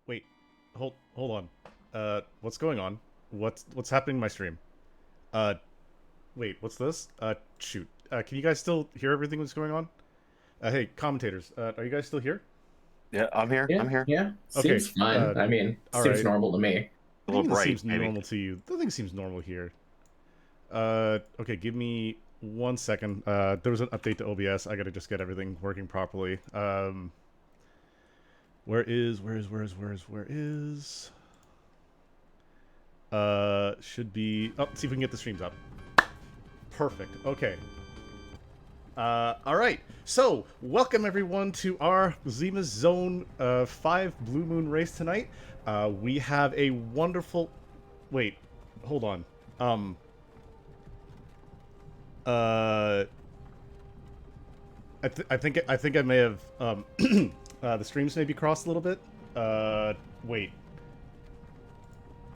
Wait, hold on. What's going on? What's happening in my stream? Uh, wait, what's this? Shoot. Can you guys still hear everything that's going on? Hey, commentators, are you guys still here? Yeah, I'm here. Yeah, I'm here. yeah. Okay. Seems fine. I mean, All seems right. normal to me. A What do you little mean this bright, seems maybe. normal to you? The thing seems normal here. Okay, give me 1 second. There was an update to OBS. I gotta just get everything working properly. Where is? Should be. Oh, see if we can get the streams up. Perfect. Okay. All right. So, welcome everyone to our Zemus Zone 5 Blue Moon race tonight. We have a wonderful. Wait, hold on. Um. Uh. I think I may have the streams maybe crossed a little bit. Wait.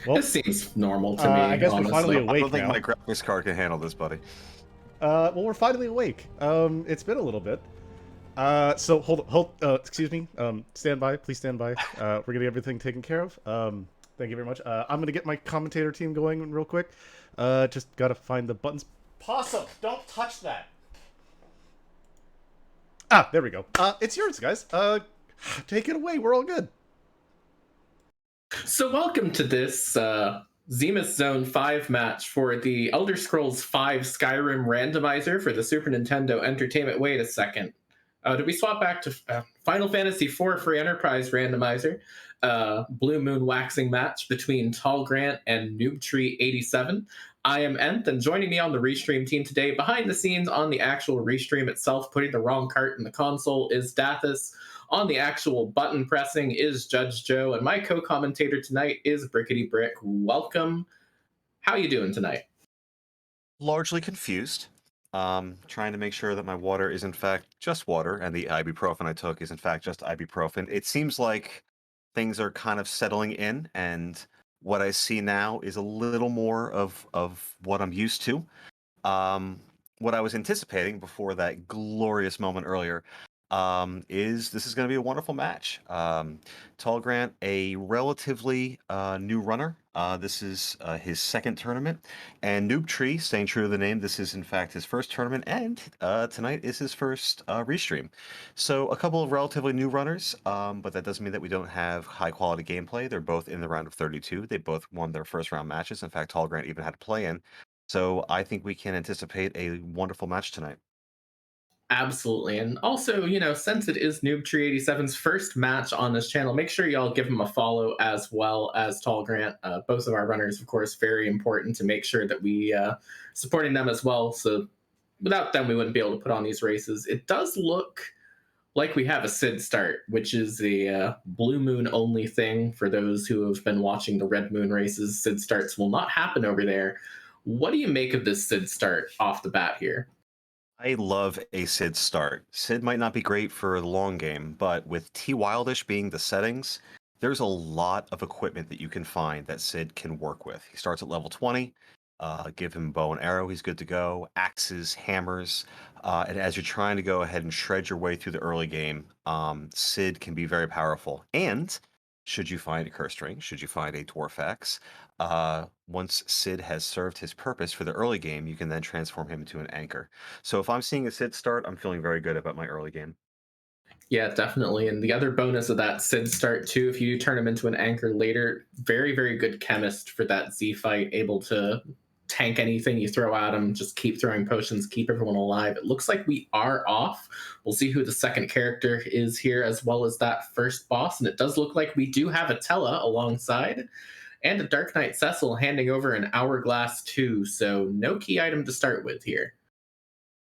Well, This seems normal to I me, guess we're finally honestly. I don't awake think now. my graphics card can handle this, buddy. Well, we're finally awake. It's been a little bit. So excuse me. Stand by, please stand by. We're getting everything taken care of. Thank you very much. I'm gonna get my commentator team going real quick. Just gotta find the buttons. Possum, don't touch that. Ah, there we go. It's yours, guys. Take it away. We're all good. So, welcome to this Zemus Zone 5 match for the Elder Scrolls 5 Skyrim randomizer for the Super Nintendo Entertainment. Wait a second. Did we swap back to Final Fantasy IV Free Enterprise randomizer? Blue Moon waxing match between Tallgrant and Noobtree87. I am Nth, and joining me on the restream team today, behind the scenes on the actual restream itself, putting the wrong cart in the console, is Dathis. On the actual button pressing is Judge Joe, and my co-commentator tonight is Brickety Brick. Welcome. How you doing tonight? Largely confused. Trying to make sure that my water is in fact just water, and the ibuprofen I took is in fact just ibuprofen. It seems like things are kind of settling in, and what I see now is a little more of what I'm used to. What I was anticipating before that glorious moment earlier is this is going to be a wonderful match. Tall Grant, a relatively new runner. This is his second tournament. And Noob Tree, staying true to the name, this is in fact his first tournament, and tonight is his first restream. So a couple of relatively new runners, but that doesn't mean that we don't have high quality gameplay. They're both in the round of 32. They both won their first round matches. In fact, Tall Grant even had to play in. So I think we can anticipate a wonderful match tonight. Absolutely. And also, since it is Noobtree87's first match on this channel, make sure y'all give him a follow as well as Tall Grant. Both of our runners, of course, very important to make sure that we supporting them as well. So without them, we wouldn't be able to put on these races. It does look like we have a Sid start, which is a blue moon only thing for those who have been watching the red moon races. Sid starts will not happen over there. What do you make of this Sid start off the bat here? I love a Sid start. Sid might not be great for the long game, but with T Wildish being the settings, there's a lot of equipment that you can find that Sid can work with. He starts at level 20. Give him bow and arrow, he's good to go. Axes, hammers, and as you're trying to go ahead and shred your way through the early game, Sid can be very powerful. And should you find a curse ring, should you find a dwarf axe, once Sid has served his purpose for the early game, you can then transform him into an anchor. So if I'm seeing a Sid start, I'm feeling very good about my early game. Yeah, definitely. And the other bonus of that Sid start too, if you turn him into an anchor later, very, very good chemist for that Z fight, able to tank anything you throw at him, just keep throwing potions, keep everyone alive. It looks like we are off. We'll see who the second character is here, as well as that first boss. And it does look like we do have a Tella alongside, and a Dark Knight Cecil handing over an Hourglass too. So no key item to start with here.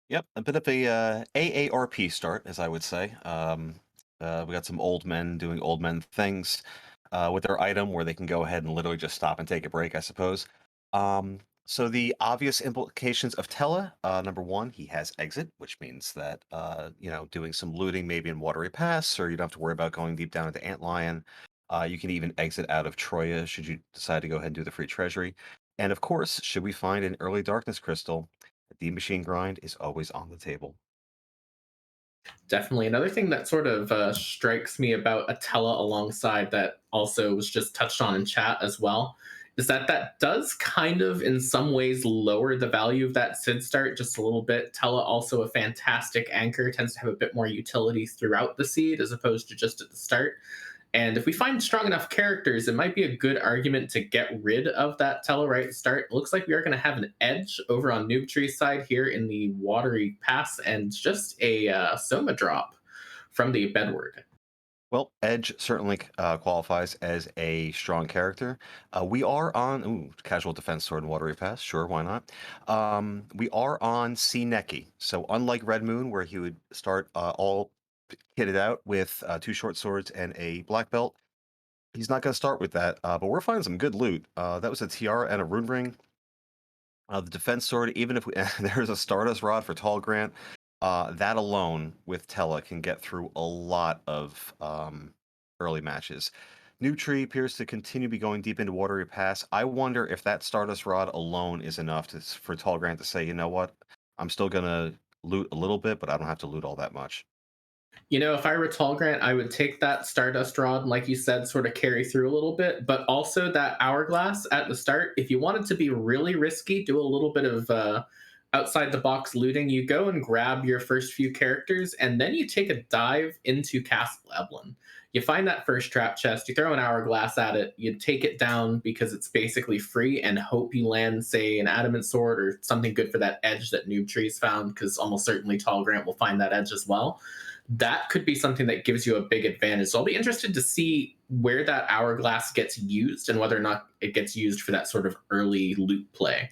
Yep, a bit of a AARP start, as I would say. We got some old men doing old men things with their item where they can go ahead and literally just stop and take a break, I suppose. So the obvious implications of Tella, number one, he has exit, which means that doing some looting maybe in Watery Pass, or you don't have to worry about going deep down into Antlion. You can even exit out of Troya should you decide to go ahead and do the free treasury. And of course, should we find an early darkness crystal, the machine grind is always on the table. Definitely. Another thing that sort of strikes me about Attila alongside that also was just touched on in chat as well is that that does kind of in some ways lower the value of that Sid start just a little bit. Tella also a fantastic anchor, tends to have a bit more utility throughout the seed as opposed to just at the start. And if we find strong enough characters, it might be a good argument to get rid of that Tellarite at start. It looks like we are going to have an edge over on Noobtree's side here in the Watery Pass and just a Soma drop from the Bedward. Well, Edge certainly qualifies as a strong character. We are on casual defense sword and watery pass. Sure, why not? We are on C Neki. So unlike Red Moon, where he would start all kitted out with 2 short swords and a black belt, he's not going to start with that. But we're finding some good loot. That was a tiara and a rune ring. The defense sword, even if there's a Stardust Rod for tallgrant, that alone with Tella can get through a lot of early matches. Noobtree appears to continue to be going deep into Watery Pass. I wonder if that Stardust Rod alone is enough for tallgrant to say, you know what, I'm still going to loot a little bit, but I don't have to loot all that much. You know, if I were Tallgrant, I would take that Stardust Rod, and like you said, sort of carry through a little bit, but also that Hourglass at the start. If you wanted to be really risky, do a little bit of outside the box looting, you go and grab your first few characters, and then you take a dive into Castle Eblin. You find that first trap chest, you throw an Hourglass at it, you take it down because it's basically free, and hope you land, say, an Adamant Sword or something good for that edge that Noobtree's found, because almost certainly Tallgrant will find that edge as well. That could be something that gives you a big advantage. So I'll be interested to see where that Hourglass gets used and whether or not it gets used for that sort of early loot play.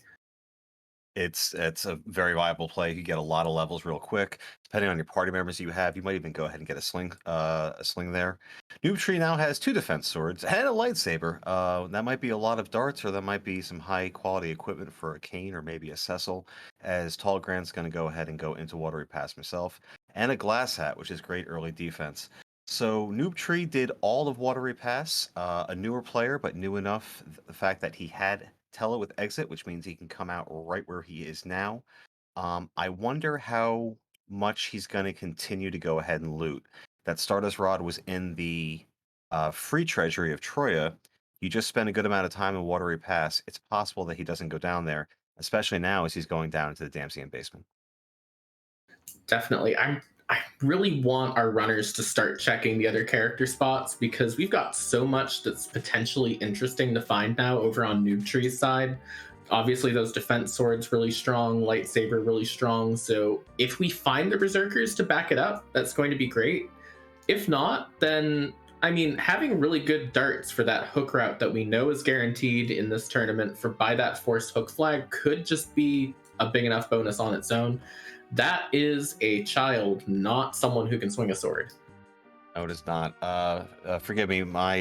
It's a very viable play. You get a lot of levels real quick. Depending on your party members you have, you might even go ahead and get a sling there. Noobtree now has 2 defense swords and a lightsaber. That might be a lot of darts, or that might be some high quality equipment for a cane or maybe a Cecil. As Tallgrant's going to go ahead and go into Watery Pass himself, and a glass hat, which is great early defense. So Noobtree did all of Watery Pass. A newer player, but new enough. The fact that he had Tella with exit, which means he can come out right where he is now. I wonder how much he's going to continue to go ahead and loot. That Stardust Rod was in the free treasury of Troya. You just spend a good amount of time in Watery Pass. It's possible that he doesn't go down there, especially now as he's going down into the Damsian basement. Definitely. I really want our runners to start checking the other character spots because we've got so much that's potentially interesting to find now over on Noobtree's side. Obviously, those defense swords really strong, lightsaber really strong. So if we find the berserkers to back it up, that's going to be great. If not, then I mean, having really good darts for that hook route that we know is guaranteed in this tournament for by that forced hook flag could just be a big enough bonus on its own. That is a child, not someone who can swing a sword. No, it is not. Forgive me, my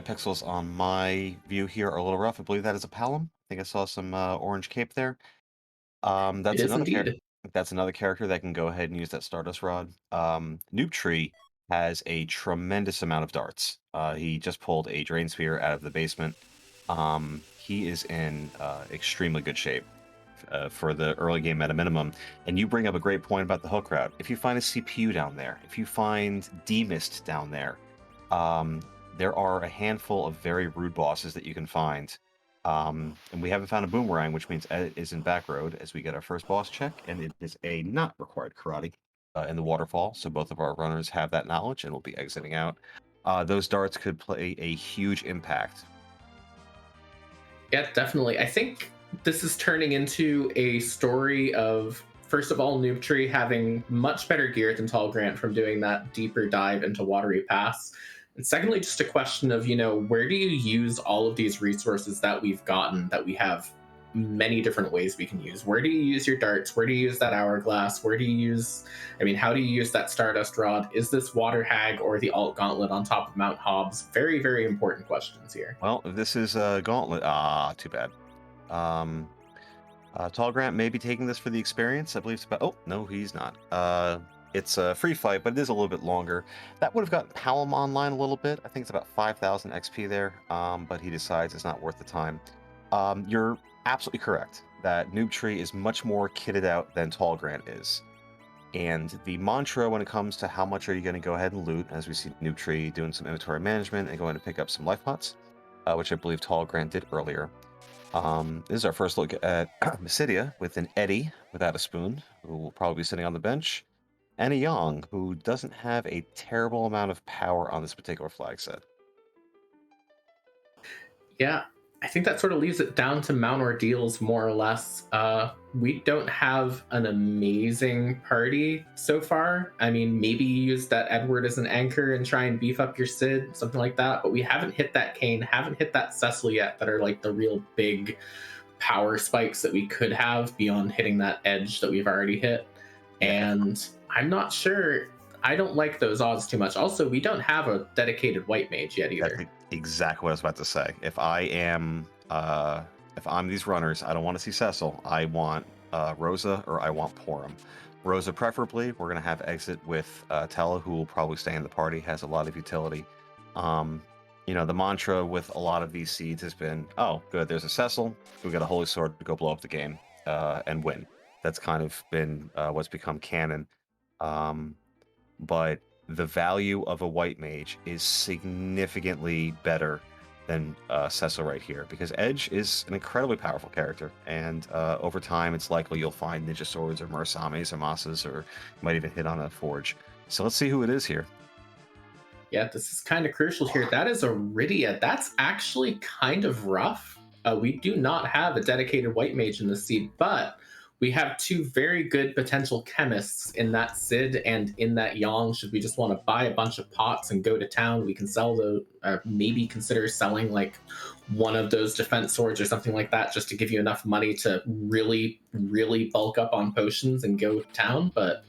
pixels on my view here are a little rough. I believe that is a Palom. I think I saw some orange cape there. It That's is another indeed. That's another character that can go ahead and use that Stardust Rod. Noobtree has a tremendous amount of darts. He just pulled a Drain Spear out of the basement. He is in extremely good shape for the early game at a minimum. And you bring up a great point about the hook route. If you find a CPU down there, if you find D-Mist down there, there are a handful of very rude bosses that you can find. And we haven't found a boomerang, which means Ed is in back road as we get our first boss check, and it is a not required karate in the waterfall. So both of our runners have that knowledge and will be exiting out. Those darts could play a huge impact. Yeah, definitely. I think this is turning into a story of, first of all, Noobtree having much better gear than Tallgrant from doing that deeper dive into Watery Pass. And secondly, just a question of, where do you use all of these resources that we've gotten, that we have many different ways we can use? Where do you use your darts? Where do you use that Hourglass? Where do you use, how do you use that Stardust Rod? Is this Water Hag or the Alt Gauntlet on top of Mount Hobbs? Very, very important questions here. Well, this is a Gauntlet. Too bad. Tallgrant may be taking this for the experience. I believe it's about... Oh, no, he's not. It's a free fight, but it is a little bit longer. That would have gotten Palom online a little bit. I think it's about 5,000 XP there, but he decides it's not worth the time. You're absolutely correct that Noobtree is much more kitted out than Tallgrant is. And the mantra when it comes to how much are you going to go ahead and loot, as we see Noobtree doing some inventory management and going to pick up some life pots, which I believe tallgrant did earlier. This is our first look at Mysidia with an Eddie without a spoon, who will probably be sitting on the bench, and a Yang, who doesn't have a terrible amount of power on this particular flag set. Yeah, I think that sort of leaves it down to mount ordeals more or less. We don't have an amazing party so far. I mean, maybe you use that Edward as an anchor and try and beef up your Sid, something like that. But we haven't hit that Kane, haven't hit that Cecil yet, that are like the real big power spikes that we could have beyond hitting that edge that we've already hit. And I'm not sure. I don't like those odds too much. Also, we don't have a dedicated white mage yet either. That's exactly what I was about to say. If I'm these runners, I don't want to see Cecil. I want Rosa or I want Porum. Rosa preferably. We're gonna have exit with Tella, who will probably stay in the party. Has a lot of utility. The mantra with a lot of these seeds has been, oh, good, there's a Cecil. We got a Holy Sword to go blow up the game and win. That's kind of been what's become canon. But the value of a white mage is significantly better than Cecil right here, because Edge is an incredibly powerful character, and over time it's likely you'll find ninja swords or Murasames or Masas, or you might even hit on a forge. So let's see who it is here. Yeah, this is kind of crucial here. That is Iridia. That's actually kind of rough. We do not have a dedicated white mage in the seed, but we have two very good potential chemists in that Sid and in that Yang. Should we just want to buy a bunch of pots and go to town, we can sell the, maybe consider selling like one of those defense swords or something like that, just to give you enough money to really, really bulk up on potions and go to town. But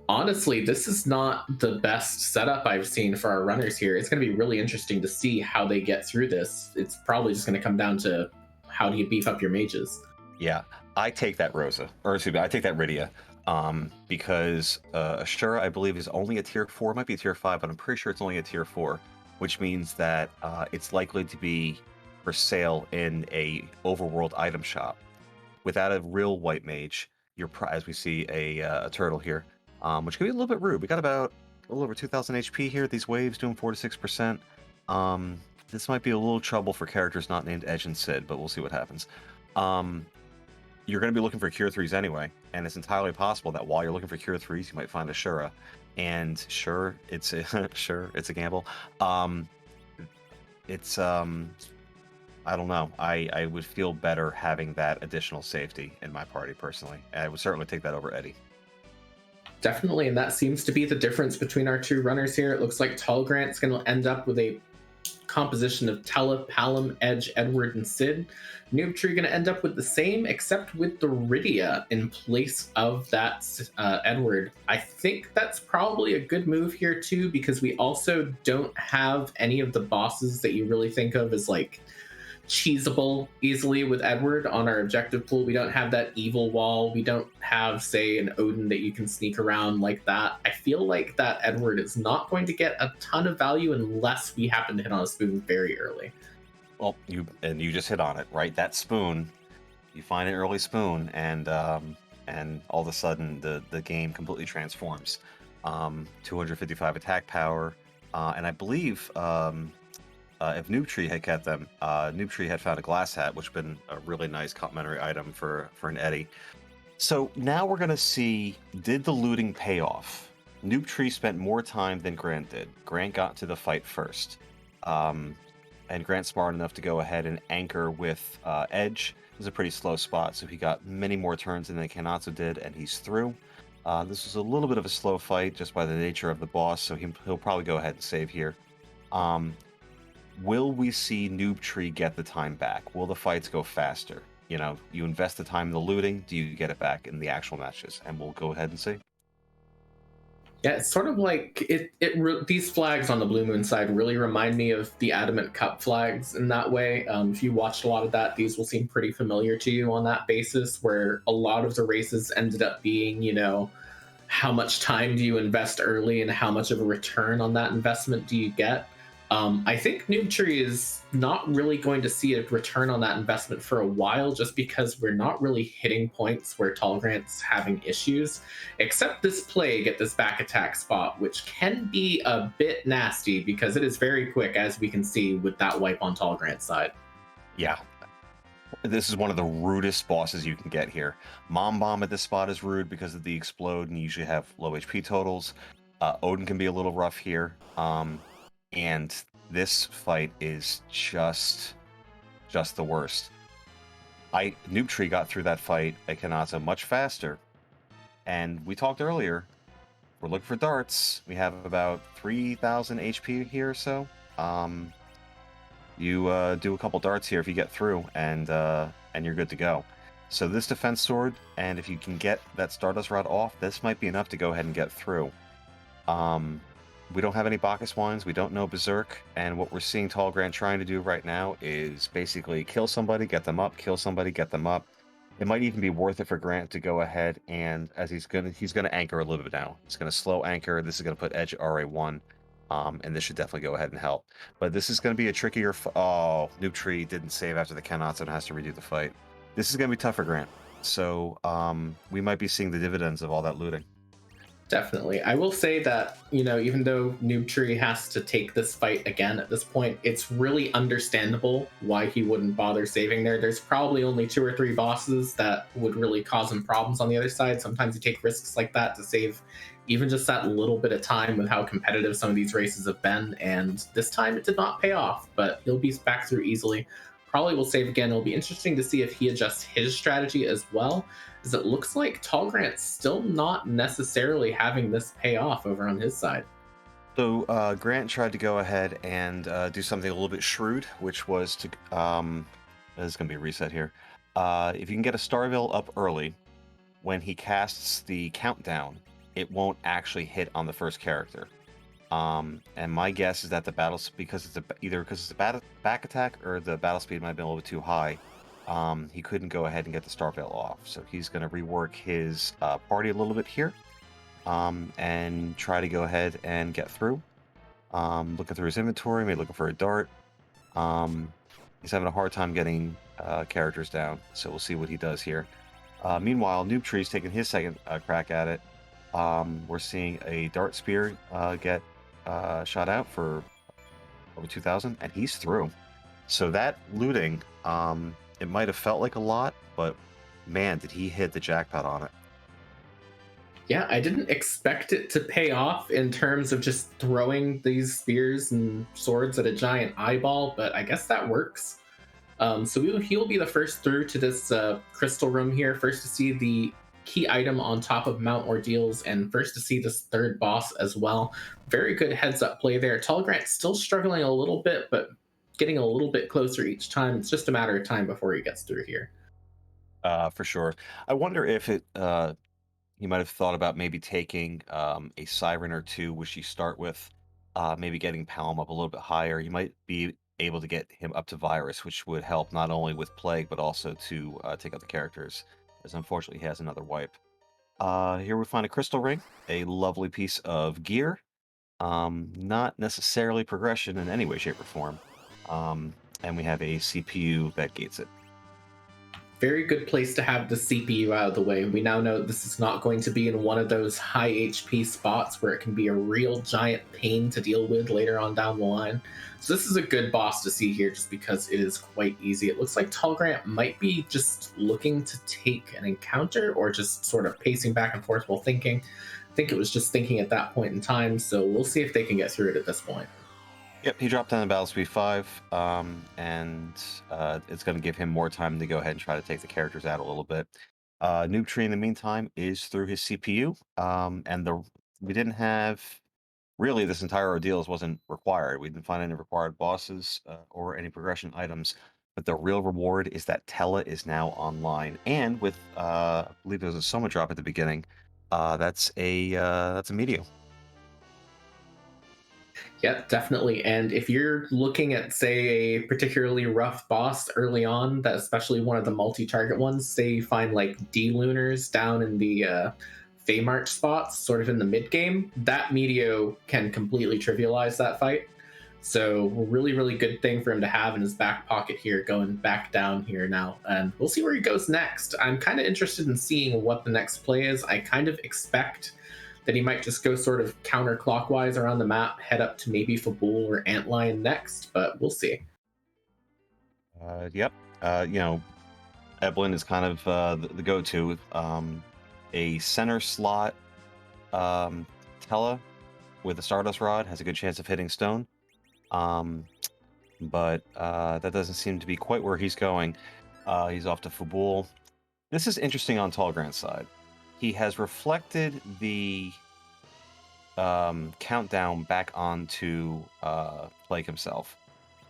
honestly, this is not the best setup I've seen for our runners here. It's going to be really interesting to see how they get through this. It's probably just going to come down to how do you beef up your mages. Yeah, I take that Rosa, or excuse me, I take that Rydia, because Ashura, I believe, is only a tier 4, might be a tier 5, but I'm pretty sure it's only a tier 4, which means that it's likely to be for sale in a overworld item shop. Without a real white mage, as we see a turtle here, which can be a little bit rude. We got about a little over 2,000 HP here. These waves doing 4 to 6%. This might be a little trouble for characters not named Edge and Sid, but we'll see what happens. You're going to be looking for Cure 3s anyway, and it's entirely possible that while you're looking for Cure 3s, you might find a Shura. And sure, it's a gamble. I don't know. I would feel better having that additional safety in my party personally. I would certainly take that over Eddie. Definitely, and that seems to be the difference between our two runners here. It looks like tallgrant's going to end up with a composition of Tella, Palom, Edge, Edward, and Sid. Noobtree going to end up with the same, except with the Rydia in place of that Edward. I think that's probably a good move here too, because we also don't have any of the bosses that you really think of as like cheesable easily with Edward on our objective pool. We don't have that evil wall. We don't have, say, an Odin that you can sneak around like that. I feel like that Edward is not going to get a ton of value unless we happen to hit on a spoon very early. Well, you just hit on it, right? That spoon, you find an early spoon, and all of a sudden the game completely transforms. 255 attack power, and I believe if Noobtree had kept them, Noobtree had found a glass hat, which would have been a really nice complimentary item for an Eddie. So now we're going to see, did the looting pay off? Noobtree spent more time than Grant did. Grant got to the fight first. And Grant's smart enough to go ahead and anchor with Edge. It was a pretty slow spot, so he got many more turns than Kanatsu did, and he's through. This was a little bit of a slow fight just by the nature of the boss, so he'll probably go ahead and save here. Will we see Noobtree get the time back? Will the fights go faster? You know, you invest the time in the looting, do you get it back in the actual matches? And we'll go ahead and see. Yeah, it's sort of like these flags on the Blue Moon side really remind me of the Adamant Cup flags in that way. If you watched a lot of that, these will seem pretty familiar to you on that basis, where a lot of the races ended up being, you know, how much time do you invest early and how much of a return on that investment do you get? I think Noobtree is not really going to see a return on that investment for a while, just because we're not really hitting points where Tallgrant's having issues, except this Plague at this back attack spot, which can be a bit nasty because it is very quick, as we can see with that wipe on Tallgrant's side. Yeah. This is one of the rudest bosses you can get here. Mom Bomb at this spot is rude because of the explode, and you usually have low HP totals. Odin can be a little rough here. And this fight is just the worst. Noobtree got through that fight at Kanata much faster. And we talked earlier, we're looking for darts. We have about 3,000 HP here or so. You do a couple darts here if you get through, and you're good to go. So this defense sword, and if you can get that Stardust Rod off, this might be enough to go ahead and get through. We don't have any Bacchus Wines, we don't know Berserk, and what we're seeing tallgrant trying to do right now is basically kill somebody, get them up, kill somebody, get them up. It might even be worth it for Grant to go ahead and, as he's gonna anchor a little bit now. He's gonna slow anchor. This is gonna put edge RA1, and this should definitely go ahead and help. But this is gonna be a trickier. Oh, Noobtree didn't save after the Kanata and has to redo the fight. This is gonna be tough for Grant. So we might be seeing the dividends of all that looting. Definitely. I will say that, even though Noobtree has to take this fight again at this point, it's really understandable why he wouldn't bother saving there. There's probably only 2 or 3 bosses that would really cause him problems on the other side. Sometimes you take risks like that to save even just that little bit of time with how competitive some of these races have been. And this time it did not pay off, but he'll be back through easily. Probably will save again. It'll be interesting to see if he adjusts his strategy as well, as it looks like Tallgrant's still not necessarily having this pay off over on his side. So Grant tried to go ahead and do something a little bit shrewd, which was to this is going to be a reset here. If you can get a Starville up early, when he casts the countdown, it won't actually hit on the first character. And my guess is that the battle, because it's a back attack or the battle speed might have been a little bit too high, he couldn't go ahead and get the Starveil off. So he's going to rework his party a little bit here, and try to go ahead and get through. Looking through his inventory, maybe looking for a dart. He's having a hard time getting characters down, so we'll see what he does here. Meanwhile, Noobtree's taking his second crack at it. We're seeing a dart spear get shot out for over 2,000, and he's through. So that looting, it might have felt like a lot, but man, did he hit the jackpot on it. Yeah, I didn't expect it to pay off in terms of just throwing these spears and swords at a giant eyeball, but I guess that works. So he'll be the first through to this crystal room here, first to see the key item on top of Mount Ordeals, and first to see this third boss as well. Very good heads up play there. Tallgrant's still struggling a little bit, but getting a little bit closer each time. It's just a matter of time before he gets through here. For sure. I wonder if he might have thought about maybe taking a Siren or two, which you start with, maybe getting Palm up a little bit higher. You might be able to get him up to Virus, which would help not only with Plague, but also to take out the characters, as unfortunately he has another wipe. Here we find a crystal ring, a lovely piece of gear. Not necessarily progression in any way, shape, or form. And we have a CPU that gates it. Very good place to have the CPU out of the way. We now know this is not going to be in one of those high HP spots where it can be a real giant pain to deal with later on down the line. So this is a good boss to see here just because it is quite easy. It looks like Tallgrant might be just looking to take an encounter or just sort of pacing back and forth while thinking. I think it was just thinking at that point in time, so we'll see if they can get through it at this point. Yep, he dropped down to battle speed 5, and it's going to give him more time to go ahead and try to take the characters out a little bit. Noobtree, in the meantime, is through his CPU, and we didn't have, really, this entire ordeal wasn't required. We didn't find any required bosses or any progression items, but the real reward is that Tella is now online, and with, I believe there was a Soma drop at the beginning, that's a Meteor. Yeah, definitely. And if you're looking at, say, a particularly rough boss early on, that especially one of the multi-target ones, say you find like D-Lunars down in the Feymarch spots, sort of in the mid-game, that Meteor can completely trivialize that fight. So really, really good thing for him to have in his back pocket here, going back down here now. And we'll see where he goes next. I'm kind of interested in seeing what the next play is. I kind of expect that he might just go sort of counterclockwise around the map, head up to maybe Fabul or Antlion next, but we'll see. Yep. Eblin is kind of the go-to. A center slot Tella with a Stardust Rod has a good chance of hitting stone. But that doesn't seem to be quite where he's going. He's off to Fabul. This is interesting on tallgrant's side. He has reflected the countdown back onto Plague himself.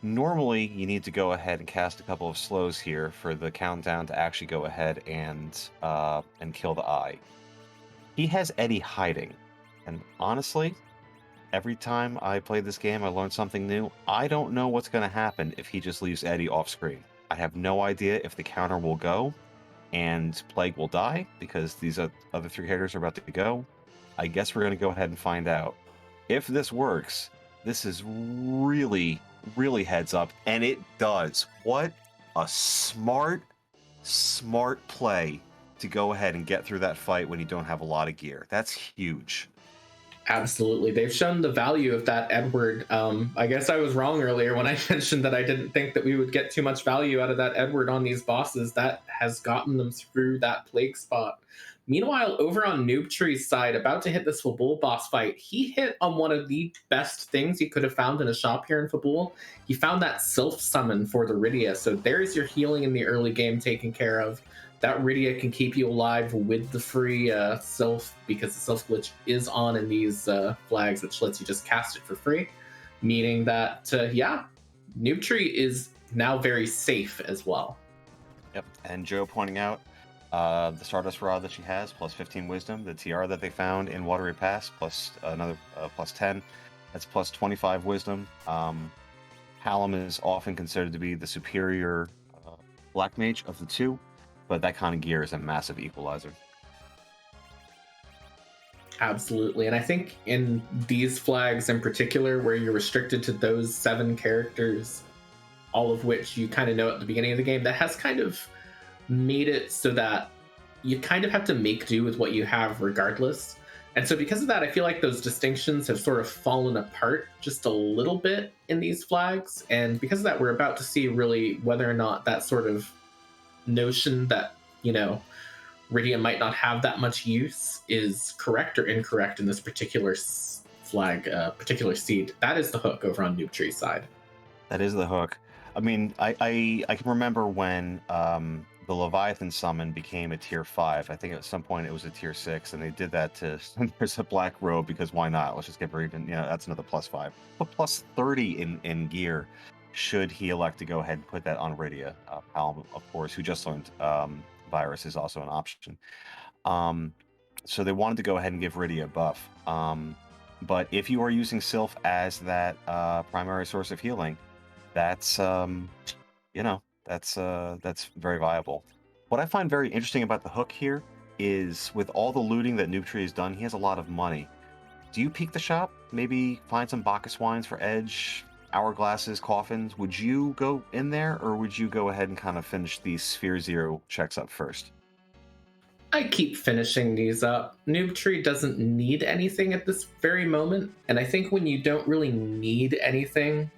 Normally, you need to go ahead and cast a couple of slows here for the countdown to actually go ahead and kill the eye. He has Eddie hiding, and honestly, every time I play this game, I learn something new. I don't know what's going to happen if he just leaves Eddie off screen. I have no idea if the counter will go and Plague will die because these other 3 hitters are about to go. I guess we're going to go ahead and find out. If this works, this is really, really heads up, and it does. What a smart play to go ahead and get through that fight when you don't have a lot of gear. That's huge. Absolutely. They've shown the value of that Edward. I guess I was wrong earlier when I mentioned that I didn't think that we would get too much value out of that Edward on these bosses. That has gotten them through that plague spot. Meanwhile, over on Noobtree's side, about to hit this Fabul boss fight, he hit on one of the best things he could have found in a shop here in Fabul. He found that Sylph summon for the Rydia, so there's your healing in the early game taken care of. That Rydia can keep you alive with the free Sylph, because the Sylph glitch is on in these flags, which lets you just cast it for free. Meaning that, yeah, Noobtree is now very safe as well. Yep, and Joe pointing out the Stardust Rod that she has, plus 15 Wisdom, the TR that they found in Watery Pass, plus another plus 10, that's plus 25 Wisdom. Hallam is often considered to be the superior Black Mage of the two, but that kind of gear is a massive equalizer. Absolutely, and I think in these flags in particular, where you're restricted to those 7 characters, all of which you kind of know at the beginning of the game, that has kind of made it so that you kind of have to make do with what you have regardless. And so because of that, I feel like those distinctions have sort of fallen apart just a little bit in these flags. And because of that, we're about to see really whether or not that sort of notion that, you know, Rydia might not have that much use is correct or incorrect in this particular flag, particular seed. That is the hook over on Noobtree's side. That is the hook. I mean, I can remember when the Leviathan summon became a tier 5. I think at some point it was a tier 6, and they did that to there's a black robe because why not? Let's just get her even. You know, that's another plus 5, but plus 30 in gear. Should he elect to go ahead and put that on Rydia, Hallam, of course, who just learned Virus is also an option. So they wanted to go ahead and give Rydia a buff. But if you are using Sylph as that primary source of healing, that's that's very viable. What I find very interesting about the hook here is with all the looting that Noobtree has done, he has a lot of money. Do you peek the shop? Maybe find some Bacchus wines for Edge, hourglasses, coffins? Would you go in there, or would you go ahead and kind of finish these Sphere Zero checks up first? I keep finishing these up. Noobtree doesn't need anything at this very moment, and I think when you don't really need anything,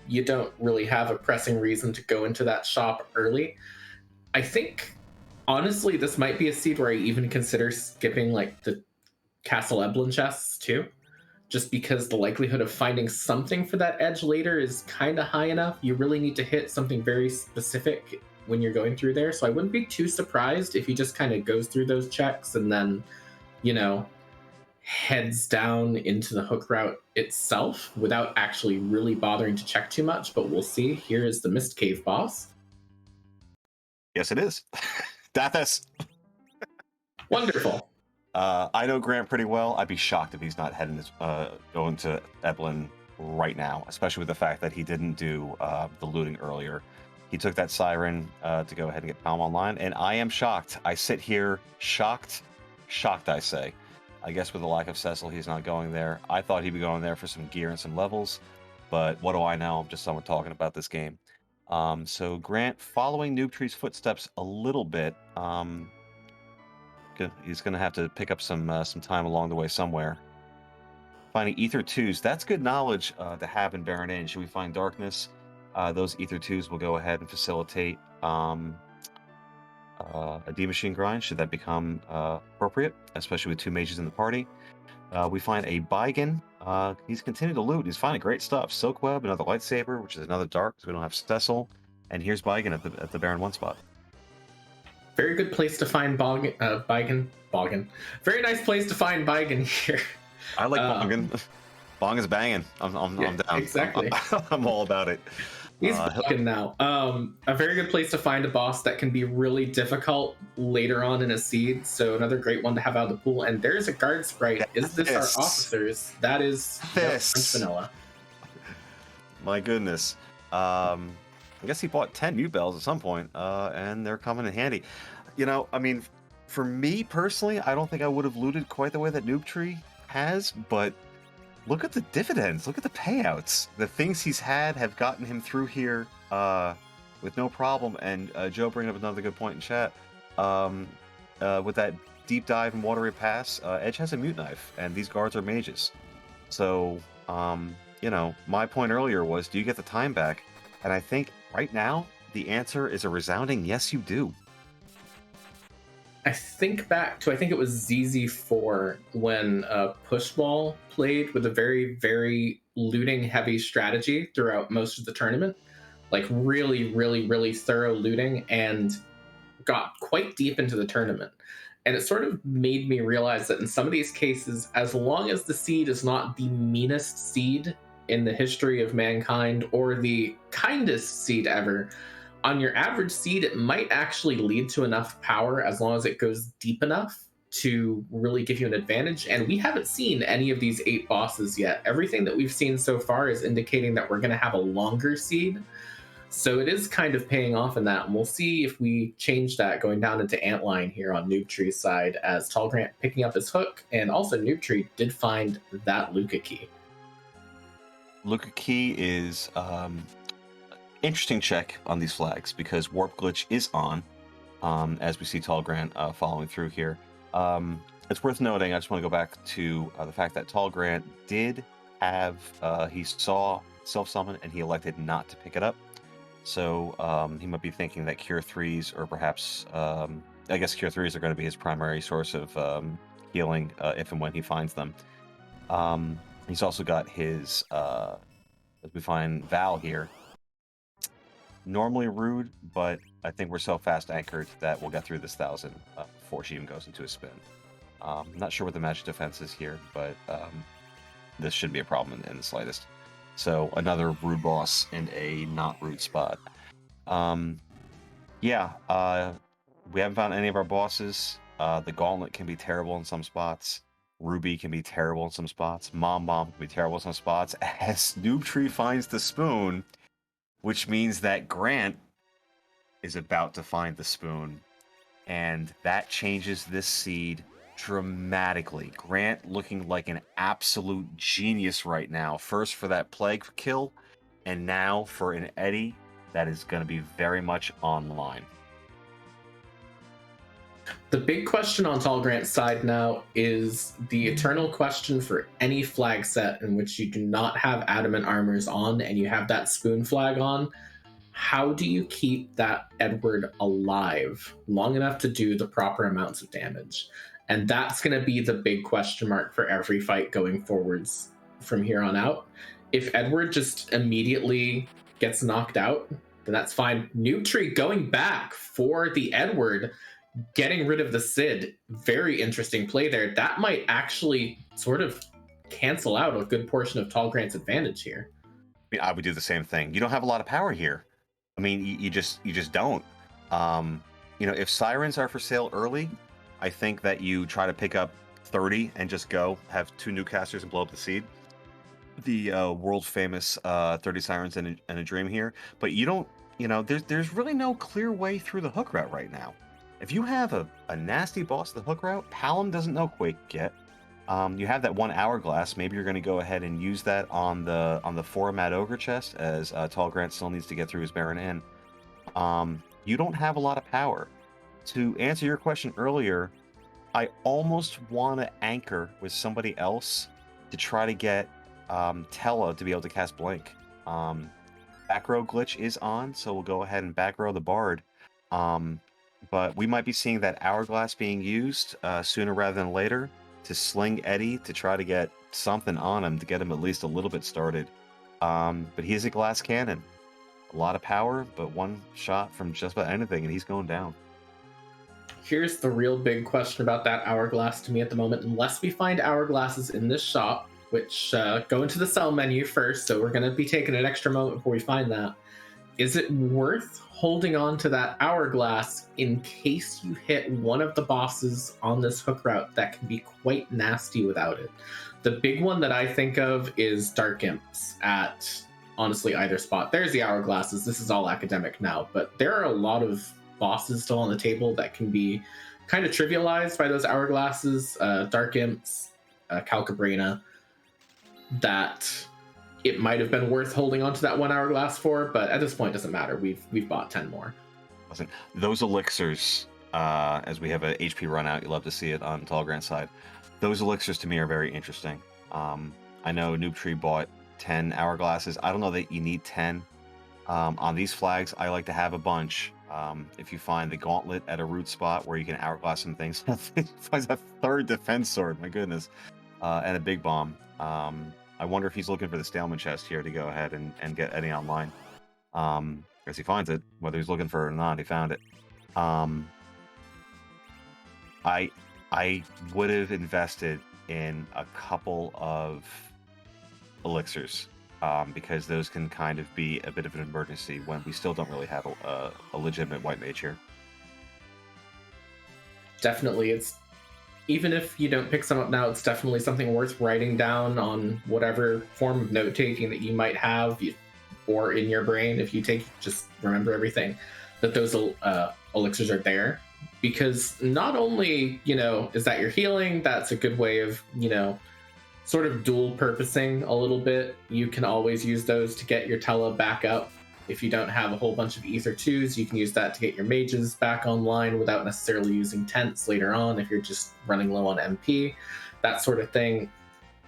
you don't really have a pressing reason to go into that shop early. I think, honestly, this might be a seed where I even consider skipping like the Castle Eblin chests too, just because the likelihood of finding something for that Edge later is kind of high enough. You really need to hit something very specific when you're going through there, so I wouldn't be too surprised if he just kind of goes through those checks and then, you know, heads down into the hook route itself without actually really bothering to check too much. But we'll see. Here is the Mist Cave boss. Yes, it is. Dathis. Wonderful. I know Grant pretty well. I'd be shocked if he's not heading going to Eblin right now, especially with the fact that he didn't do the looting earlier. He took that Siren to go ahead and get Palm online, and I am shocked. I sit here shocked, I say. I guess with the lack of Cecil, he's not going there. I thought he'd be going there for some gear and some levels. but what do I know? I'm just someone talking about this game. So Grant, following Noobtree's footsteps a little bit, he's gonna have to pick up some time along the way somewhere. Finding Ether 2s, that's good knowledge to have in Baron Inn. Should we find Darkness? Those Ether 2s will go ahead and facilitate a D-Machine grind, should that become appropriate, especially with 2 mages in the party. We find a Baigan. He's continuing to loot. He's finding great stuff. Silk Web, another lightsaber, which is another dark, because we don't have Cecil. And here's Baigan at the Baron 1 spot. Very good place to find Baigan. Very nice place to find Baigan here. I like Bong. Bong is banging. I'm down. Exactly. I'm all about it. He's broken now. A very good place to find a boss that can be really difficult later on in a seed. So another great one to have out of the pool. And there's a guard sprite. Is this our officers? That is French vanilla. My goodness. I guess he bought 10 mute bells at some point, and they're coming in handy. You know, I mean, for me personally, I don't think I would have looted quite the way that Noobtree has, but look at the dividends. Look at the payouts. The things he's had have gotten him through here with no problem. And Joe bringing up another good point in chat. With that deep dive and watery pass, Edge has a mute knife, and these guards are mages. So, you know, my point earlier was, do you get the time back? And I think right now, the answer is a resounding yes, you do. I think it was ZZ4 when Pushball played with a very, very looting heavy strategy throughout most of the tournament. Like really, really, really thorough looting, and got quite deep into the tournament. And it sort of made me realize that in some of these cases, as long as the seed is not the meanest seed in the history of mankind or the kindest seed ever, on your average seed, it might actually lead to enough power as long as it goes deep enough to really give you an advantage. And we haven't seen any of these 8 bosses yet. Everything that we've seen so far is indicating that we're going to have a longer seed. So it is kind of paying off in that. And we'll see if we change that going down into Antline here on Noobtree's side, as tallgrant picking up his hook. And also Noobtree did find that Luca key. Luca key is... interesting check on these flags, because Warp Glitch is on, as we see Tallgrant following through here. It's worth noting, I just want to go back to the fact that Tallgrant did have, he saw Self-Summon and he elected not to pick it up. So he might be thinking that Cure 3s, or perhaps, I guess Cure 3s are going to be his primary source of healing if and when he finds them. He's also got his, as we find Val here, normally rude, but I think we're so fast anchored that we'll get through this 1000 before she even goes into a spin. Not sure what the magic defense is here, but this shouldn't be a problem in the slightest. So another rude boss in a not rude spot. Yeah, we haven't found any of our bosses. The Gauntlet can be terrible in some spots. Ruby can be terrible in some spots. Mom can be terrible in some spots. As Noobtree finds the spoon, which means that Grant is about to find the spoon, and that changes this seed dramatically. Grant looking like an absolute genius right now. First for that plague kill, and now for an Eddie that is going to be very much online. The big question on Tallgrant's side now is the eternal question for any flag set in which you do not have adamant armors on and you have that spoon flag on. How do you keep that Edward alive long enough to do the proper amounts of damage? And that's going to be the big question mark for every fight going forwards from here on out. If Edward just immediately gets knocked out, then that's fine. Noobtree going back for the Edward, getting rid of the Sid. Very interesting play there. That might actually sort of cancel out a good portion of Tallgrant's advantage here. I mean, I would do the same thing. You don't have a lot of power here. I mean, you just don't. You know, if Sirens are for sale early, I think that you try to pick up 30 and just go have 2 Newcasters and blow up the seed. The world famous 30 Sirens and a Dream here. But you don't, you know, there's really no clear way through the hook route right now. If you have a nasty boss of the hook route, Palom doesn't know Quake yet. You have that 1 hourglass. Maybe you're going to go ahead and use that on the 4 Mad Ogre chest, as Tallgrant still needs to get through his Baron Inn. You don't have a lot of power. To answer your question earlier, I almost want to anchor with somebody else to try to get Tella to be able to cast Blink. Back row glitch is on, so we'll go ahead and back row the Bard. But we might be seeing that hourglass being used sooner rather than later to sling Eddie to try to get something on him to get him at least a little bit started. But he's a glass cannon. A lot of power, but one shot from just about anything, and he's going down. Here's the real big question about that hourglass to me at the moment. Unless we find hourglasses in this shop, which go into the sell menu first, so we're going to be taking an extra moment before we find that. Is it worth holding on to that hourglass in case you hit one of the bosses on this hook route that can be quite nasty without it? The big one that I think of is Dark Imps at, honestly, either spot. There's the hourglasses. This is all academic now, but there are a lot of bosses still on the table that can be kind of trivialized by those hourglasses, Dark Imps, Calcabrina, that it might have been worth holding on to that 1 hourglass for, but at this point it doesn't matter. We've bought 10 more. Listen, those elixirs, as we have a HP run out, you love to see it on Tallgrant's side. Those elixirs to me are very interesting. I know Noobtree bought 10 hourglasses. I don't know that you need 10. On these flags, I like to have a bunch. If you find the gauntlet at a root spot where you can hourglass some things, finds a 3rd defense sword, my goodness, and a big bomb. I wonder if he's looking for the Staleman chest here to go ahead and get Eddie online. As he finds it, whether he's looking for it or not, he found it. I would have invested in a couple of elixirs. Because those can kind of be a bit of an emergency when we still don't really have a legitimate white mage here. Definitely, it's even if you don't pick some up now, it's definitely something worth writing down on whatever form of note-taking that you might have, or in your brain. If you just remember everything, that those elixirs are there. Because not only, is that your healing, that's a good way of, sort of dual purposing a little bit. You can always use those to get your Tella back up. If you don't have a whole bunch of Ether 2s, you can use that to get your mages back online without necessarily using tents later on if you're just running low on MP, that sort of thing.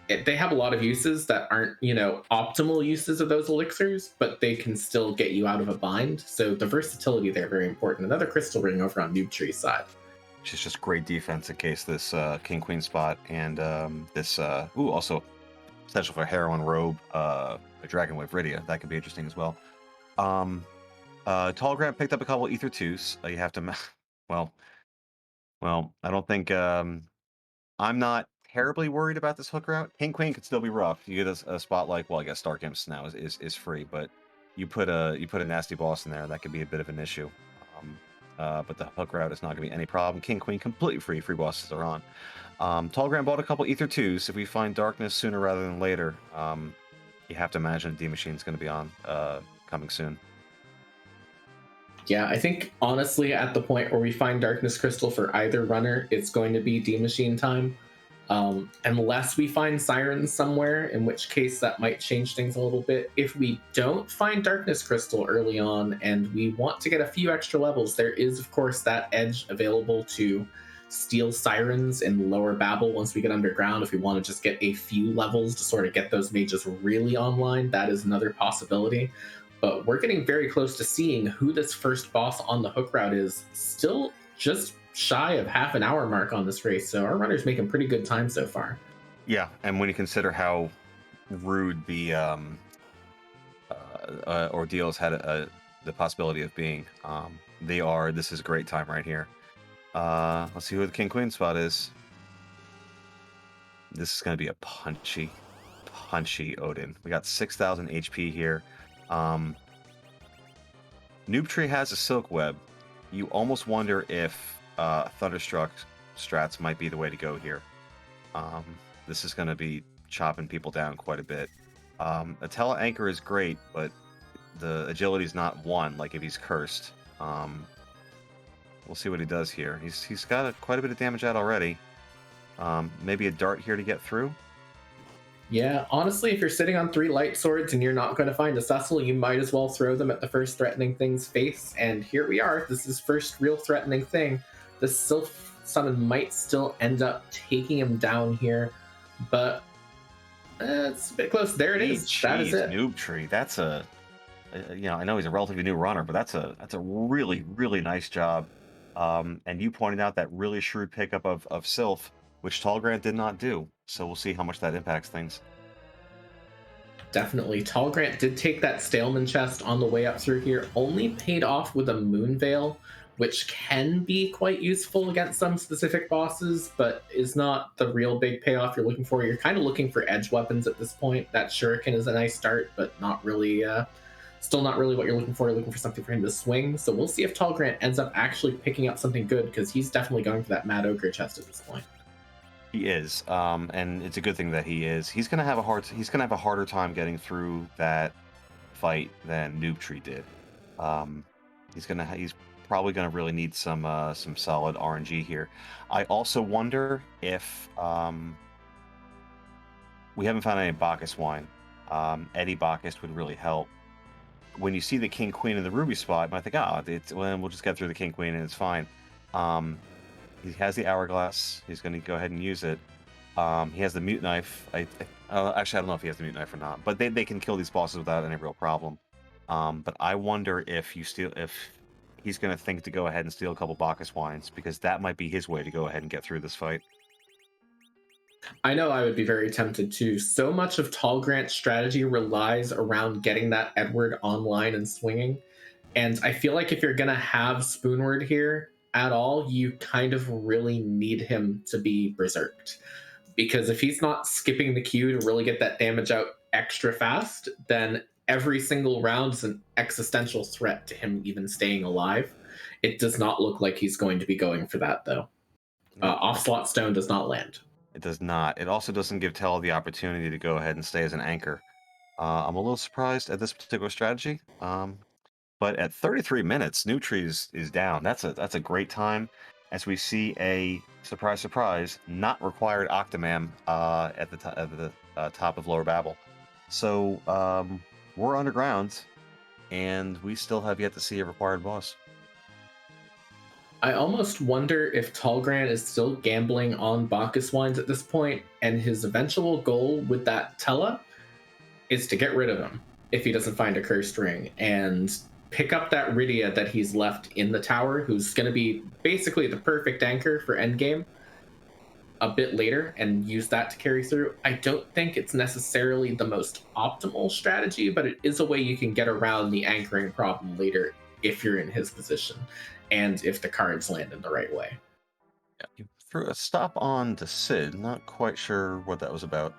They have a lot of uses that aren't, optimal uses of those elixirs, but they can still get you out of a bind. So the versatility there, very important. Another crystal ring over on Noobtree's side. Which is just great defense in case this King Queen spot and this also potential for Heroine Robe, a Dragon Wave Rydia. That could be interesting as well. Tallgrant picked up a couple Ether 2s. You have to, well, I don't think I'm not terribly worried about this hook route. King Queen could still be rough. You get a spot like, well, I guess Dark Imps now is free, but you put a nasty boss in there, that could be a bit of an issue. But the hook route is not going to be any problem. King Queen completely free bosses are on. Tallgrant bought a couple Ether 2s. If we find darkness sooner rather than later, you have to imagine D Machine's going to be on coming soon. Yeah, I think honestly at the point where we find Darkness Crystal for either runner, it's going to be D Machine time. Unless we find Sirens somewhere, in which case that might change things a little bit. If we don't find Darkness Crystal early on and we want to get a few extra levels, there is, of course, that edge available to steal Sirens in Lower Babel once we get underground. If we want to just get a few levels to sort of get those mages really online, that is another possibility. But we're getting very close to seeing who this first boss on the hook route is. Still just shy of half an hour mark on this race, so our runner's making pretty good time so far. Yeah, and when you consider how rude the ordeal has had the possibility of being, this is a great time right here. Let's see who the King Queen spot is. This is going to be a punchy Odin. We got 6,000 HP here. Noobtree has a Silk Web. You almost wonder if Thunderstruck strats might be the way to go here. This is going to be chopping people down quite a bit. A Tele Anchor is great, but the agility is not 1 like if he's cursed. We'll see what he does here. He's got quite a bit of damage out already. Maybe a dart here to get through. Yeah, honestly, if you're sitting on 3 light swords and you're not going to find a Cecil, you might as well throw them at the first threatening thing's face. And here we are. This is first real threatening thing. The Sylph summon might still end up taking him down here, but it's a bit close. There it is. That is it. Noobtree. That's a, I know he's a relatively new runner, but that's a really, really nice job. And you pointed out that really shrewd pickup of Sylph, which tallgrant did not do. So we'll see how much that impacts things. Definitely. tallgrant did take that Staleman chest on the way up through here, only paid off with a Moon Veil, which can be quite useful against some specific bosses, but is not the real big payoff you're looking for. You're kind of looking for edge weapons at this point. That Shuriken is a nice start, but not really, still not really what you're looking for. You're looking for something for him to swing. So we'll see if tallgrant ends up actually picking up something good, because he's definitely going for that Mad Ogre chest at this point. He is, and it's a good thing that he is. He's gonna have a harder time getting through that fight than Noobtree did. He's probably gonna really need some solid RNG here. I also wonder if we haven't found any Bacchus wine. Eddie Bacchus would really help. When you see the King Queen in the ruby spot, you might think, we'll just get through the King Queen and it's fine. He has the hourglass. He's going to go ahead and use it. He has the mute knife. Actually, I don't know if he has the mute knife or not, but they can kill these bosses without any real problem. But I wonder if he's going to think to go ahead and steal a couple Bacchus wines, because that might be his way to go ahead and get through this fight. I know I would be very tempted too. So much of tallgrant's strategy relies around getting that Edward online and swinging. And I feel like if you're going to have Spoonward here at all, you kind of really need him to be berserked. Because if he's not skipping the queue to really get that damage out extra fast, then every single round is an existential threat to him even staying alive. It does not look like he's going to be going for that, though. Off-slot Stone does not land. It does not. It also doesn't give Tell the opportunity to go ahead and stay as an anchor. I'm a little surprised at this particular strategy. But at 33 minutes, Noobtree is down. That's a great time, as we see a surprise, not required Octomam at the top of Lower Babel. So we're underground, and we still have yet to see a required boss. I almost wonder if tallgrant is still gambling on Bacchus wines at this point, and his eventual goal with that Tella is to get rid of him if he doesn't find a cursed ring, and pick up that Rydia that he's left in the tower, who's going to be basically the perfect anchor for endgame a bit later, and use that to carry through. I don't think it's necessarily the most optimal strategy, but it is a way you can get around the anchoring problem later if you're in his position, and if the cards land in the right way. Yeah, you threw a stop on to Sid. Not quite sure what that was about.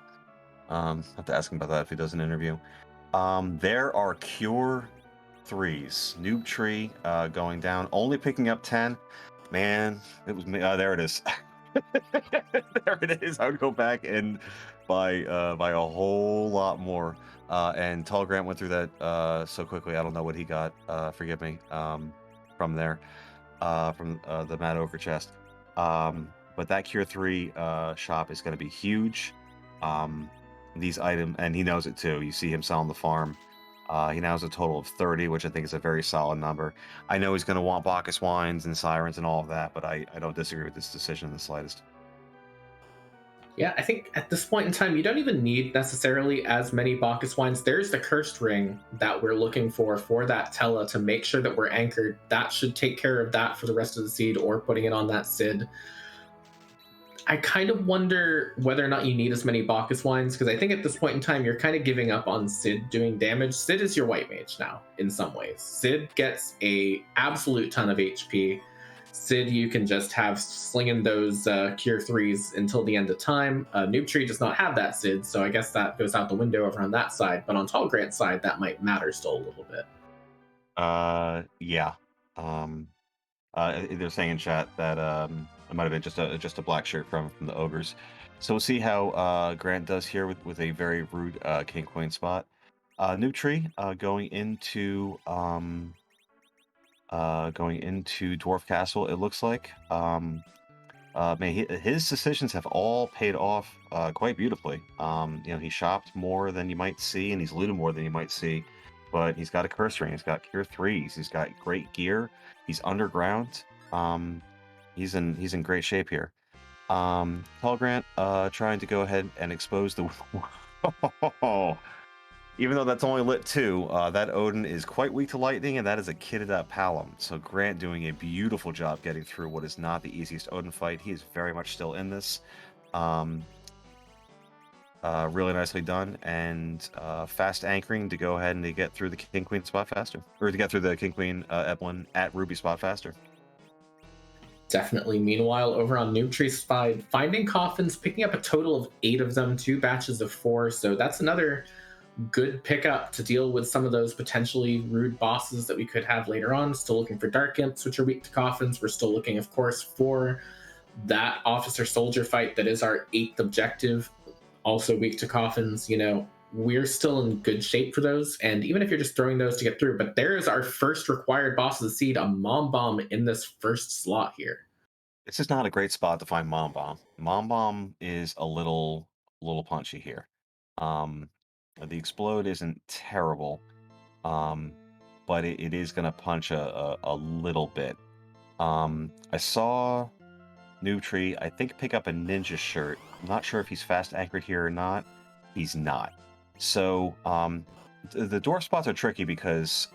Have to ask him about that if he does an interview. There are Cure 3s. Noobtree going down, only picking up 10. Man, it was me. There it is. There it is. I would go back and buy a whole lot more. And tallgrant went through that so quickly. I don't know what he got. Forgive me. From there, from the Mad Ogre chest. But that Cure 3 shop is going to be huge. These items, and he knows it too. You see him selling the farm. He now has a total of 30, which I think is a very solid number. I know he's going to want Bacchus wines and sirens and all of that, but I don't disagree with this decision in the slightest. Yeah, I think at this point in time, you don't even need necessarily as many Bacchus wines. There's the cursed ring that we're looking for that Tella to make sure that we're anchored. That should take care of that for the rest of the seed, or putting it on that Sid. I kind of wonder whether or not you need as many Bacchus wines, because I think at this point in time, you're kind of giving up on Sid doing damage. Sid is your white mage now, in some ways. Sid gets a absolute ton of HP. Sid, you can just have slinging those Cure 3s until the end of time. Noobtree does not have that Sid, so I guess that goes out the window over on that side. But on tallgrant's side, that might matter still a little bit. Yeah. They're saying in chat that it might have been just a black shirt from the ogres. So we'll see how Grant does here with a very rude King Queen spot. Noobtree going into Dwarf Castle. It looks like Man, his decisions have all paid off quite beautifully. He shopped more than you might see, and he's looted more than you might see. But he's got a curse ring. He's got cure 3s. He's got great gear. He's underground. He's in great shape here. Tallgrant trying to go ahead and expose the. Even though that's only lit 2, that Odin is quite weak to lightning, and that is a kitted up Palom. So Grant doing a beautiful job getting through what is not the easiest Odin fight. He is very much still in this. Really nicely done, and fast anchoring to go ahead and to get through the King Queen spot faster, or to get through the King Queen Evelyn at Ruby spot faster. Definitely. Meanwhile, over on Noobtree's side, finding coffins, picking up a total of 8 of them, 2 batches of 4. So that's another good pickup to deal with some of those potentially rude bosses that we could have later on. Still looking for Dark Imps, which are weak to coffins. We're still looking, of course, for that officer-soldier fight that is our 8th objective, also weak to coffins. We're still in good shape for those, and even if you're just throwing those to get through. But there is our first required boss of the seed, a Mom Bomb, in this first slot here. This is not a great spot to find Mom Bomb. Mom Bomb is a little punchy here. The explode isn't terrible, but it is going to punch a little bit. I saw Noobtree, I think, pick up a ninja shirt. I'm not sure if he's fast anchored here or not. He's not. So the dwarf spots are tricky because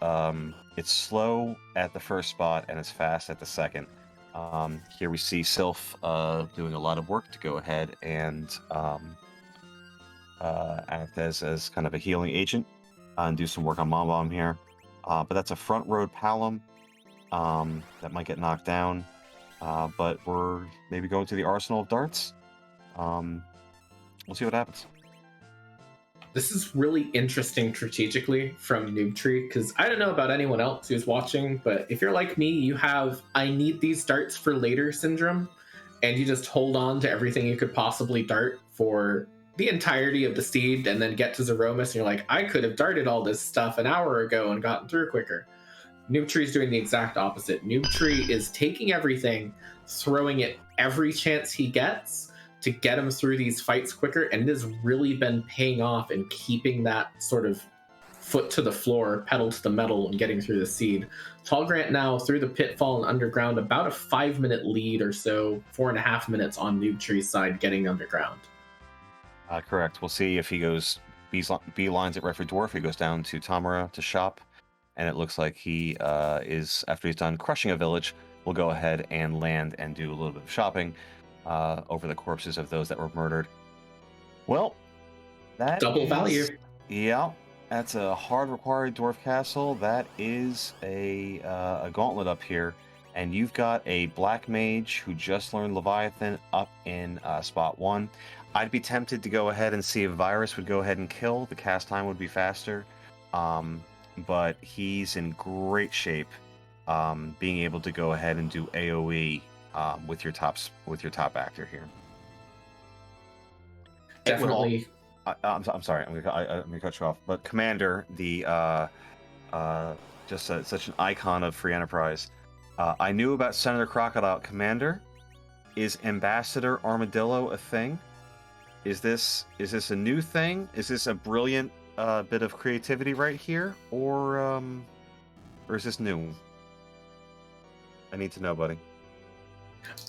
it's slow at the first spot and it's fast at the second. Here we see Sylph doing a lot of work to go ahead and act as kind of a healing agent and do some work on Mom Bomb here. But that's a front road Palom that might get knocked down. But we're maybe going to the arsenal of darts. We'll see what happens. This is really interesting strategically from Noobtree, because I don't know about anyone else who's watching, but if you're like me, you have I need these darts for later syndrome, and you just hold on to everything you could possibly dart for the entirety of the seed, and then get to Zeromus, and you're like, I could have darted all this stuff an hour ago and gotten through quicker. Noobtree is doing the exact opposite. Noobtree is taking everything, throwing it every chance he gets to get him through these fights quicker, and it has really been paying off in keeping that sort of foot to the floor, pedal to the metal, and getting through the seed. Tallgrant now through the pitfall and underground, about a 5-minute lead or so, 4.5 minutes on Noobtree's side getting underground. Correct. We'll see if he goes B-lines at Referee Dwarf. He goes down to Tamara to shop, and it looks like he is, after he's done crushing a village, will go ahead and land and do a little bit of shopping over the corpses of those that were murdered. Well, that double value. Yeah, that's a hard required dwarf castle. That is a gauntlet up here, and you've got a black mage who just learned Leviathan up in spot 1. I'd be tempted to go ahead and see if Virus would go ahead and kill. The cast time would be faster, but he's in great shape, being able to go ahead and do AOE with your top actor here. Definitely. I'm sorry. I'm gonna cut you off. But Commander, the such an icon of free enterprise. I knew about Senator Crocodile. Commander, is Ambassador Armadillo a thing? Is this a new thing? Is this a brilliant bit of creativity right here, or is this new? I need to know, buddy.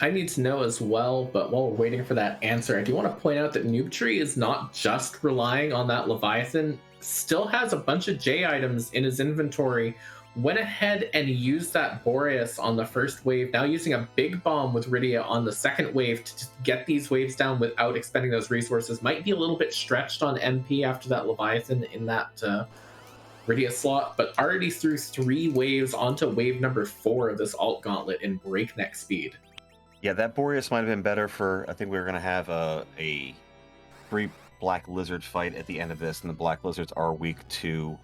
I need to know as well, but while we're waiting for that answer, I do want to point out that Noobtree is not just relying on that Leviathan, still has a bunch of J items in his inventory, went ahead and used that Boreas on the first wave, now using a big bomb with Rydia on the second wave to just get these waves down without expending those resources. Might be a little bit stretched on MP after that Leviathan in that Rydia slot, but already threw 3 waves onto wave number 4 of this alt gauntlet in breakneck speed. Yeah, that Boreas might have been better for, I think we were going to have a 3 Black Lizard fight at the end of this, and the Black Lizards are weak to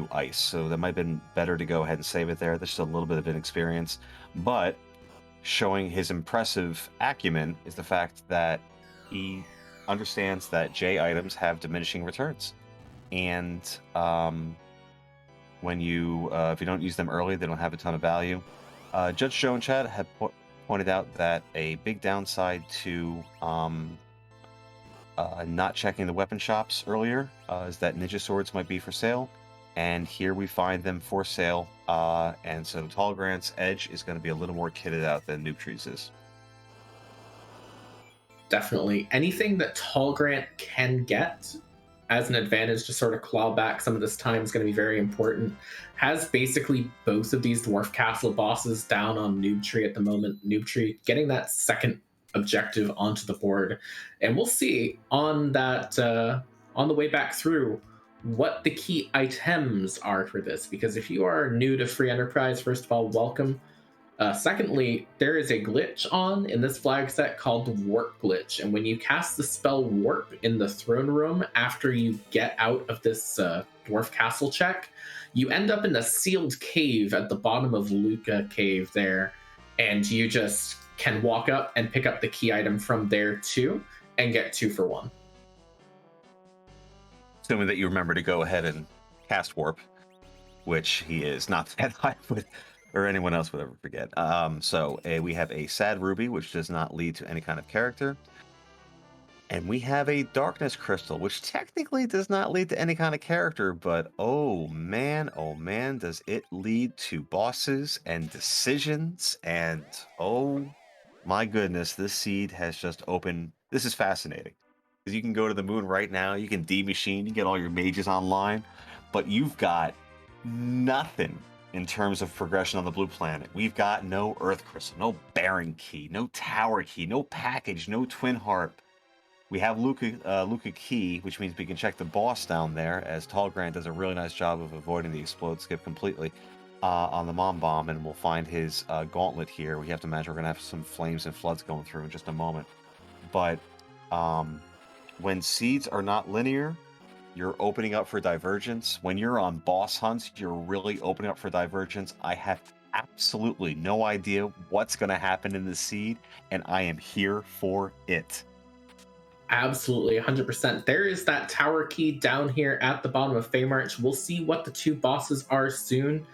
ice, so that might have been better to go ahead and save it there. There's just a little bit of inexperience, but showing his impressive acumen is the fact that he understands that J items have diminishing returns, and when you if you don't use them early, they don't have a ton of value. Judge Joe and Chad had pointed out that a big downside to not checking the weapon shops earlier is that ninja swords might be for sale, and here we find them for sale. And so Tallgrant's edge is going to be a little more kitted out than Noobtree's is. Definitely. Anything that Tallgrant can get as an advantage to sort of claw back some of this time is going to be very important. Has basically both of these Dwarf Castle bosses down on Noobtree at the moment. Noobtree getting that second objective onto the board. And we'll see on that, on the way back through, what the key items are for this. Because if you are new to Free Enterprise, first of all, welcome. Secondly, there is a glitch on in this flag set called the Warp Glitch, and when you cast the spell Warp in the throne room after you get out of this Dwarf Castle check, you end up in a sealed cave at the bottom of Luca Cave there, and you just can walk up and pick up the key item from there too, and get 2 for 1. Assuming that you remember to go ahead and cast Warp, which he is not that high with, or anyone else would ever forget. We have a Sad Ruby, which does not lead to any kind of character. And we have a Darkness Crystal, which technically does not lead to any kind of character, but oh man, does it lead to bosses and decisions. And oh my goodness, this seed has just opened. This is fascinating. Because you can go to the moon right now, you can demachine, you get all your mages online, but you've got nothing in terms of progression on the blue planet. We've got no Earth Crystal, no Baron Key, no Tower Key, no Package, no Twin Harp. We have Luca Key, which means we can check the boss down there, as Tallgrant does a really nice job of avoiding the explode skip completely on the Mom Bomb, and we'll find his gauntlet here. We have to imagine we're going to have some flames and floods going through in just a moment. But when seeds are not linear, you're opening up for divergence. When you're on boss hunts, you're really opening up for divergence. I have absolutely no idea what's going to happen in the seed, and I am here for it. Absolutely, 100%. There is that tower key down here at the bottom of Feymarch. We'll see what the 2 bosses are soon.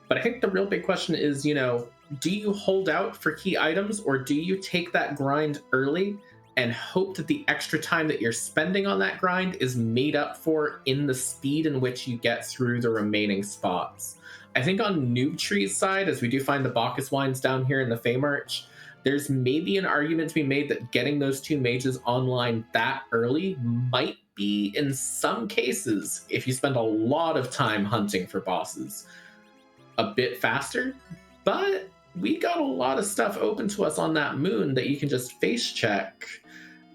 But I think the real big question is, do you hold out for key items, or do you take that grind early and hope that the extra time that you're spending on that grind is made up for in the speed in which you get through the remaining spots? I think on Noobtree's side, as we do find the Bacchus wines down here in the Feymarch, there's maybe an argument to be made that getting those 2 mages online that early might be, in some cases, if you spend a lot of time hunting for bosses, a bit faster. But we got a lot of stuff open to us on that moon that you can just face check.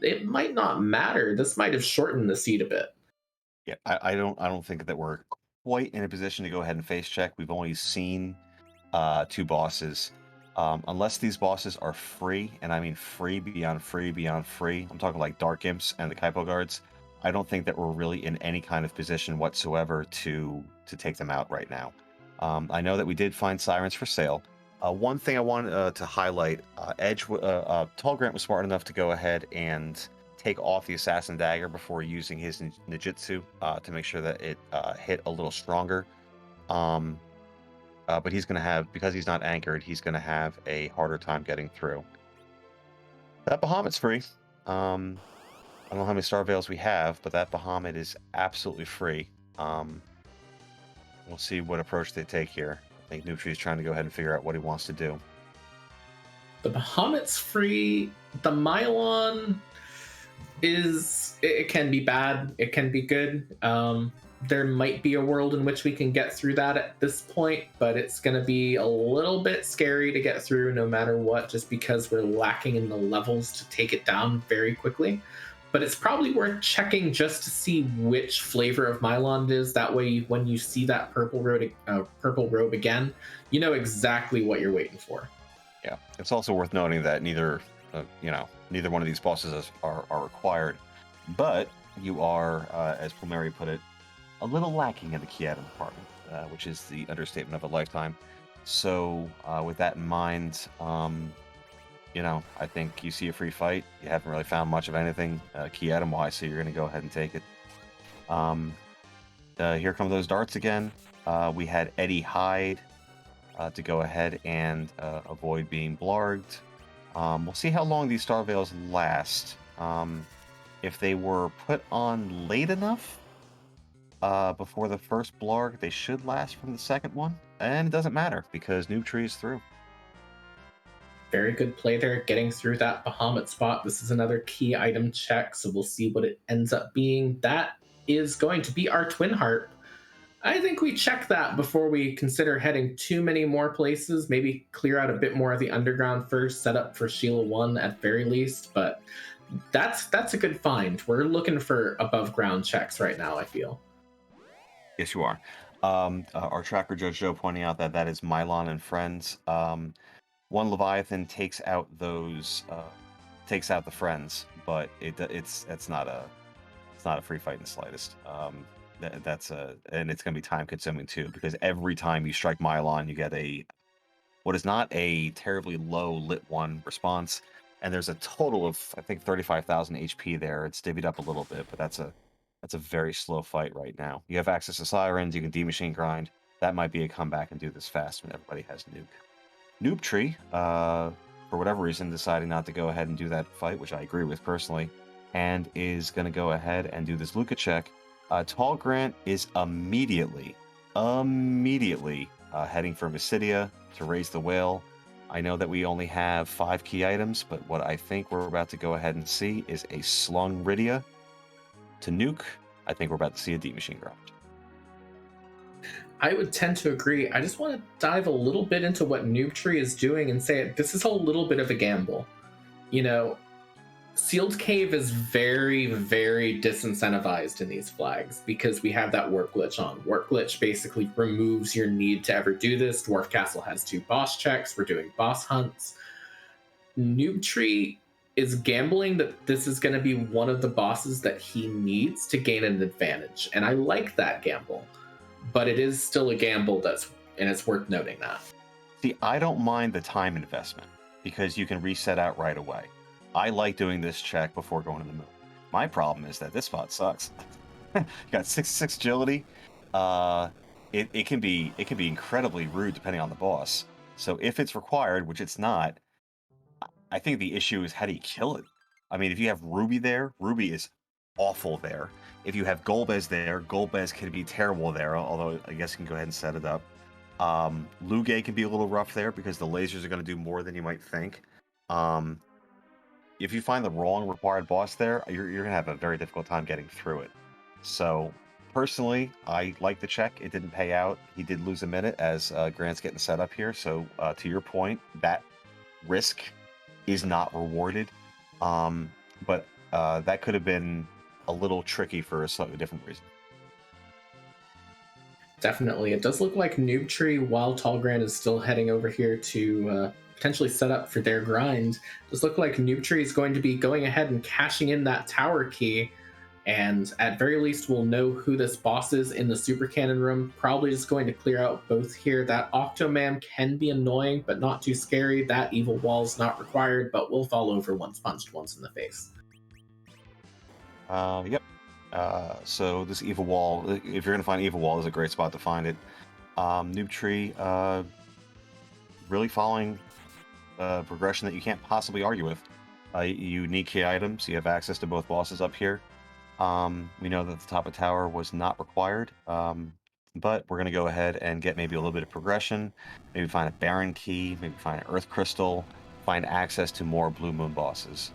It might not matter. This might have shortened the seed a bit. Yeah, I don't think that we're quite in a position to go ahead and face check. We've only seen 2 bosses. Unless these bosses are free, and I mean free beyond free beyond free, I'm talking like Dark Imps and the Kaipo Guards, I don't think that we're really in any kind of position whatsoever to take them out right now. I know that we did find Sirens for sale. One thing I wanted to highlight, Tallgrant was smart enough to go ahead and take off the Assassin Dagger before using his Ninjutsu to make sure that it hit a little stronger. But he's going to have, because he's not anchored, he's going to have a harder time getting through. That Bahamut's free. I don't know how many Star Veils we have, but that Bahamut is absolutely free. We'll see what approach they take here. I think Noobtree is trying to go ahead and figure out what he wants to do. The Bahamut's free. The Mylon it can be bad. It can be good. There might be a world in which we can get through that at this point, but it's going to be a little bit scary to get through no matter what, just because we're lacking in the levels to take it down very quickly. But it's probably worth checking just to see which flavor of Mylon it is. That way, when you see that purple robe again, you know exactly what you're waiting for. Yeah, it's also worth noting that neither one of these bosses are required, but you are, as Pulmeri put it, a little lacking in the key item department, which is the understatement of a lifetime. So with that in mind, I think you see a free fight. You haven't really found much of anything key item wise, so you're going to go ahead and take it. Here come those darts again. We had Eddie Hyde to go ahead and avoid being blarged. We'll see how long these Star Veils last. If they were put on late enough before the first blarg, they should last from the second one. And it doesn't matter because Noobtree is through. Very good play there, getting through that Bahamut spot. This is another key item check, so we'll see what it ends up being. That is going to be our Twin Harp. I think we check that before we consider heading too many more places. Maybe clear out a bit more of the underground first, set up for Sheila 1 at very least, but that's a good find. We're looking for above ground checks right now, I feel. Yes, you are. Our tracker Judge Joe pointing out that that is Mylon and friends. One Leviathan takes out those, takes out the friends, but it's not a free fight in the slightest. And it's going to be time consuming too, because every time you strike Mylon, you get what is not a terribly low lit 1 response, and there's a total of I think 35,000 HP there. It's divvied up a little bit, but that's a very slow fight right now. You have access to sirens, you can D-machine grind. That might be a comeback and do this fast when everybody has nuke. Noobtree, for whatever reason, deciding not to go ahead and do that fight, which I agree with personally, and is going to go ahead and do this Luca check. Tallgrant is immediately heading for Mysidia to raise the whale. I know that we only have 5 key items, but what I think we're about to go ahead and see is a slung Rydia to nuke. I think we're about to see a D-machine grind. I would tend to agree. I just want to dive a little bit into what Noobtree is doing and say this is a little bit of a gamble. You know, Sealed Cave is very, very disincentivized in these flags because we have that Warp Glitch on. Warp Glitch basically removes your need to ever do this. Dwarf Castle has 2 boss checks. We're doing boss hunts. Noobtree is gambling that this is going to be one of the bosses that he needs to gain an advantage. And I like that gamble. But it is still a gamble and it's worth noting that. See, I don't mind the time investment because you can reset out right away. I like doing this check before going to the moon. My problem is that this spot sucks. You got 6 agility. It can be incredibly rude depending on the boss. So if it's required, which it's not, I think the issue is how do you kill it? I mean, if you have Ruby there, Ruby is awful there. If you have Golbez there, Golbez can be terrible there, although I guess you can go ahead and set it up. Luge can be a little rough there because the lasers are going to do more than you might think. If you find the wrong required boss there, you're going to have a very difficult time getting through it. So, personally, I like the check. It didn't pay out. He did lose a minute as Grant's getting set up here. So, to your point, that risk is not rewarded. But that could have been a little tricky for a slightly different reason. Definitely. It does look like Noobtree, while Tallgrant is still heading over here to potentially set up for their grind, it does look like Noobtree is going to be going ahead and cashing in that tower key. And at very least, we'll know who this boss is in the Super Cannon room. Probably just going to clear out both here. That Octoman can be annoying, but not too scary. That Evil Wall's not required, but will fall over once punched once in the face. Yep. So this Evil Wall, if you're going to find Evil Wall, is a great spot to find it. Noobtree, really following progression that you can't possibly argue with. You need key items. You have access to both bosses up here. We know that the top of tower was not required, but we're going to go ahead and get maybe a little bit of progression, maybe find a Baron key, maybe find an Earth Crystal, find access to more Blue Moon bosses.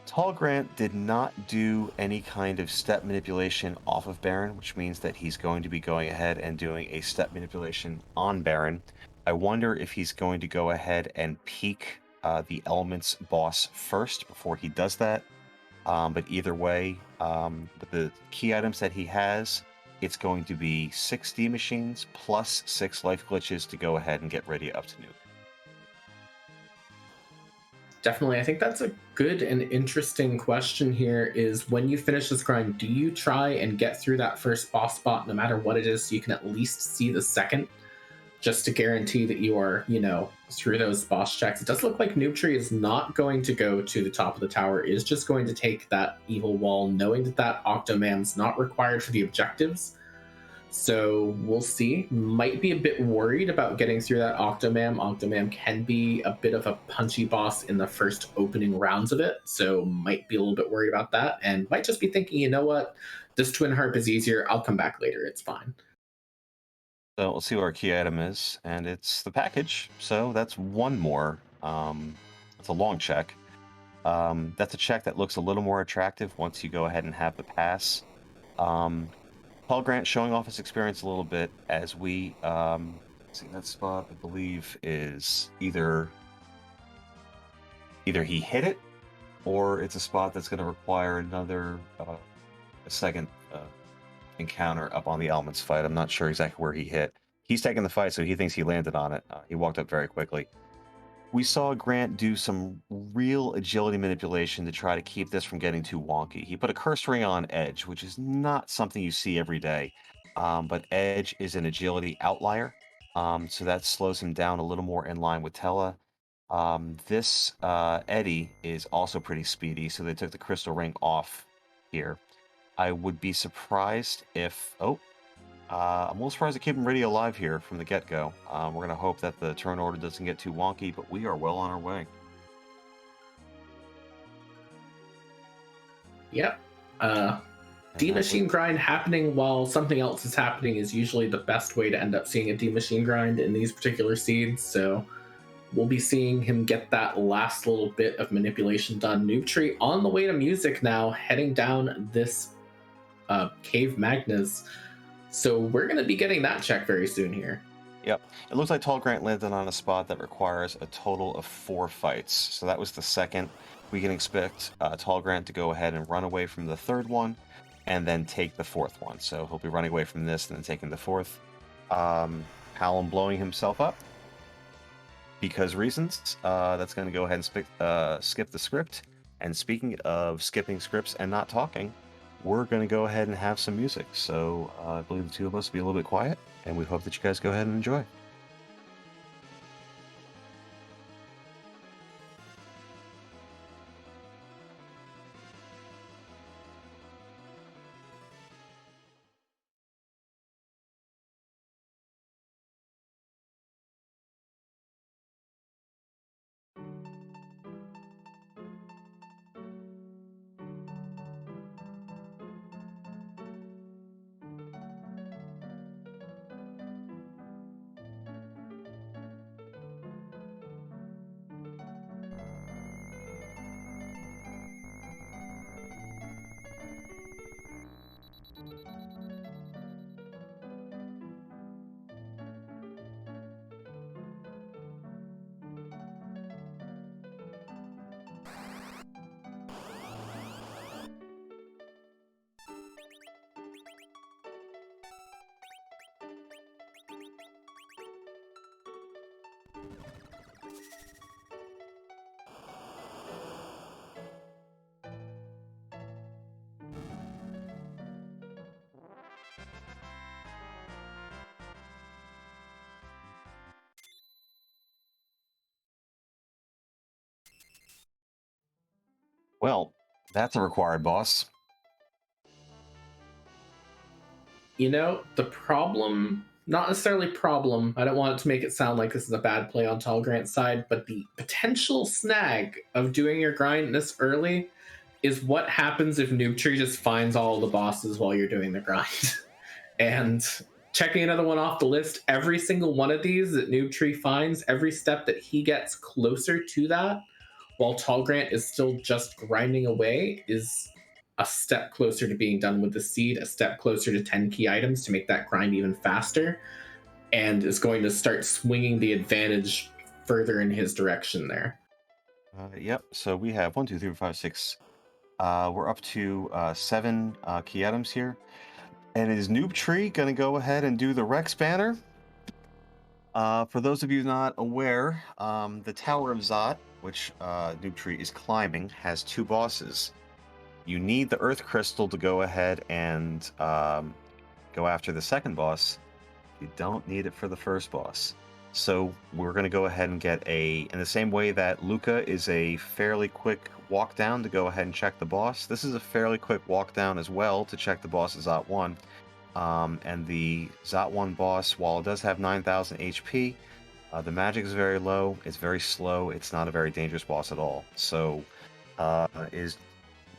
Tallgrant did not do any kind of step manipulation off of Baron, which means that he's going to be going ahead and doing a step manipulation on Baron. I wonder if he's going to go ahead and peek the Elements boss first before he does that. But either way, with the key items that he has, it's going to be 6 D-machines plus 6 life glitches to go ahead and get ready up to nuke. Definitely. I think that's a good and interesting question here is when you finish this grind, do you try and get through that first boss spot no matter what it is so you can at least see the second just to guarantee that you are, through those boss checks? It does look like Noobtree is not going to go to the top of the tower, is just going to take that Evil Wall, knowing that Octoman's not required for the objectives. So we'll see. Might be a bit worried about getting through that Octomam. Octomam can be a bit of a punchy boss in the first opening rounds of it, so might be a little bit worried about that, and might just be thinking, you know what, this Twin Harp is easier. I'll come back later. It's fine. So we'll see what our key item is, and it's the package. So that's one more. It's a long check. That's a check that looks a little more attractive once you go ahead and have the pass. tallgrant showing off his experience a little bit as we see that spot. I believe is either he hit it, or it's a spot that's going to require another a second encounter up on the elements fight. I'm not sure exactly where he hit. He's taking the fight, so he thinks he landed on it. He walked up very quickly. We saw Grant do some real agility manipulation to try to keep this from getting too wonky. He put a curse ring on Edge, which is not something you see every day. But Edge is an agility outlier, so that slows him down a little more in line with Tella. This Eddie is also pretty speedy, so they took the crystal ring off here. I would be surprised if... I'm a little surprised to keep him really alive here from the get-go. We're going to hope that the turn order doesn't get too wonky, but we are well on our way. Yep. D-Machine grind happening while something else is happening is usually the best way to end up seeing a D-Machine grind in these particular seeds, so we'll be seeing him get that last little bit of manipulation done. Noobtree on the way to music now, heading down this Cave Magnus. So we're going to be getting that check very soon here. Yep. It looks like tallgrant landed on a spot that requires a total of 4 fights. So that was the second. We can expect tallgrant to go ahead and run away from the third one and then take the fourth one. So he'll be running away from this and then taking the fourth. Hallam blowing himself up because reasons. That's going to go ahead and skip the script. And speaking of skipping scripts and not talking, we're going to go ahead and have some music. So I believe the two of us will be a little bit quiet, and we hope that you guys go ahead and enjoy. Well, that's a required boss. You know, the problem, not necessarily problem, I don't want to make it sound like this is a bad play on tallgrant's side, but the potential snag of doing your grind this early is what happens if Noobtree just finds all the bosses while you're doing the grind. And checking another one off the list, every single one of these that Noobtree finds, every step that he gets closer to that, while tallgrant is still just grinding away, is a step closer to being done with the seed, a step closer to 10 key items to make that grind even faster, and is going to start swinging the advantage further in his direction there. Yep, so we have 1, 2, 3, 4, 5, 6. We're up to 7 key items here. And is Noobtree going to go ahead and do the Rex banner? For those of you not aware, the Tower of Zot, which Noobtree is climbing, has 2 bosses. You need the Earth Crystal to go ahead and go after the second boss. You don't need it for the first boss. So we're going to go ahead and get in the same way that Luca is a fairly quick walk down to go ahead and check the boss, this is a fairly quick walk down as well to check the boss at Zot 1. And the Zot 1 boss, while it does have 9,000 HP, the magic is very low, it's very slow, it's not a very dangerous boss at all. So, is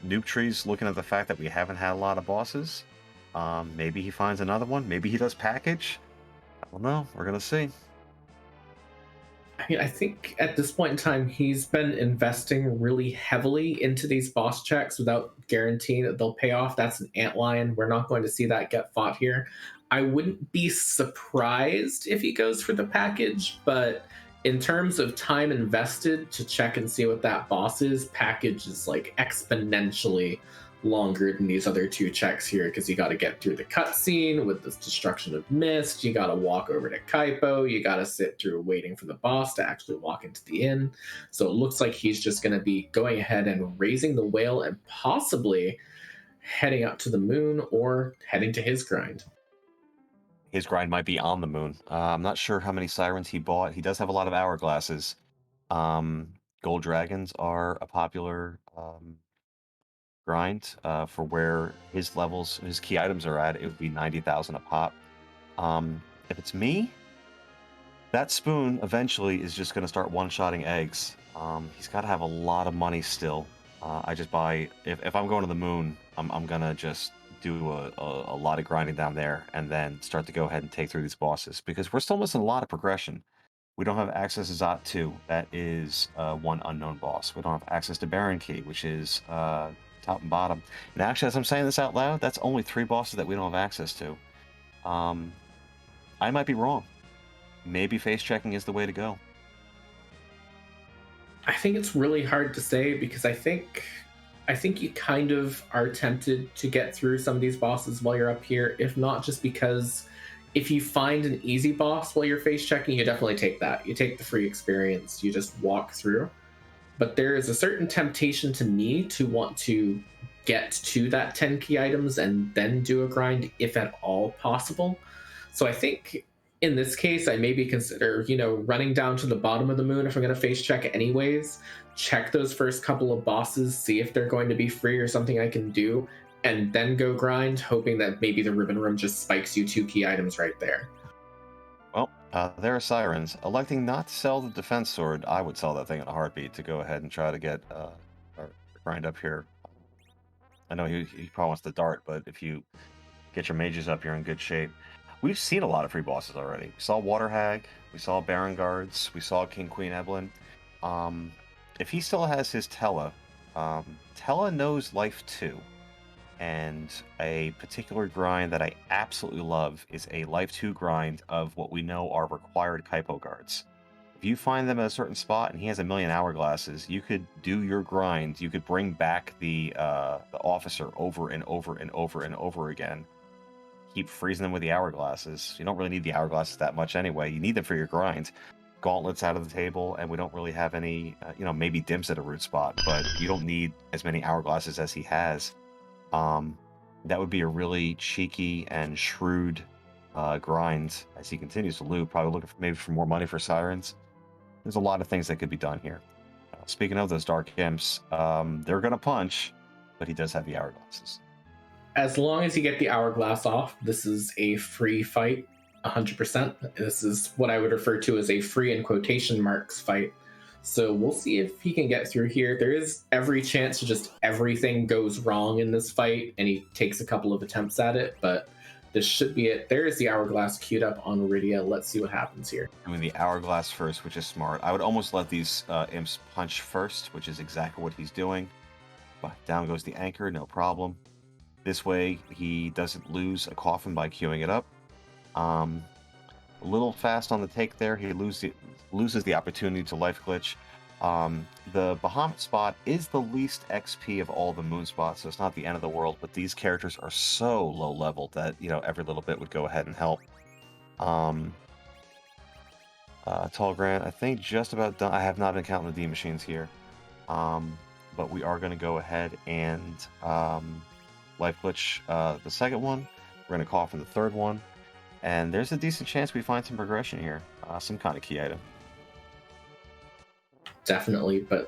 Noobtree's looking at the fact that we haven't had a lot of bosses? Maybe he finds another one, maybe he does package? I don't know, we're gonna see. I mean, I think at this point in time, he's been investing really heavily into these boss checks without guaranteeing that they'll pay off. That's an antlion. We're not going to see that get fought here. I wouldn't be surprised if he goes for the package, but in terms of time invested to check and see what that boss is, package is like exponentially longer than these other two checks here, because you got to get through the cutscene with this destruction of mist, you got to walk over to Kaipo, you got to sit through waiting for the boss to actually walk into the inn. So it looks like he's just going to be going ahead and raising the whale and possibly heading up to the moon or heading to his grind. His grind might be on the moon. I'm not sure how many sirens he bought. He does have a lot of hourglasses. Gold dragons are a popular grind for where his levels, his key items are at. It would be 90,000 a pop. If it's me, that spoon eventually is just going to start one-shotting eggs. He's got to have a lot of money still. I just buy, if I'm going to the moon, I'm going to just do a lot of grinding down there and then start to go ahead and take through these bosses, because we're still missing a lot of progression. We don't have access to Zot 2, that is one unknown boss. We don't have access to Baron Key, which is top and bottom. And actually, as I'm saying this out loud, that's only 3 bosses that we don't have access to. I might be wrong. Maybe face checking is the way to go. I think it's really hard to say, because I think you kind of are tempted to get through some of these bosses while you're up here, if not just because if you find an easy boss while you're face checking, you definitely take that. You take the free experience, you just walk through. But there is a certain temptation to me to want to get to that 10 key items and then do a grind, if at all possible. So I think in this case, I maybe consider, running down to the bottom of the moon if I'm going to face check anyways, check those first couple of bosses, see if they're going to be free or something I can do, and then go grind, hoping that maybe the ribbon room just spikes you 2 key items right there. Well, there are sirens. Electing not to sell the defense sword, I would sell that thing in a heartbeat to go ahead and try to get our grind up here. I know he probably wants the dart, but if you get your mages up, you're in good shape. We've seen a lot of free bosses already. We saw Water Hag, we saw Baron Guards, we saw King Queen Evelyn. If he still has his Tella, Tella knows Life 2. And a particular grind that I absolutely love is a Life 2 grind of what we know are required Kaipo guards. If you find them at a certain spot and he has 1,000,000 hourglasses, you could do your grind. You could bring back the officer over and over and over and over again. Keep freezing them with the hourglasses. You don't really need the hourglasses that much anyway. You need them for your grind. Gauntlets out of the table, and we don't really have any, maybe Dims at a root spot, but you don't need as many hourglasses as he has. That would be a really cheeky and shrewd grind as he continues to loot, probably looking maybe for more money for sirens. There's a lot of things that could be done here. Speaking of those dark imps, they're going to punch, but he does have the hourglasses. As long as you get the hourglass off, this is a free fight, 100%. This is what I would refer to as a free in quotation marks fight. So we'll see if he can get through here. There is every chance to just everything goes wrong in this fight, and he takes a couple of attempts at it, but this should be it. There is the hourglass queued up on Iridia. Let's see what happens here. Doing the hourglass first, which is smart. I would almost let these imps punch first, which is exactly what he's doing. But down goes the anchor, no problem. This way, he doesn't lose a coffin by queuing it up. A little fast on the take there. He loses the opportunity to life glitch. The Bahamut spot is the least XP of all the moon spots, so it's not the end of the world, but these characters are so low level that, every little bit would go ahead and help. Tallgrant, I think just about done. I have not been counting the D machines here. But we are going to go ahead and life glitch the second one. We're going to coffin the third one. And there's a decent chance we find some progression here. Some kind of key item. Definitely, but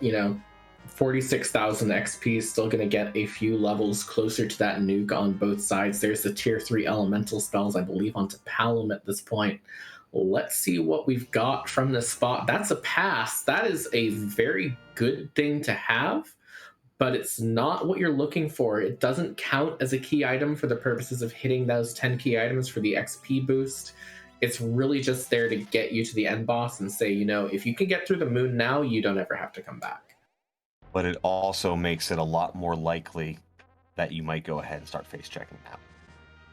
46,000 XP, still going to get a few levels closer to that nuke on both sides. There's the tier 3 elemental spells, I believe, onto Palom at this point. Let's see what we've got from this spot. That's a pass. That is a very good thing to have, but it's not what you're looking for. It doesn't count as a key item for the purposes of hitting those 10 key items for the XP boost. It's really just there to get you to the end boss and say, you know, if you can get through the moon now, you don't ever have to come back. But it also makes it a lot more likely that you might go ahead and start face checking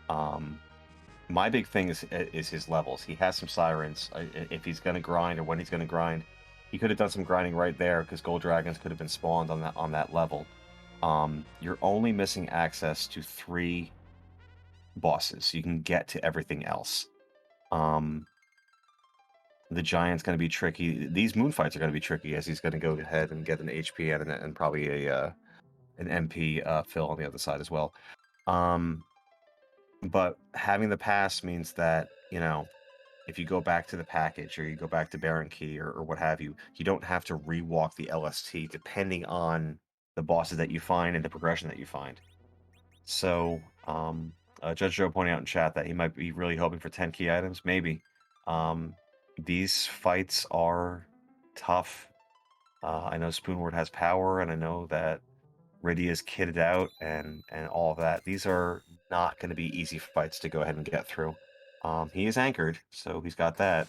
now. My big thing is his levels. He has some sirens. If he's going to grind or when he's going to grind, he could have done some grinding right there because gold dragons could have been spawned on that level. You're only missing access to 3 bosses. You can get to everything else. The giant's going to be tricky. These moon fights are going to be tricky as he's going to go ahead and get an HP and probably an MP fill on the other side as well. But having the pass means that, you know, if you go back to the package or you go back to Baron Key or what have you, you don't have to rewalk the LST depending on the bosses that you find and the progression that you find. So, Judge Joe pointing out in chat that he might be really hoping for 10 key items. Maybe. These fights are tough. I know Spoonward has power, and I know that Riddy is kitted out and all of that. These are not going to be easy fights to go ahead and get through. He is anchored, so he's got that.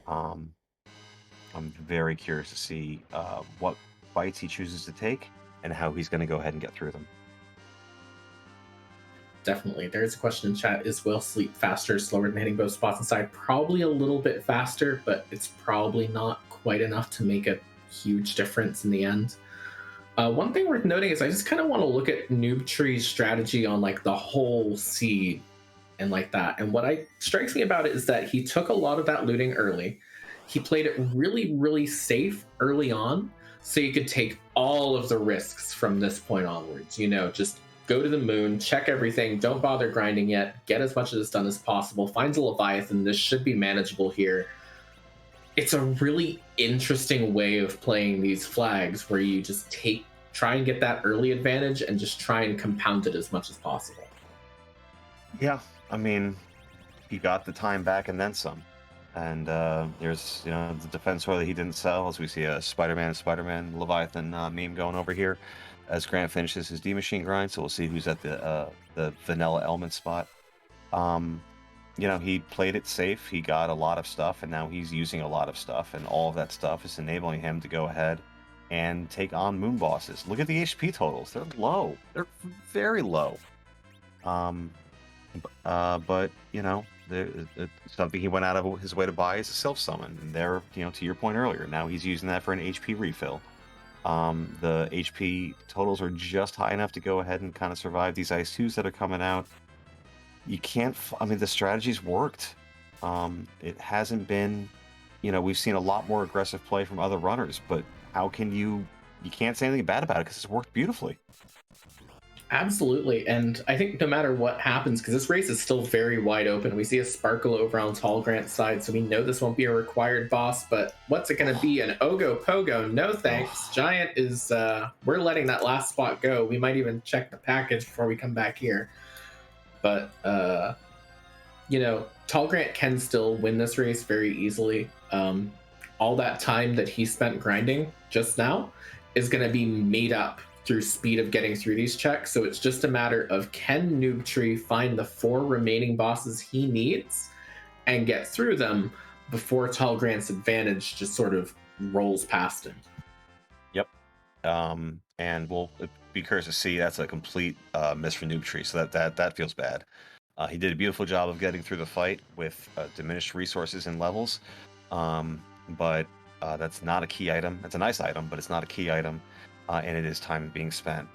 I'm very curious to see what fights he chooses to take and how he's going to go ahead and get through them. Definitely. There's a question in chat. Is Will Sleep faster or slower than hitting both spots inside? Probably a little bit faster, but it's probably not quite enough to make a huge difference in the end. One thing worth noting is I just kind of want to look at Noobtree's strategy on like the whole seed and like that. And what strikes me about it is that he took a lot of that looting early. He played it really, really safe early on, so you could take all of the risks from this point onwards. You know, just go to the moon, check everything, don't bother grinding yet, get as much of this done as possible, finds a Leviathan, this should be manageable here. It's a really interesting way of playing these flags where you just try and get that early advantage and just try and compound it as much as possible. Yeah, I mean, he got the time back and then some. And there's, you know, the defense roll that he didn't sell, as we see a Spider-Man Leviathan meme going over here as Grant finishes his D-Machine grind. So we'll see who's at the vanilla element spot. You know, he played it safe. He got a lot of stuff, and now he's using a lot of stuff, and all of that stuff is enabling him to go ahead and take on moon bosses. Look at the HP totals. They're low. They're very low. But, you know, something he went out of his way to buy is a self-summon. And there, you know, to your point earlier, now he's using that for an HP refill. The HP totals are just high enough to go ahead and kind of survive these Ice 2s that are coming out. You can't, I mean, the strategy's worked. It hasn't been, you know, we've seen a lot more aggressive play from other runners, but how can you can't say anything bad about it because it's worked beautifully. Absolutely, and I think no matter what happens, because this race is still very wide open, we see a Sparkle over on Tallgrant's side, so we know this won't be a required boss, but what's it going to be? An Ogo Pogo? No thanks. Giant is, we're letting that last spot go. We might even check the package before we come back here. But, you know, Tallgrant can still win this race very easily. All that time that he spent grinding just now is going to be made up through speed of getting through these checks. So it's just a matter of, can Noobtree find the 4 remaining bosses he needs and get through them before Tallgrant's advantage just sort of rolls past him. Yep. And we'll be curious to see. That's a complete miss for Noobtree, so that feels bad. He did a beautiful job of getting through the fight with diminished resources and levels, but that's not a key item. It's a nice item, but it's not a key item. And it is time being spent.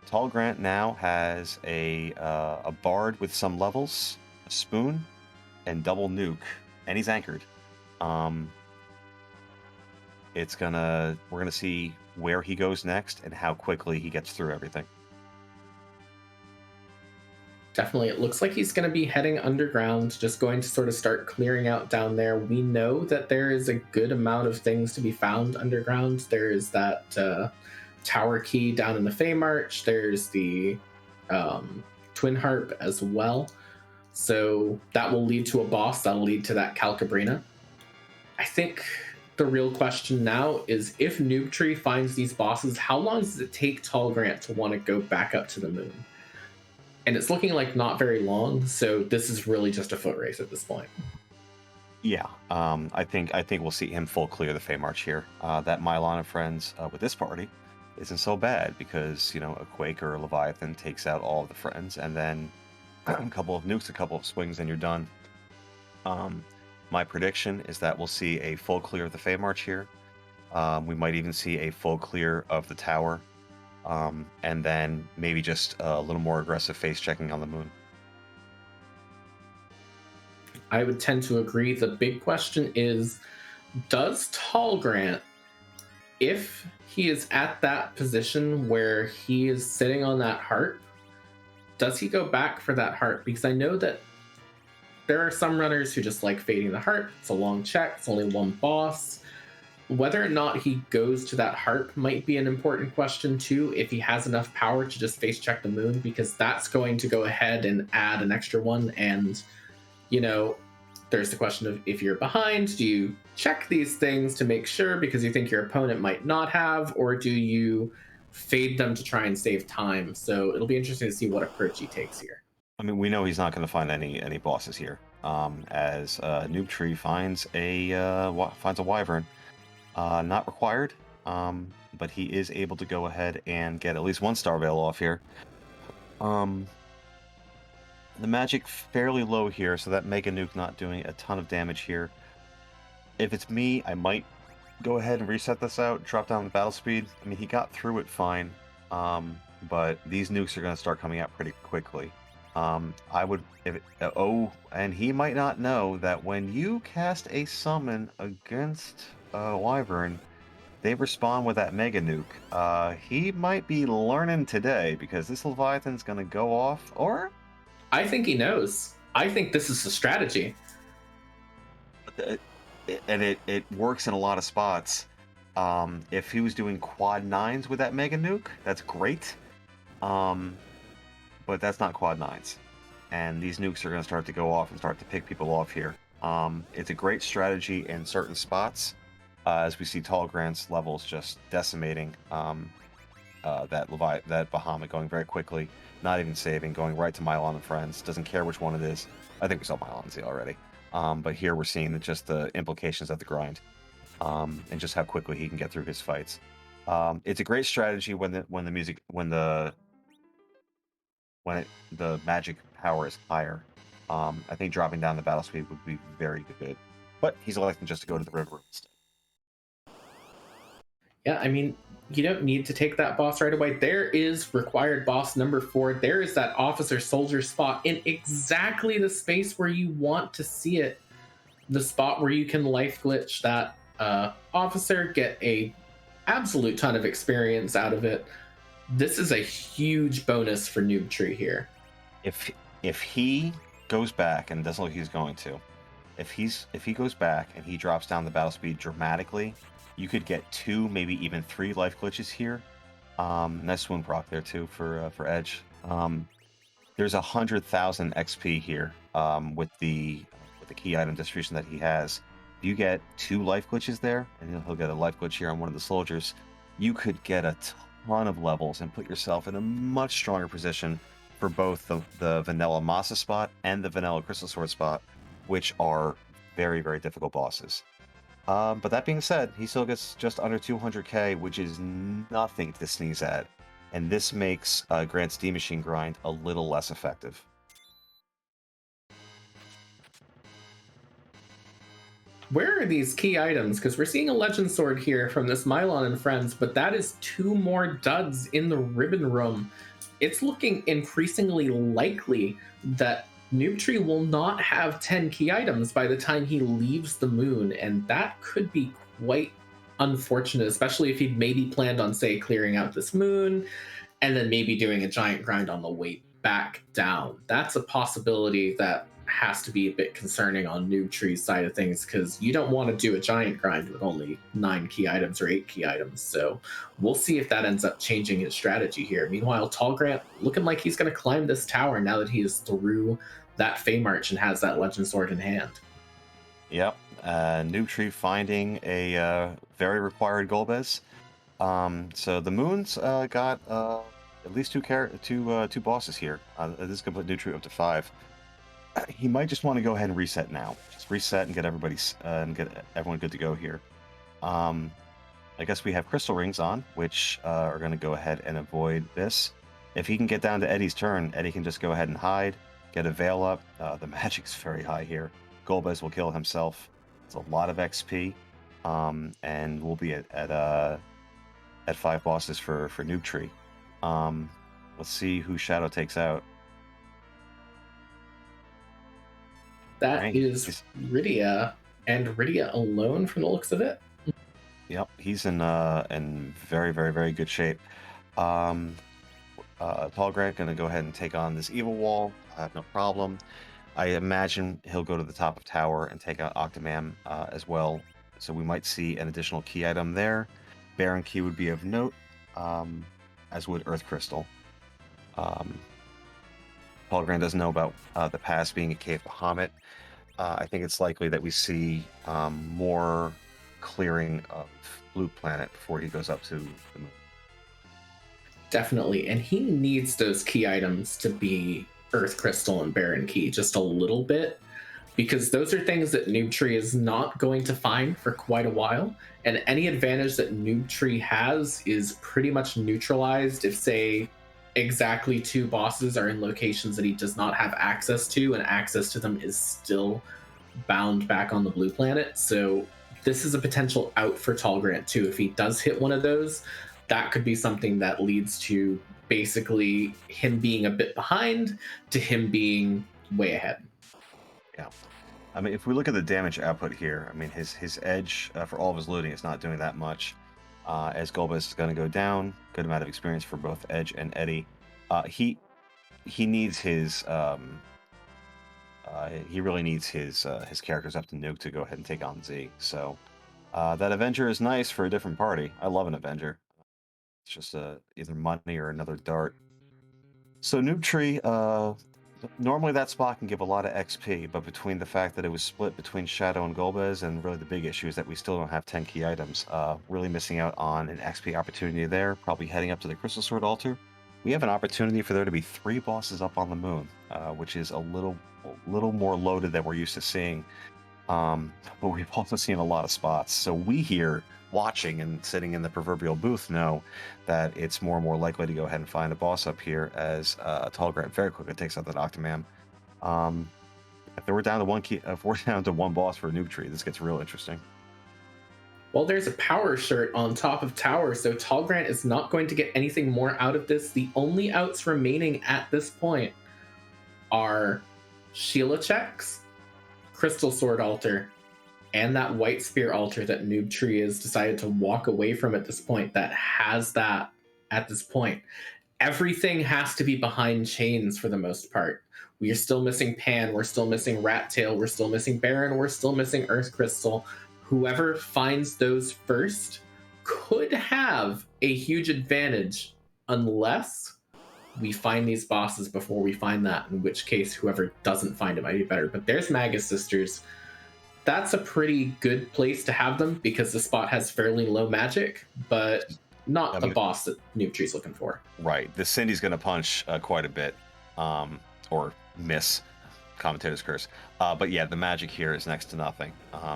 Tallgrant now has a bard with some levels, a spoon, and double nuke, and he's anchored. We're gonna see where he goes next and how quickly he gets through everything. Definitely, it looks like he's going to be heading underground, just going to sort of start clearing out down there. We know that there is a good amount of things to be found underground. There is that tower key down in the Fey March. There's the Twin Harp as well. So that will lead to a boss. That'll lead to that Calcabrina. I think the real question now is, if Noobtree finds these bosses, how long does it take Tallgrant to want to go back up to the moon? And it's looking like not very long, so this is really just a foot race at this point. Yeah, I think we'll see him full clear the Fey March here. That Mylon and friends with this party isn't so bad, because, you know, a Quake or a Leviathan takes out all of the friends, and then a couple of nukes, a couple of swings, and you're done. My prediction is that we'll see a full clear of the Fey March here. We might even see a full clear of the tower, and then maybe just a little more aggressive face checking on the moon. I would tend to agree. The big question is, does Tallgrant, if he is at that position where he is sitting on that harp, does he go back for that harp? Because I know that there are some runners who just like fading the harp. It's a long check. It's only one boss. Whether or not he goes to that harp might be an important question too, if he has enough power to just face check the moon, because that's going to go ahead and add an extra one. And, you know, there's the question of, if you're behind, do you check these things to make sure because you think your opponent might not have, or do you fade them to try and save time? So it'll be interesting to see what approach he takes here. I mean, we know he's not going to find any bosses here, as Noobtree finds a wyvern. Not required, but he is able to go ahead and get at least one Star Veil off here. The magic fairly low here, so that Mega Nuke not doing a ton of damage here. If it's me, I might go ahead and reset this out, drop down the battle speed. I mean, he got through it fine, but these nukes are going to start coming out pretty quickly. I would, and he might not know that when you cast a summon against Wyvern, they respond with that Mega Nuke. He might be learning today, because this Leviathan's going to go off, or? I think he knows. I think this is the strategy. And it works in a lot of spots. If he was doing quad 9s with that Mega Nuke, that's great. But that's not quad 9s. And these nukes are going to start to go off and start to pick people off here. It's a great strategy in certain spots, as we see Tallgrant's levels just decimating that Bahamut going very quickly, not even saving, going right to Mylon and friends, doesn't care which one it is. I think we saw Mylon Z already. But here we're seeing just the implications of the grind, and just how quickly he can get through his fights. It's a great strategy when the magic power is higher. I think dropping down the battle speed would be very good. But he's electing just to go to the river instead. Yeah, I mean, you don't need to take that boss right away. There is required boss number 4. There is that officer soldier spot in exactly the space where you want to see it. The spot where you can life glitch that officer, get a absolute ton of experience out of it. This is a huge bonus for Noobtree here. If he goes back, and it doesn't look like he's going to, if he goes back and he drops down the battle speed dramatically, you could get 2, maybe even 3 life glitches here. Nice swoon proc there too for Edge. There's 100,000 XP here with the key item distribution that he has. If you get 2 life glitches there, and he'll get a life glitch here on one of the soldiers, you could get a ton of levels and put yourself in a much stronger position for both the Vanilla Masa spot and the Vanilla Crystal Sword spot, which are very, very difficult bosses. But that being said, he still gets just under 200k, which is nothing to sneeze at. And this makes Grant's D-Machine grind a little less effective. Where are these key items? Because we're seeing a Legend Sword here from this Mylon and friends, but that is 2 more duds in the Ribbon Room. It's looking increasingly likely that Noobtree will not have 10 key items by the time he leaves the moon, and that could be quite unfortunate, especially if he'd maybe planned on, say, clearing out this moon and then maybe doing a giant grind on the way back down. That's a possibility that has to be a bit concerning on Noobtree's side of things, because you don't want to do a giant grind with only 9 key items or 8 key items. So we'll see if that ends up changing his strategy here. Meanwhile, Tallgrant looking like he's going to climb this tower now that he is through that Fey March and has that Legend Sword in hand. Yep. Noobtree finding a very required Golbez. So the Moons got at least two bosses here. This is going to put Noobtree up to 5. He might just want to go ahead and reset now. Just reset and get everyone good to go here. I guess we have Crystal Rings on, which are going to go ahead and avoid this. If he can get down to Eddie's turn, Eddie can just go ahead and hide, get a Veil up. The magic's very high here. Golbez will kill himself. It's a lot of XP, and we'll be at 5 bosses for Noobtree. Let's see who Shadow takes out. That is Rydia, and Rydia alone from the looks of it. Yep, he's in very, very, very good shape. Tallgrant going to go ahead and take on this Evil Wall. I have no problem. I imagine he'll go to the top of tower and take out Octomam as well. So we might see an additional key item there. Baron Key would be of note, as would Earth Crystal. Tallgrant doesn't know about the pass being a Cave Bahamut. I think it's likely that we see more clearing of Blue Planet before he goes up to the moon. Definitely, and he needs those key items to be Earth Crystal and Baron Key just a little bit, because those are things that Noobtree is not going to find for quite a while, and any advantage that Noobtree has is pretty much neutralized if, say, exactly 2 bosses are in locations that he does not have access to, and access to them is still bound back on the Blue Planet. So this is a potential out for Tallgrant too. If he does hit one of those, that could be something that leads to basically him being a bit behind to him being way ahead. Yeah. I mean, if we look at the damage output here, I mean, his edge for all of his looting is not doing that much. As Golbez is going to go down, good amount of experience for both Edge and Eddie. He needs his he really needs his characters up to Nuke to go ahead and take on Z. So that Avenger is nice for a different party. I love an Avenger. It's just either money or another dart. So Noobtree, normally that spot can give a lot of XP, but between the fact that it was split between Shadow and Golbez, and really the big issue is that we still don't have 10 key items, really missing out on an XP opportunity there, probably heading up to the Crystal Sword Altar. We have an opportunity for there to be 3 bosses up on the moon, which is a little more loaded than we're used to seeing. But we've also seen a lot of spots. So we here, watching and sitting in the proverbial booth, know that it's more and more likely to go ahead and find a boss up here as Tallgrant very quickly takes out that Octomam. If we're down to one boss for Noobtree, this gets real interesting. Well, there's a power shirt on top of tower, so Tallgrant is not going to get anything more out of this. The only outs remaining at this point are Sheila checks, Crystal Sword Altar, and that White Spear Altar that Noobtree has decided to walk away from at this point, that has that at this point. Everything has to be behind chains for the most part. We are still missing Pan, we're still missing Rat Tail, we're still missing Baron, we're still missing Earth Crystal. Whoever finds those first could have a huge advantage, unless we find these bosses before we find that, in which case whoever doesn't find it might be better. But there's Magus Sisters. That's a pretty good place to have them because the spot has fairly low magic, but not the boss that Noobtree's looking for. Right. The Cindy's going to punch quite a bit, or miss, commentator's curse. But yeah, the magic here is next to nothing.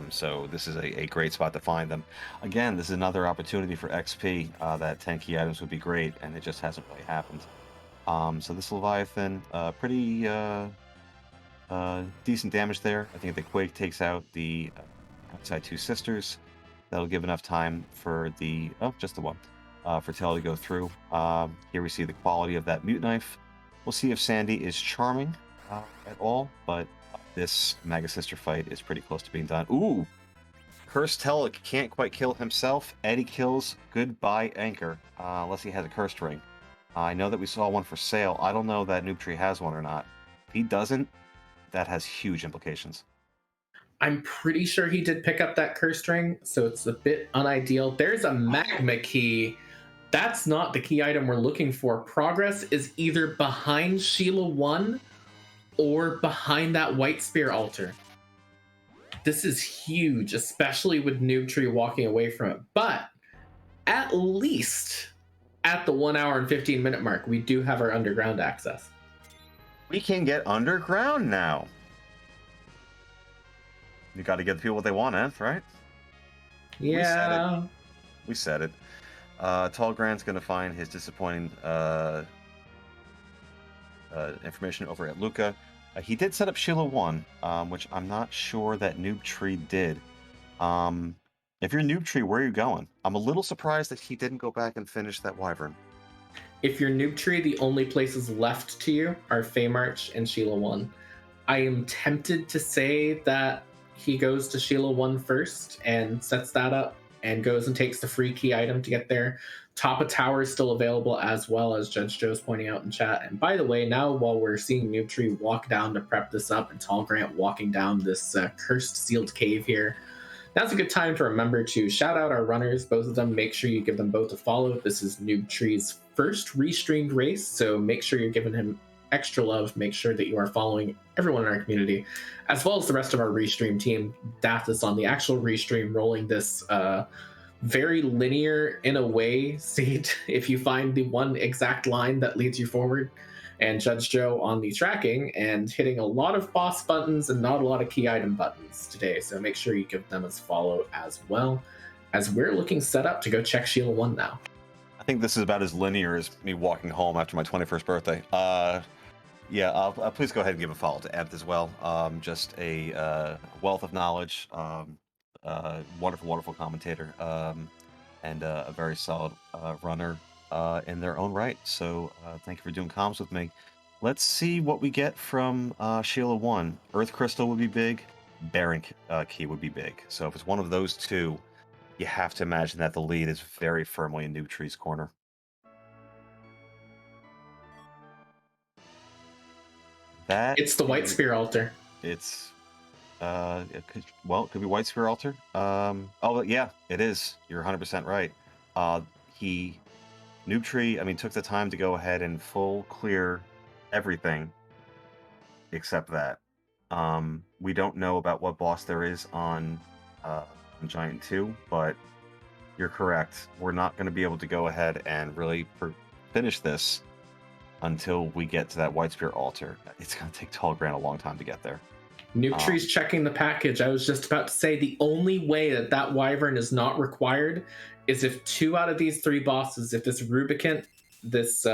So this is a great spot to find them. Again, this is another opportunity for XP. That 10 key items would be great, and it just hasn't really happened. So this Leviathan, pretty decent damage there. I think the Quake takes out the outside 2 sisters. That'll give enough time for the just the one for Tell to go through. Here we see the quality of that Mute Knife. We'll see if Sandy is charming at all, but this Magus Sister fight is pretty close to being done. Ooh, Cursed Tell can't quite kill himself. Eddie kills Goodbye Anchor, unless he has a cursed ring. I know that we saw one for sale. I don't know that Noobtree has one or not. If he doesn't, that has huge implications. I'm pretty sure he did pick up that cursed ring, so it's a bit unideal. There's a magma key. That's not the key item we're looking for. Progress is either behind Sheila 1 or behind that white spear altar. This is huge, especially with Noobtree walking away from it. But at least at the 1 hour and 15-minute mark, we do have our underground access. We can get underground now. You got to give the people what they want, Nth, right? Yeah. We said it. Tallgrant's going to find his disappointing information over at Luca. He did set up Sheila 1, which I'm not sure that Noobtree did. If you're Noobtree, where are you going? I'm a little surprised that he didn't go back and finish that Wyvern. If you're Noobtree, the only places left to you are Feymarch and Sheila 1. I am tempted to say that he goes to Sheila 1 first and sets that up and goes and takes the free key item to get there. Top of Tower is still available, as well, as Judge Joe's pointing out in chat. And by the way, now while we're seeing Noobtree walk down to prep this up and Tallgrant walking down this cursed sealed cave here, now's a good time to remember to shout out our runners, both of them. Make sure you give them both a follow. This is Noobtree's first restreamed race, so make sure you're giving him extra love. Make sure that you are following everyone in our community, as well as the rest of our restream team. Dath is on the actual restream rolling this very linear, in a way, seed if you find the one exact line that leads you forward. And Judge Joe on the tracking and hitting a lot of boss buttons and not a lot of key item buttons today. So make sure you give them a follow as well, as we're looking set up to go check Sheila 1 now. I think this is about as linear as me walking home after my 21st birthday. Yeah, please go ahead and give a follow to Nth as well. Just a wealth of knowledge, wonderful, wonderful commentator, and a very solid runner in their own right. So thank you for doing comms with me. Let's see what we get from Sheila 1. Earth Crystal would be big. Baron Key would be big. So if it's one of those two, you have to imagine that the lead is very firmly in Noobtree's corner. It's the White Spear Altar. It's it could be White Spear Altar. Oh yeah, it is. You're 100% right. Noobtree, took the time to go ahead and full clear everything except that. We don't know about what boss there is on Giant 2, but you're correct. We're not going to be able to go ahead and really finish this until we get to that White Spear Altar. It's going to take Tallgrant a long time to get there. Noobtree's checking the package. I was just about to say the only way that Wyvern is not required is if 2 out of these 3 bosses, if this Rubicant, this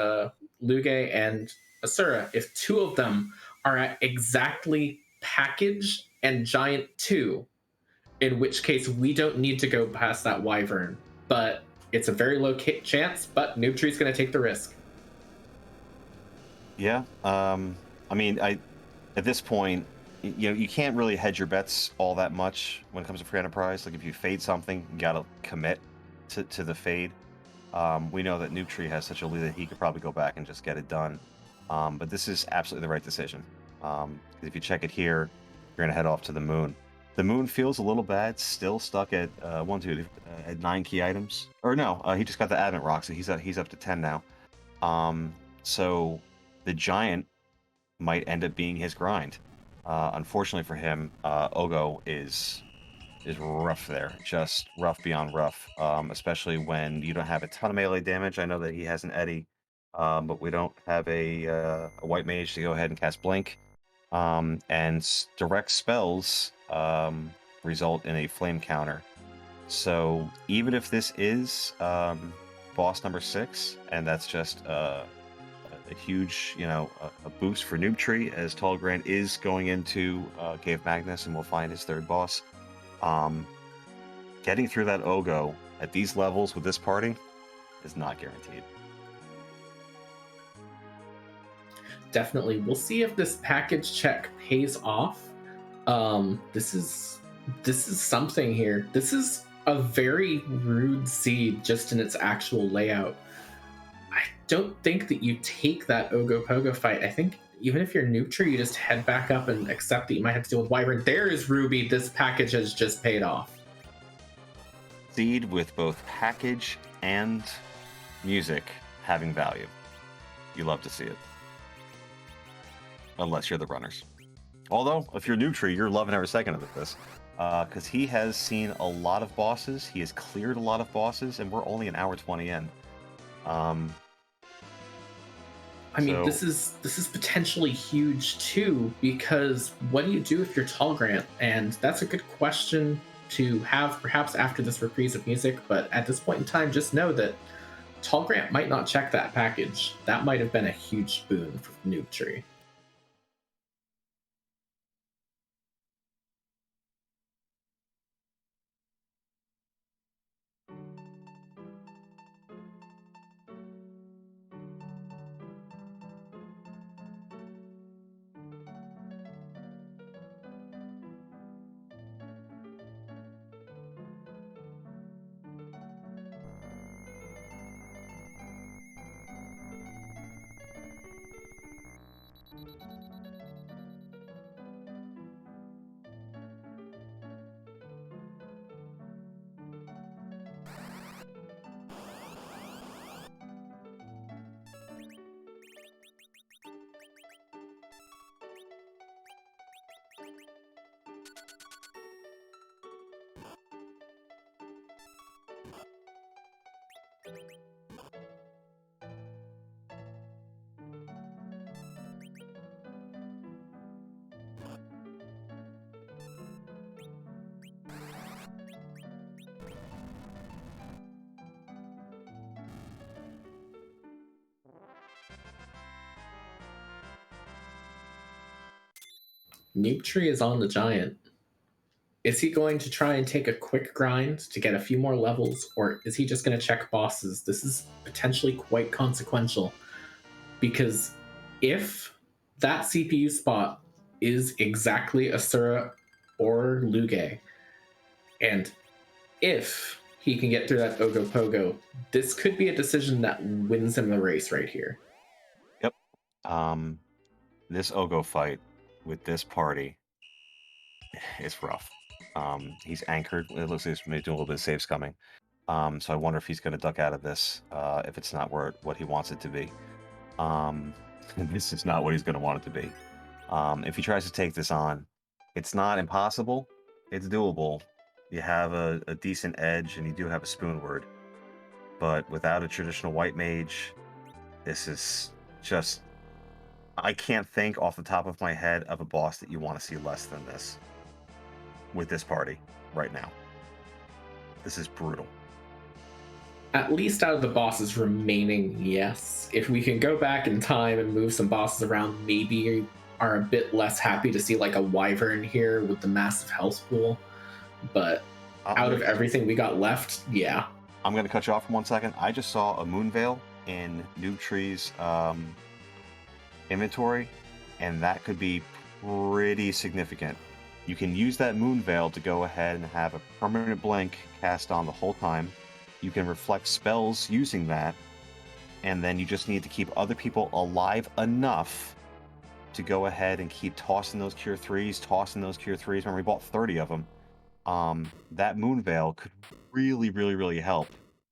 Luge, and Asura, if 2 of them are at exactly package and Giant 2, in which case we don't need to go past that Wyvern. But it's a very low chance, but Noobtree's going to take the risk. Yeah, at this point, you can't really hedge your bets all that much when it comes to free enterprise. Like if you fade something, you gotta commit to the fade. We know that Noobtree has such a lead that he could probably go back and just get it done. But this is absolutely the right decision. If you check it here, you're gonna head off to the moon. The moon feels a little bad, still stuck at at 9 key items. Or no, he just got the Advent Rock, so he's up to 10 now. So the Giant might end up being his grind. Unfortunately for him, Ogo is rough there, just rough beyond rough. Especially when you don't have a ton of melee damage. I know that he has an Eddy, but we don't have a white mage to go ahead and cast Blink. And direct spells result in a flame counter. So even if this is boss number 6, and that's just a huge, a boost for Noobtree, as Tallgrant is going into Cave Magnus and will find his 3rd boss. Getting through that Ogo at these levels with this party is not guaranteed. Definitely. We'll see if this package check pays off. This is something here. This is a very rude seed just in its actual layout. I don't think that you take that Ogo Pogo fight. I think even if you're Noobtree, you just head back up and accept that you might have to deal with Wyvern. There is Ruby. This package has just paid off. Seed with both package and music having value. You love to see it. Unless you're the runners. Although, if you're Noobtree, you're loving every second of this. Because he has seen a lot of bosses, he has cleared a lot of bosses, and we're only an hour 20 in. I mean, this is potentially huge too, because what do you do if you're tallgrant? And that's a good question to have perhaps after this reprise of music, but at this point in time, just know that tallgrant might not check that package. That might have been a huge boon for Noobtree. Noobtree is on the giant. Is he going to try and take a quick grind to get a few more levels, or is he just going to check bosses? This is potentially quite consequential, because if that CPU spot is exactly Asura or Luge, and if he can get through that Ogopogo, this could be a decision that wins him the race right here. Yep. This Ogo fight with this party is rough. He's anchored. It looks like he's doing a little bit of save scumming. So I wonder if he's going to duck out of this if it's not what he wants it to be. This is not what he's going to want it to be. If he tries to take this on, it's not impossible. It's doable. You have a decent edge, and you do have a spoon word. But without a traditional white mage, this is just... I can't think off the top of my head of a boss that you want to see less than this with this party right now. This is brutal. At least out of the bosses remaining, yes. If we can go back in time and move some bosses around, maybe are a bit less happy to see like a Wyvern here with the massive health pool. But out of everything we got left, yeah. I'm going to cut you off for 1 second. I just saw a Moonveil in Noobtree's inventory, and that could be pretty significant. You can use that Moonveil to go ahead and have a permanent blink cast on the whole time. You can reflect spells using that, and then you just need to keep other people alive enough to go ahead and keep tossing those Cure 3s. Remember, we bought 30 of them. That Moonveil could really help.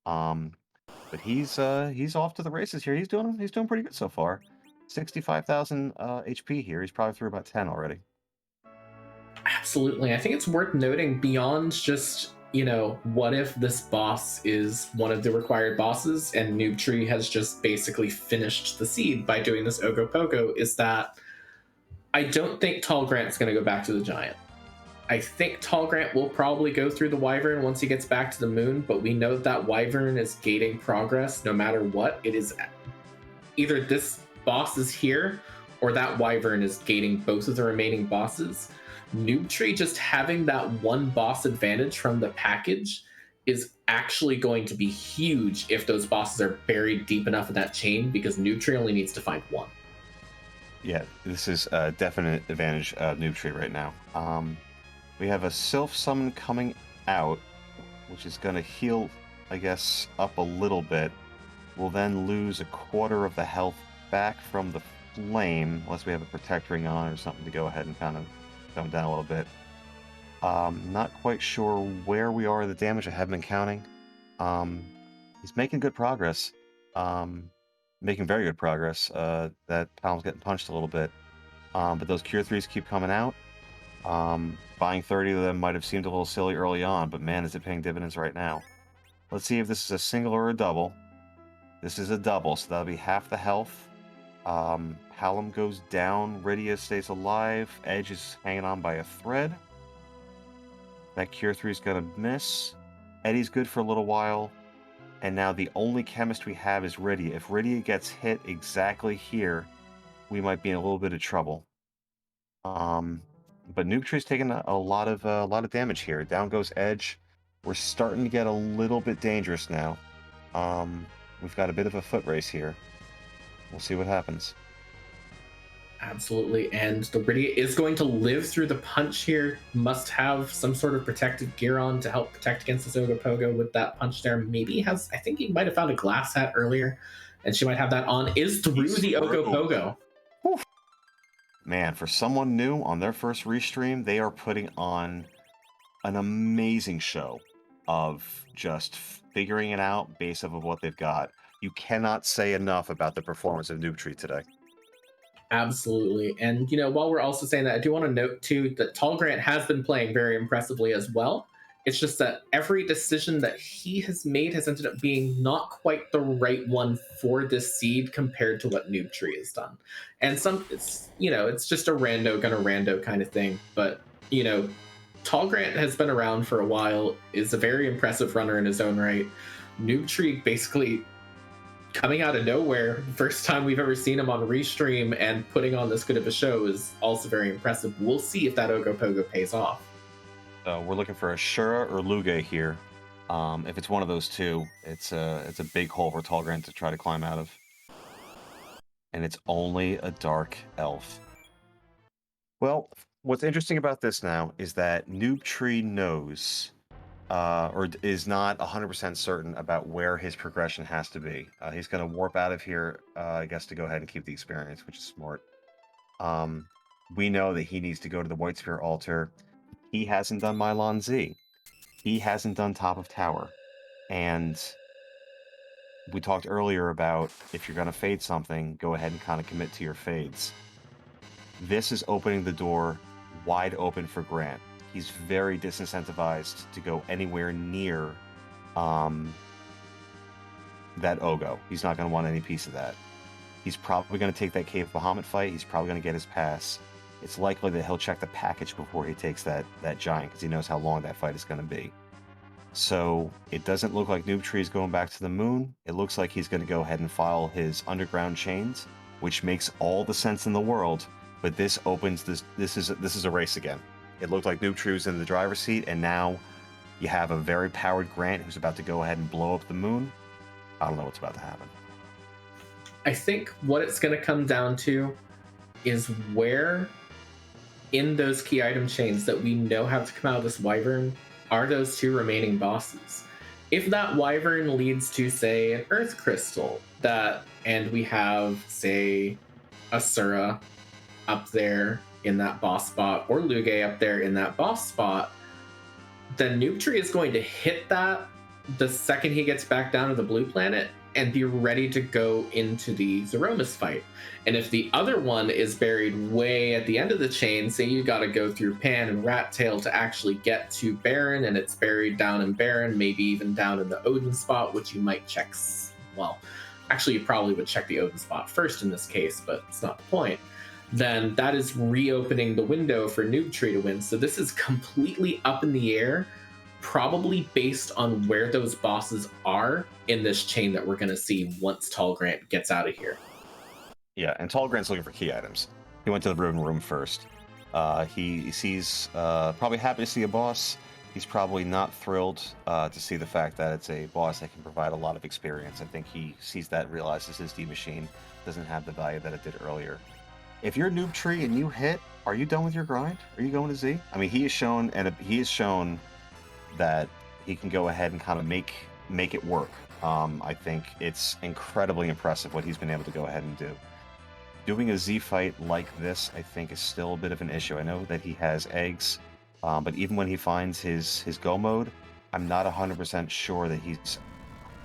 But he's off to the races here. He's doing pretty good so far. 65,000 HP here. He's probably through about 10 already. Absolutely. I think it's worth noting beyond just, what if this boss is one of the required bosses and Noobtree has just basically finished the seed by doing this Ogopogo, is that I don't think tallgrant's going to go back to the giant. I think tallgrant will probably go through the Wyvern once he gets back to the moon, but we know that Wyvern is gating progress no matter what. It is either this boss is here or that Wyvern is gating both of the remaining bosses. Noobtree just having that one boss advantage from the package is actually going to be huge if those bosses are buried deep enough in that chain, because Noobtree only needs to find one. Yeah, this is a definite advantage of Noobtree right now. We have a Sylph Summon coming out, which is going to heal, I guess, up a little bit. We'll then lose a quarter of the health back from the flame, unless we have a protect ring on or something to go ahead and kind of tone down a little bit. Not quite sure where we are in the damage. I haven't been counting. He's making good progress. Making very good progress. That Palm's getting punched a little bit. But those Cure 3s keep coming out. Buying 30 of them might have seemed a little silly early on, but man, is it paying dividends right now. Let's see if this is a single or a double. This is a double, so that'll be half the health. Hallam goes down, Rydia stays alive, Edge is hanging on by a thread. That Cure 3 is gonna miss. Eddie's good for a little while. And now the only chemist we have is Rydia. If Rydia gets hit exactly here, we might be in a little bit of trouble. But Noobtree's taking a lot of damage here. Down goes Edge. We're starting to get a little bit dangerous now. We've got a bit of a foot race here. We'll see what happens. Absolutely, and the Rydia is going to live through the punch here. Must have some sort of protective gear on to help protect against this Ogopogo with that punch there. Maybe has, I think he might have found a glass hat earlier, and she might have that on. Is through the Ogopogo. Man, for someone new on their first restream, they are putting on an amazing show of just figuring it out based off of what they've got. You cannot say enough about the performance of Noobtree today. Absolutely. And, while we're also saying that, I do want to note, too, that tallgrant has been playing very impressively as well. It's just that every decision that he has made has ended up being not quite the right one for this seed compared to what Noobtree has done. And it's just a rando kind of thing. But, tallgrant has been around for a while, is a very impressive runner in his own right. Noobtree basically coming out of nowhere, first time we've ever seen him on Restream and putting on this good of a show is also very impressive. We'll see if that Ogopogo pays off. We're looking for a Shura or Luge here. If it's one of those two, it's a big hole for tallgrant to try to climb out of. And it's only a dark elf. Well, what's interesting about this now is that Noobtree knows or is not 100% certain about where his progression has to be. He's going to warp out of here, I guess, to go ahead and keep the experience, which is smart. We know that he needs to go to the White Spear altar. He hasn't done Mylon Z. He hasn't done Top of Tower. And we talked earlier about if you're going to fade something, go ahead and kind of commit to your fades. This is opening the door wide open for Grant. He's very disincentivized to go anywhere near that Ogo. He's not going to want any piece of that. He's probably going to take that Cave Bahamut fight. He's probably going to get his pass. It's likely that he'll check the package before he takes that giant because he knows how long that fight is going to be. So it doesn't look like Noobtree is going back to the moon. It looks like he's going to go ahead and file his underground chains, which makes all the sense in the world. But this opens this. This is a race again. It looked like Noobtree was in the driver's seat, and now you have a very powered Grant who's about to go ahead and blow up the moon. I don't know what's about to happen. I think what it's going to come down to is where in those key item chains that we know have to come out of this Wyvern are those two remaining bosses. If that Wyvern leads to, say, an Earth Crystal, and we have, say, Asura up there in that boss spot, or Luge up there in that boss spot, then Noobtree is going to hit that the second he gets back down to the blue planet and be ready to go into the Zeromus fight. And if the other one is buried way at the end of the chain, say you got to go through Pan and Rat Tail to actually get to Baron, and it's buried down in Baron, maybe even down in the Odin spot, which you might check. Well, actually, you probably would check the Odin spot first in this case, but it's not the point. Then that is reopening the window for Noobtree to win. So this is completely up in the air, probably based on where those bosses are in this chain that we're going to see once Tallgrant gets out of here. Yeah, and Tallgrant's looking for key items. He went to the Ruin Room first. He sees, probably happy to see a boss. He's probably not thrilled to see the fact that it's a boss that can provide a lot of experience. I think he sees that and realizes his D machine doesn't have the value that it did earlier. If you're Noobtree and you hit, are you done with your grind? Are you going to Z? I mean, he has shown that he can go ahead and kind of make it work. I think it's incredibly impressive what he's been able to go ahead and do. doing a Z fight like this, I think, is still a bit of an issue. I know that he has eggs, but even when he finds his go mode, I'm not 100% sure that he's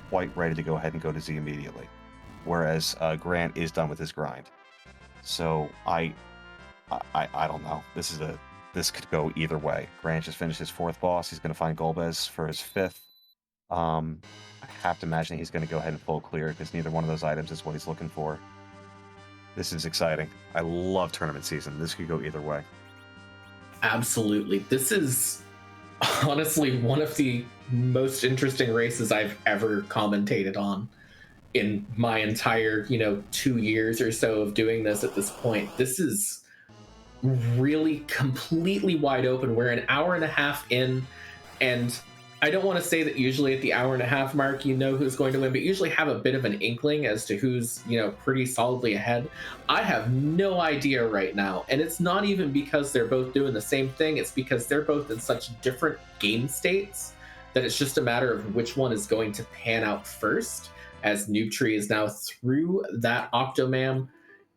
quite ready to go ahead and go to Z immediately. Whereas Grant is done with his grind. So I don't know. This could go either way. Grant just finished his 4th boss. He's going to find Golbez for his 5th. I have to imagine he's going to go ahead and full clear because neither one of those items is what he's looking for. This is exciting. I love tournament season. This could go either way. Absolutely. This is honestly one of the most interesting races I've ever commentated on in my entire, 2 years or so of doing this at this point. This is really completely wide open. We're an hour and a half in, and I don't want to say that usually at the hour and a half mark you know who's going to win, but usually have a bit of an inkling as to who's, pretty solidly ahead. I have no idea right now, and it's not even because they're both doing the same thing, it's because they're both in such different game states that it's just a matter of which one is going to pan out first, as Noobtree is now through that Octomam,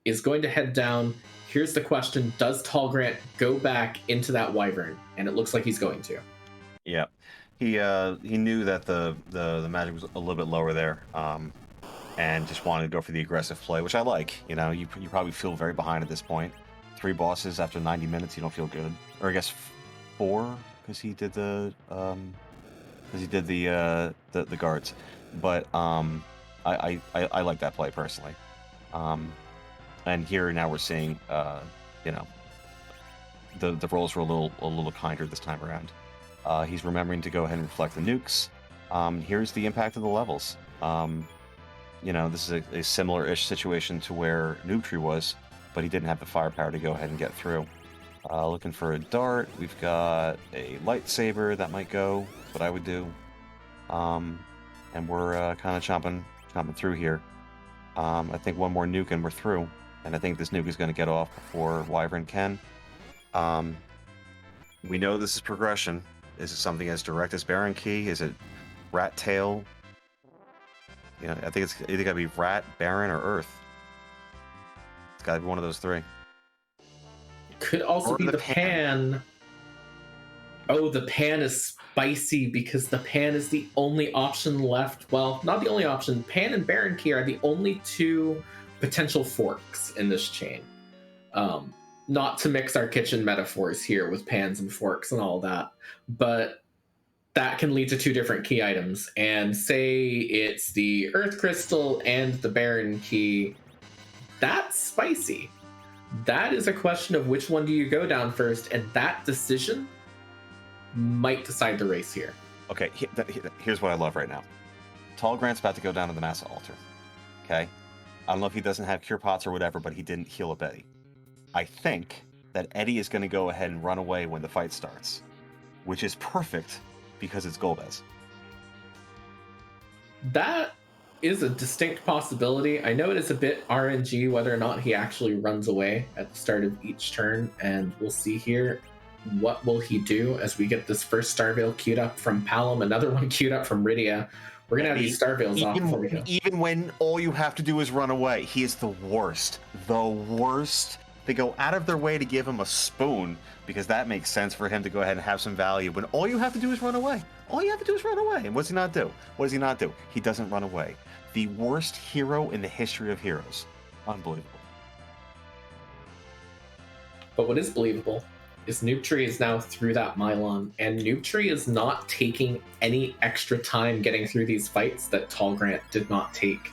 is going to head down. Here's the question: does tallgrant go back into that Wyvern? And it looks like he's going to. Yeah. He knew that the magic was a little bit lower there, and just wanted to go for the aggressive play, which I like. You probably feel very behind at this point. 3 bosses after 90 minutes, you don't feel good. Or I guess 4, because he did the guards. But I like that play personally. And here now we're seeing the rolls were a little kinder this time around. He's remembering to go ahead and reflect the nukes. Here's the impact of the levels. This is a similar-ish situation to where Noobtree was, but he didn't have the firepower to go ahead and get through. Looking for a dart. We've got a lightsaber that might go. That's what I would do. And we're kind of chomping through here. I think one more nuke and we're through. And I think this nuke is going to get off before Wyvern can. We know this is progression. Is it something as direct as Baron Key? Is it Rat Tail? I think it's either got to be Rat, Baron, or Earth. It's got to be one of those 3. Could also be the pan. Oh, the pan is spicy because the pan is the only option left. Well, not the only option. Pan and Baron Key are the only 2 potential forks in this chain. Not to mix our kitchen metaphors here with pans and forks and all that, but that can lead to 2 different key items. And say it's the Earth Crystal and the Baron Key. That's spicy. That is a question of which one do you go down first, and that decision might decide the race here. Okay, here's what I love right now. Tallgrant's about to go down to the Massa Altar. Okay? I don't know if he doesn't have cure pots or whatever, but he didn't heal up Eddie. I think that Eddie is going to go ahead and run away when the fight starts, which is perfect because it's Golbez. That is a distinct possibility. I know it is a bit RNG whether or not he actually runs away at the start of each turn, and we'll see here what will he do as we get this first Starveil queued up from Palom, another one queued up from Rydia. We're going to have these Starveils off before we go. Even when all you have to do is run away, he is the worst. The worst. They go out of their way to give him a spoon because that makes sense for him to go ahead and have some value when all you have to do is run away. All you have to do is run away. And what does he not do? What does he not do? He doesn't run away. The worst hero in the history of heroes. Unbelievable. But what is believable is Noobtree is now through that Mylon, and Noobtree is not taking any extra time getting through these fights that tallgrant did not take.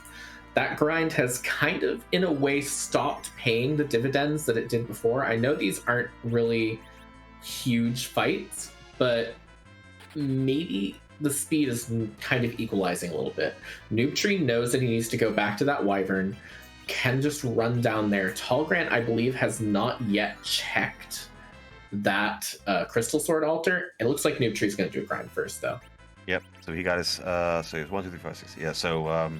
That grind has kind of, in a way, stopped paying the dividends that it did before. I know these aren't really huge fights, but maybe the speed is kind of equalizing a little bit. Noobtree knows that he needs to go back to that Wyvern, can just run down there. Tallgrant, I believe, has not yet checked that Crystal Sword altar. It looks like Noobtree's going to do a grind first, though. Yep, so he got his, so he was 1, 2, 3, 4, 5, 6. Yeah, so,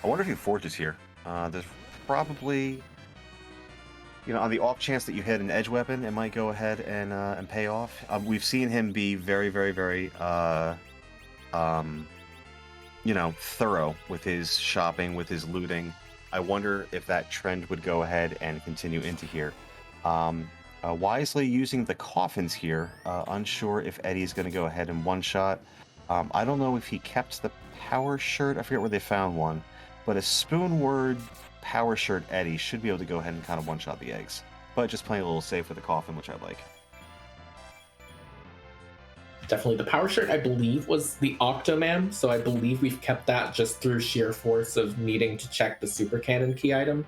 I wonder if he forges here. There's probably, on the off chance that you hit an edge weapon, it might go ahead and pay off. We've seen him be very, very, very, thorough with his shopping, with his looting. I wonder if that trend would go ahead and continue into here. Wisely using the coffins here, unsure if Eddie's going to go ahead and one-shot. I don't know if he kept the power shirt. I forget where they found one. But a Spoonword power shirt Eddie should be able to go ahead and kind of one-shot the eggs. But just playing a little safe with the coffin, which I like. Definitely. The power shirt, I believe, was the Octoman, so I believe we've kept that just through sheer force of needing to check the super cannon key item.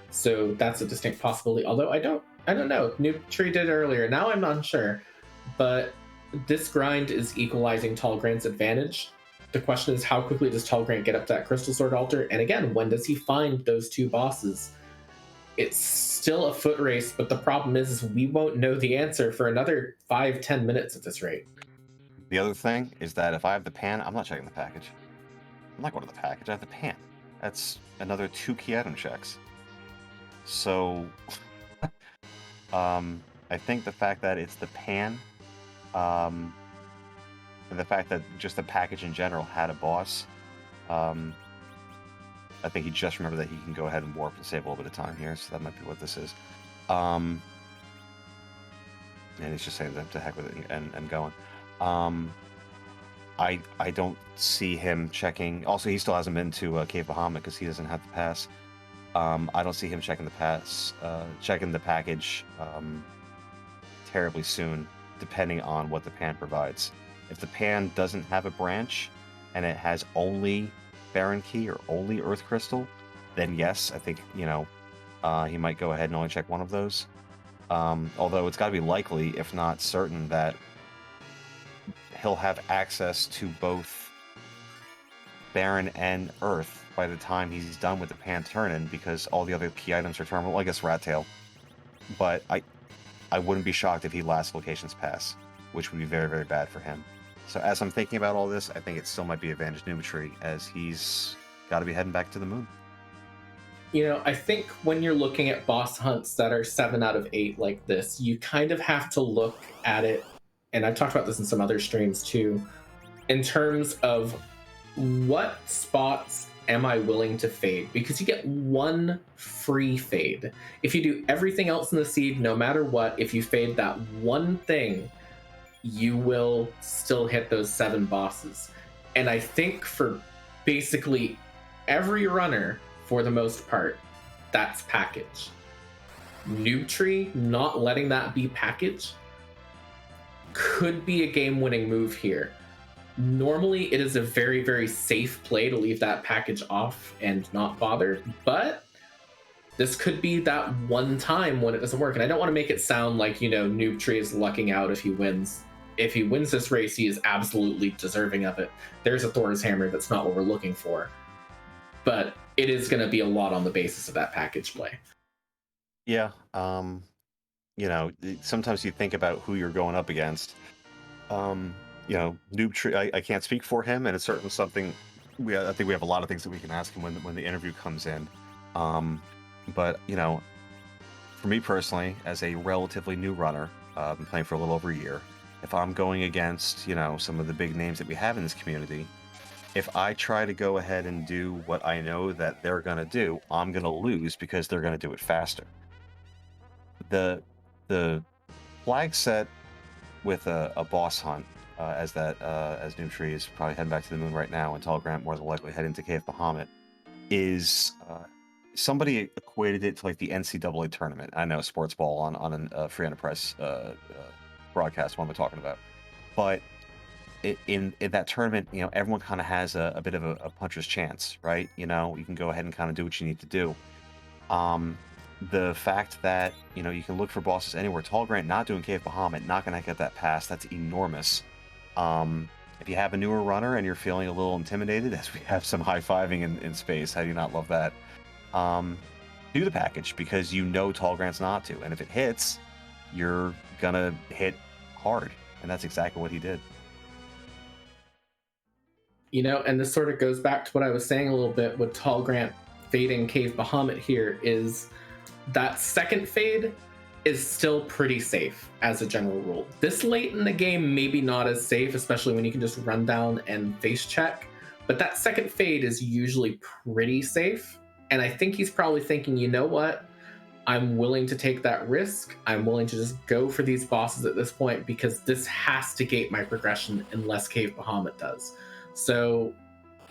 So that's a distinct possibility. Although I don't know. Noobtree did earlier. Now I'm unsure. But this grind is equalizing tallgrant's advantage. The question is, how quickly does tallgrant get up to that crystal sword altar? And again, when does he find those two bosses? It's still a foot race, but the problem is we won't know the answer for another 5-10 minutes at this rate. The other thing is that if I have the pan, I'm not checking the package. I'm not going to the package. I have the pan. That's another 2 key item checks. So, I think the fact that it's the pan, and the fact that just the package in general had a boss, I think he just remembered that he can go ahead and warp and save a little bit of time here. So that might be what this is. And he's just saying that to heck with it and going. I don't see him checking. Also, he still hasn't been to Cave Bahamut because he doesn't have the pass. I don't see him checking the package terribly soon, depending on what the pan provides. If the pan doesn't have a branch and it has only Baron Key or only Earth Crystal, then yes, I think he might go ahead and only check one of those. Although it's got to be likely, if not certain, that he'll have access to both Baron and Earth by the time he's done with the pan turn-in, because all the other key items are terminal. I guess Rat Tail. But I wouldn't be shocked if he last locations pass, which would be very, very bad for him. So as I'm thinking about all this, I think it still might be advantage Noobtree, as he's got to be heading back to the moon. I think when you're looking at boss hunts that are 7 out of 8 like this, you kind of have to look at it, and I've talked about this in some other streams too, in terms of what spots am I willing to fade? Because you get one free fade. If you do everything else in the seed, no matter what, if you fade that one thing, you will still hit those 7 bosses. And I think for basically every runner, for the most part, that's package. Noobtree not letting that be package could be a game-winning move here. Normally, it is a very, very safe play to leave that package off and not bother, but this could be that one time when it doesn't work. And I don't want to make it sound like, Noobtree is lucking out if he wins. If he wins this race, he is absolutely deserving of it. There's a Thor's Hammer. That's not what we're looking for. But it is going to be a lot on the basis of that package play. Yeah. Sometimes you think about who you're going up against. Noobtree, I can't speak for him, and it's certainly something I think we have a lot of things that we can ask him when the interview comes in. But for me personally, as a relatively new runner, been playing for a little over a year, if I'm going against some of the big names that we have in this community, if I try to go ahead and do what I know that they're going to do, I'm going to lose because they're going to do it faster. The flag set with a boss hunt, as Noobtree is probably heading back to the moon right now, and tallgrant more than likely heading to Cave Bahamut, is somebody equated it to like the NCAA tournament. I know sports ball on a free enterprise broadcast. What am I talking about? But in that tournament, everyone kind of has a bit of a puncher's chance, right? You can go ahead and kind of do what you need to do. The fact that you can look for bosses anywhere, tallgrant not doing Cave Bahamut, not going to get that pass, that's enormous. If you have a newer runner and you're feeling a little intimidated, as we have some high-fiving in space, how do you not love that? Do the package, because tallgrant's not to, and if it hits, you're gonna hit hard, and that's exactly what he did. And this sort of goes back to what I was saying a little bit with tallgrant fading Cave Bahamut here, is that second fade is still pretty safe as a general rule. This late in the game, maybe not as safe, especially when you can just run down and face check, but that second fade is usually pretty safe. And I think he's probably thinking, you know what? I'm willing to take that risk. I'm willing to just go for these bosses at this point because this has to gate my progression unless Cave Bahamut does. So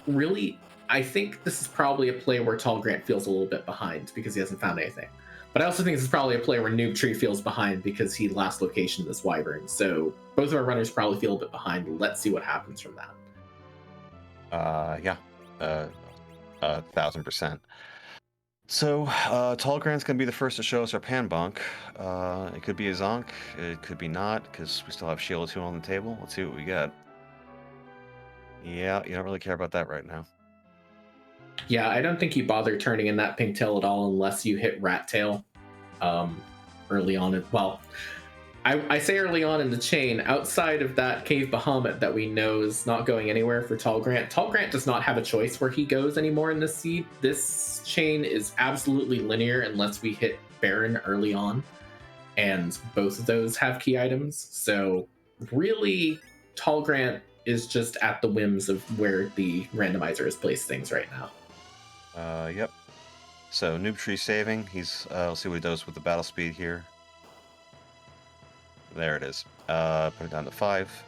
really, I think this is probably a play where tallgrant feels a little bit behind because he hasn't found anything. But I also think this is probably a play where Noobtree feels behind because he last location this wyvern. So both of our runners probably feel a bit behind. Let's see what happens from that. Yeah. 1,000%. So, Tallgrant's going to be the first to show us our Panbunk. It could be a Zonk, it could be not, because we still have Shield 2 on the table. Let's see what we get. Yeah, you don't really care about that right now. Yeah, I don't think you bother turning in that pink tail at all unless you hit rat tail early on. Well, I say early on in the chain, outside of that Cave Bahamut that we know is not going anywhere for Tallgrant. Tallgrant does not have a choice where he goes anymore in this seed. This chain is absolutely linear unless we hit Baron early on, and both of those have key items. So really, Tallgrant is just at the whims of where the randomizer has placed things right now. Yep. So Noobtree saving. He's let's see what he does with the battle speed here. There it is. Put it down to 5.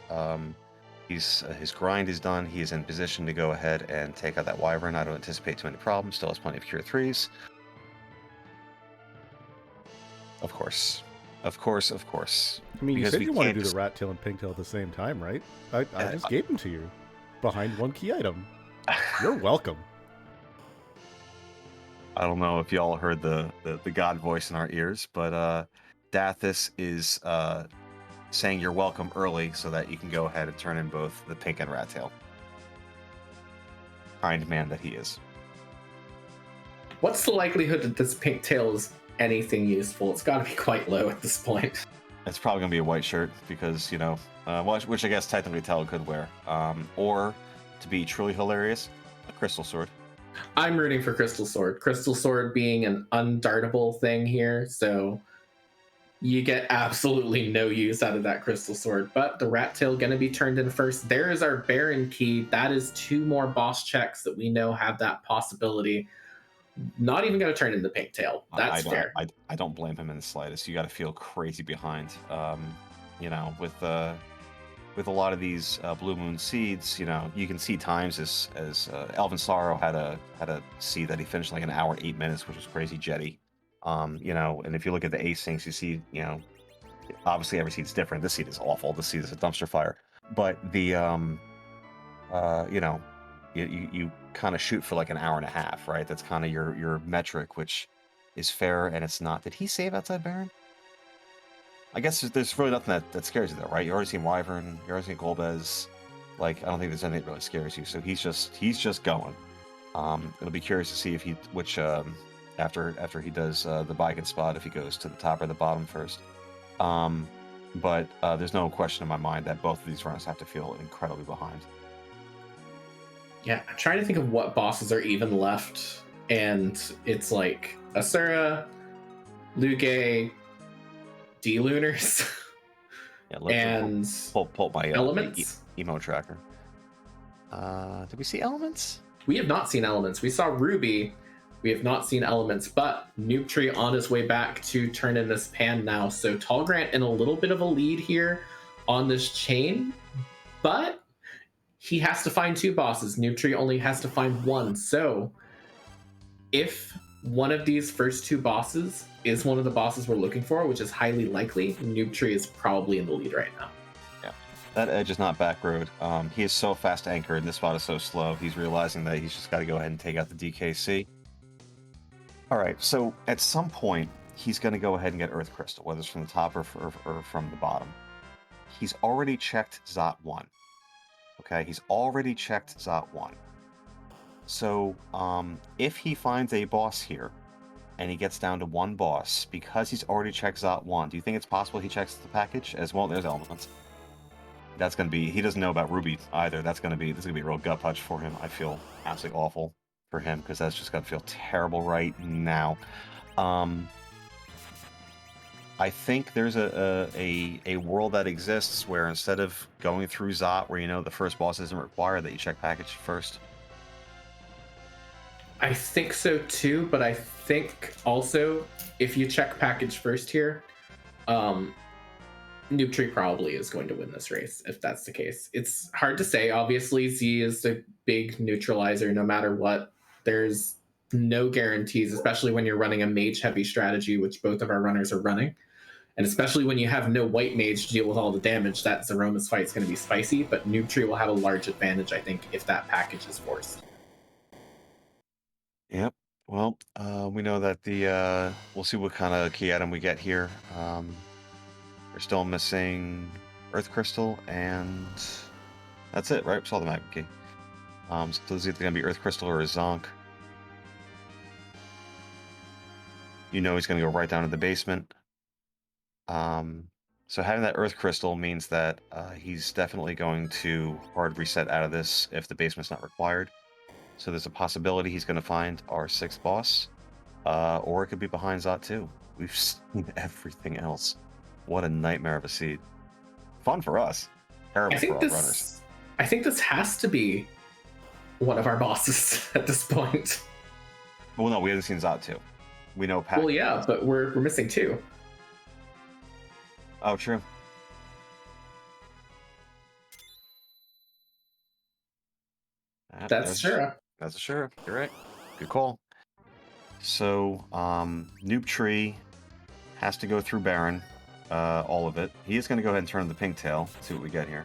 His grind is done. He is in position to go ahead and take out that wyvern. I don't anticipate too many problems. Still has plenty of cure 3s. Of course. Of course. I mean, you Because said we you want to can't do the rat tail and pink tail at the same time, right? I just gave them to you. Behind one key item. You're welcome. I don't know if y'all heard the god voice in our ears, but Dathis is saying you're welcome early so that you can go ahead and turn in both the pink and rat tail. Kind man that he is. What's the likelihood that this pink tail is anything useful? It's got to be quite low at this point. It's probably going to be a white shirt because, you know, which I guess technically Tal could wear. Or, to be truly hilarious, a crystal sword. I'm rooting for Crystal Sword. Crystal Sword being an undartable thing here, so you get absolutely no use out of that Crystal Sword. But the rat tail going to be turned in first. There is our Baron key. That is 2 more boss checks that we know have that possibility. Not even going to turn in the pink tail. That's fair. I don't blame him in the slightest. You got to feel crazy behind. You know, with a lot of these Blue Moon seeds, you know, you can see times as Elvin Sorrow had a seed that he finished like an hour and 8 minutes, which was crazy jetty. You know, and if you look at the asyncs, you see, you know, obviously every seed's different. This seed is awful. This seed is a dumpster fire. But the you know, you kind of shoot for like an hour and a half, right? That's kind of your metric, which is fair, and it's not. Did he save outside Baron? I guess there's really nothing that scares you though, right? You already seen Wyvern, you already seen Golbez. Like, I don't think there's anything that really scares you. So he's just going. It'll be curious to see if after he does the Baiken spot, if he goes to the top or the bottom first. But there's no question in my mind that both of these runs have to feel incredibly behind. Yeah, I'm trying to think of what bosses are even left, and it's like Asura, Lugae, D-Lunars, Yeah, and pull my Elements. Emo tracker. Did we see Elements? We have not seen Elements. We saw Ruby. We have not seen Elements, but Noobtree on his way back to turn in this pan now. So Tallgrant in a little bit of a lead here on this chain, but he has to find 2 bosses. Noobtree only has to find 1. So if one of these first 2 bosses is one of the bosses we're looking for, which is highly likely, Noobtree is probably in the lead right now. Yeah, that edge is not back road. He is so fast anchored, and this spot is so slow. He's realizing that he's just got to go ahead and take out the DKC. All right, so at some point, he's going to go ahead and get Earth Crystal, whether it's from the top or from the bottom. He's already checked Zot 1. Okay, he's already checked Zot 1. So, if he finds a boss here, and he gets down to 1 boss, because he's already checked Zot 1, do you think it's possible he checks the package as well? There's Elements. That's going to be, he doesn't know about Ruby either. This is going to be a real gut punch for him. I feel absolutely awful for him, because that's just going to feel terrible right now. I think there's a world that exists where instead of going through Zot, where you know the first boss isn't required, that you check package first. I think so too, but I think also if you check package first here, Noobtree probably is going to win this race if that's the case. It's hard to say. Obviously, Z is the big neutralizer no matter what. There's no guarantees, especially when you're running a mage heavy strategy, which both of our runners are running. And especially when you have no white mage to deal with all the damage, that Zeromus fight is going to be spicy, but Noobtree will have a large advantage, I think, if that package is forced. Yep. Well, we know that we'll see what kind of key item we get here. We're still missing Earth Crystal, and that's it, right? We saw the Magma Key. So it's either going to be Earth Crystal or a Zonk. You know he's going to go right down to the basement. So having that Earth Crystal means that he's definitely going to hard reset out of this if the basement's not required. So there's a possibility he's going to find our 6th boss, or it could be behind Zot 2. We've seen everything else. What a nightmare of a seed. Fun for us. Terrible for our runners. I think this has to be one of our bosses at this point. Well, no, we haven't seen Zot 2. We know Pac. Well, yeah, but we're missing 2. Oh, true. That's Shura. That's a Shura. You're right. Good call. So, Noobtree has to go through Baron, all of it. He is going to go ahead and turn the pink tail. See what we get here.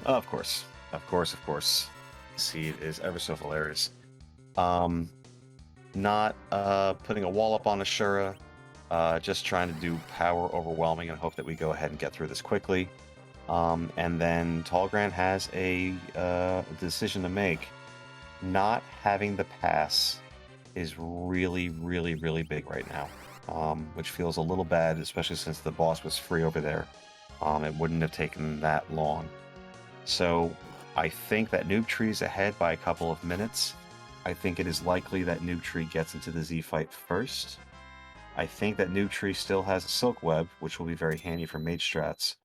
Of course. Of course, of course. Seed is ever so hilarious. Not putting a wall up on a Shura. Just trying to do power overwhelming and hope that we go ahead and get through this quickly. And then Tallgrant has a decision to make. Not having the pass is really, really, really big right now, which feels a little bad, especially since the boss was free over there. It wouldn't have taken that long. So I think that Noobtree is ahead by a couple of minutes. I think it is likely that Noobtree gets into the Z fight first. I think that Noobtree still has a Silk Web, which will be very handy for mage strats.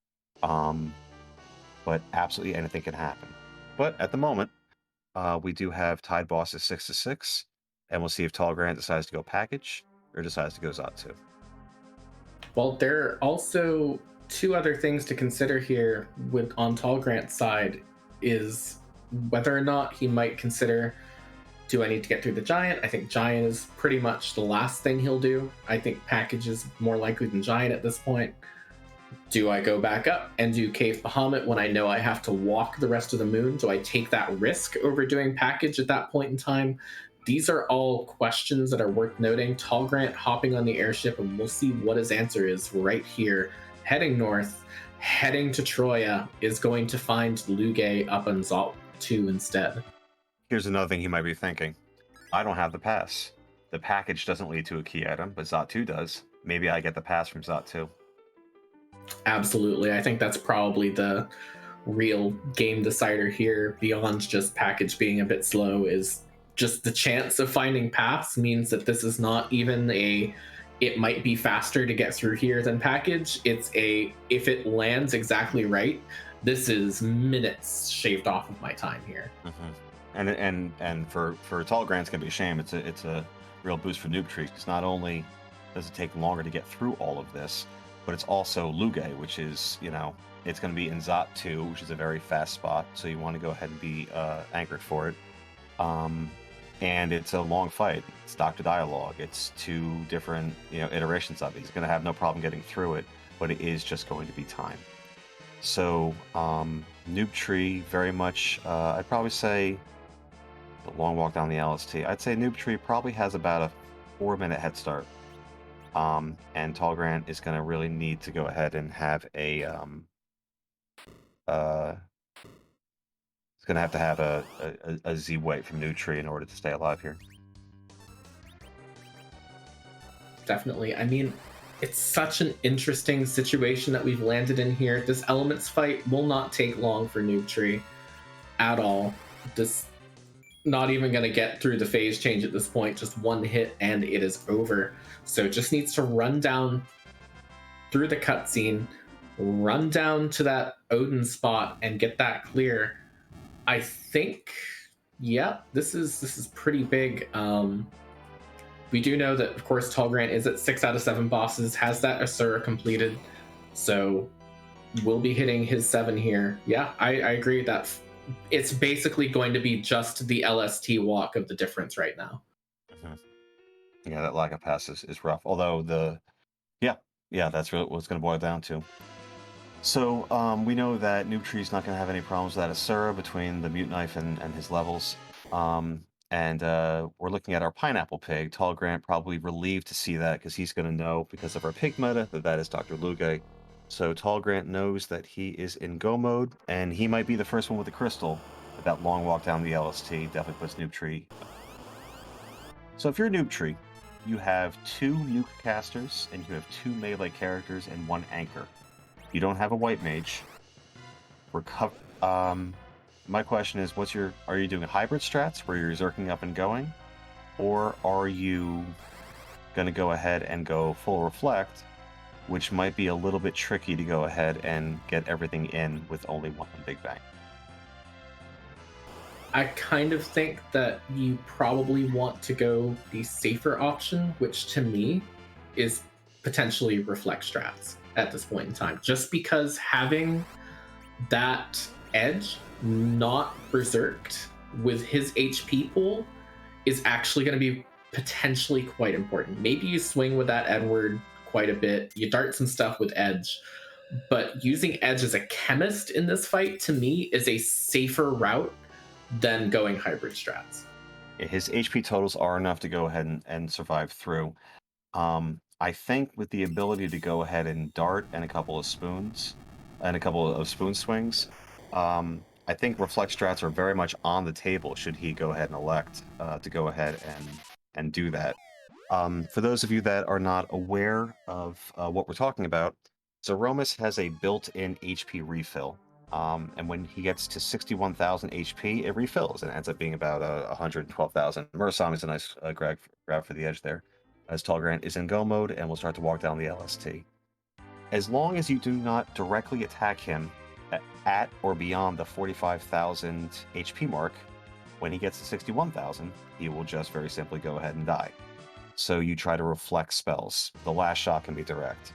But absolutely anything can happen. But at the moment, we do have tied bosses 6-6, and we'll see if Tallgrant decides to go package or decides to go Zot 2. Well, there are also 2 other things to consider here on Tallgrant's side is whether or not he might consider, do I need to get through the Giant? I think Giant is pretty much the last thing he'll do. I think package is more likely than Giant at this point. Do I go back up and do Cave Bahamut when I know I have to walk the rest of the moon? Do I take that risk over doing package at that point in time? These are all questions that are worth noting. Tallgrant hopping on the airship, and we'll see what his answer is right here. Heading north, heading to Troya, is going to find Lugae up on Zot 2 instead. Here's another thing he might be thinking. I don't have the pass. The package doesn't lead to a key item, but Zot 2 does. Maybe I get the pass from Zot 2. Absolutely. I think that's probably the real game decider here, beyond just package being a bit slow, is just the chance of finding paths means that this is not even it might be faster to get through here than package. It's if it lands exactly right, this is minutes shaved off of my time here. Mm-hmm. And for Tallgrant, it's gonna be a shame. It's a real boost for Noobtree, because not only does it take longer to get through all of this, but it's also Lugae, which is, it's going to be in Zot 2, which is a very fast spot, so you want to go ahead and be anchored for it. And it's a long fight. It's Dr. Dialogue. It's 2 different, iterations of it. He's going to have no problem getting through it, but it is just going to be time. So, Noobtree, very much, I'd probably say, the long walk down the LST, I'd say Noobtree probably has about a 4-minute head start. And Tallgrant is going to really need to go ahead and have it's going to have a Z weight from Noobtree in order to stay alive here. Definitely. I mean, it's such an interesting situation that we've landed in here. This Elements fight will not take long for Noobtree at all. This not even going to get through the phase change at this point. Just 1 hit and it is over. So it just needs to run down through the cutscene, run down to that Odin spot and get that clear. I think Yeah, this is pretty big. We do know that, of course, tallgrant is at 6 out of 7 bosses, has that Asura completed, so we'll be hitting his 7 here. Yeah, I agree with that. It's basically going to be just the LST walk of the difference right now. Mhm. Yeah, that lack of pass is rough. Although yeah, that's really what it's going to boil down to. So we know that Noobtree's not going to have any problems with that Asura between the Mute Knife and his levels. And we're looking at our Pineapple Pig. Tallgrant probably relieved to see that because he's going to know, because of our pig meta, that is Dr. Luge. So Tallgrant knows that he is in go mode, and he might be the first one with the crystal. But that long walk down the LST definitely puts Noobtree. So if you're Noobtree, you have 2 nuke casters, and you have 2 melee characters and 1 anchor. You don't have a white mage. My question is, are you doing hybrid strats where you're zerking up and going? Or are you going to go ahead and go full reflect, which might be a little bit tricky to go ahead and get everything in with only 1 big bang? I kind of think that you probably want to go the safer option, which to me is potentially reflect strats at this point in time. Just because having that edge not berserked with his HP pool is actually going to be potentially quite important. Maybe you swing with that Edward quite a bit, you dart some stuff with edge, but using edge as a chemist in this fight to me is a safer route than going hybrid strats. His HP totals are enough to go ahead and survive through. I think with the ability to go ahead and dart and a couple of spoons and a couple of spoon swings, I think reflect strats are very much on the table should he go ahead and elect to go ahead and do that. For those of you that are not aware of what we're talking about, Zeromus has a built-in HP refill. And when he gets to 61,000 HP, it refills and ends up being about 112,000. Murasame is a nice grab for the edge there, as Tallgrant is in go mode and will start to walk down the LST. As long as you do not directly attack him at or beyond the 45,000 HP mark, when he gets to 61,000, he will just very simply go ahead and die. So you try to reflect spells. The last shot can be direct.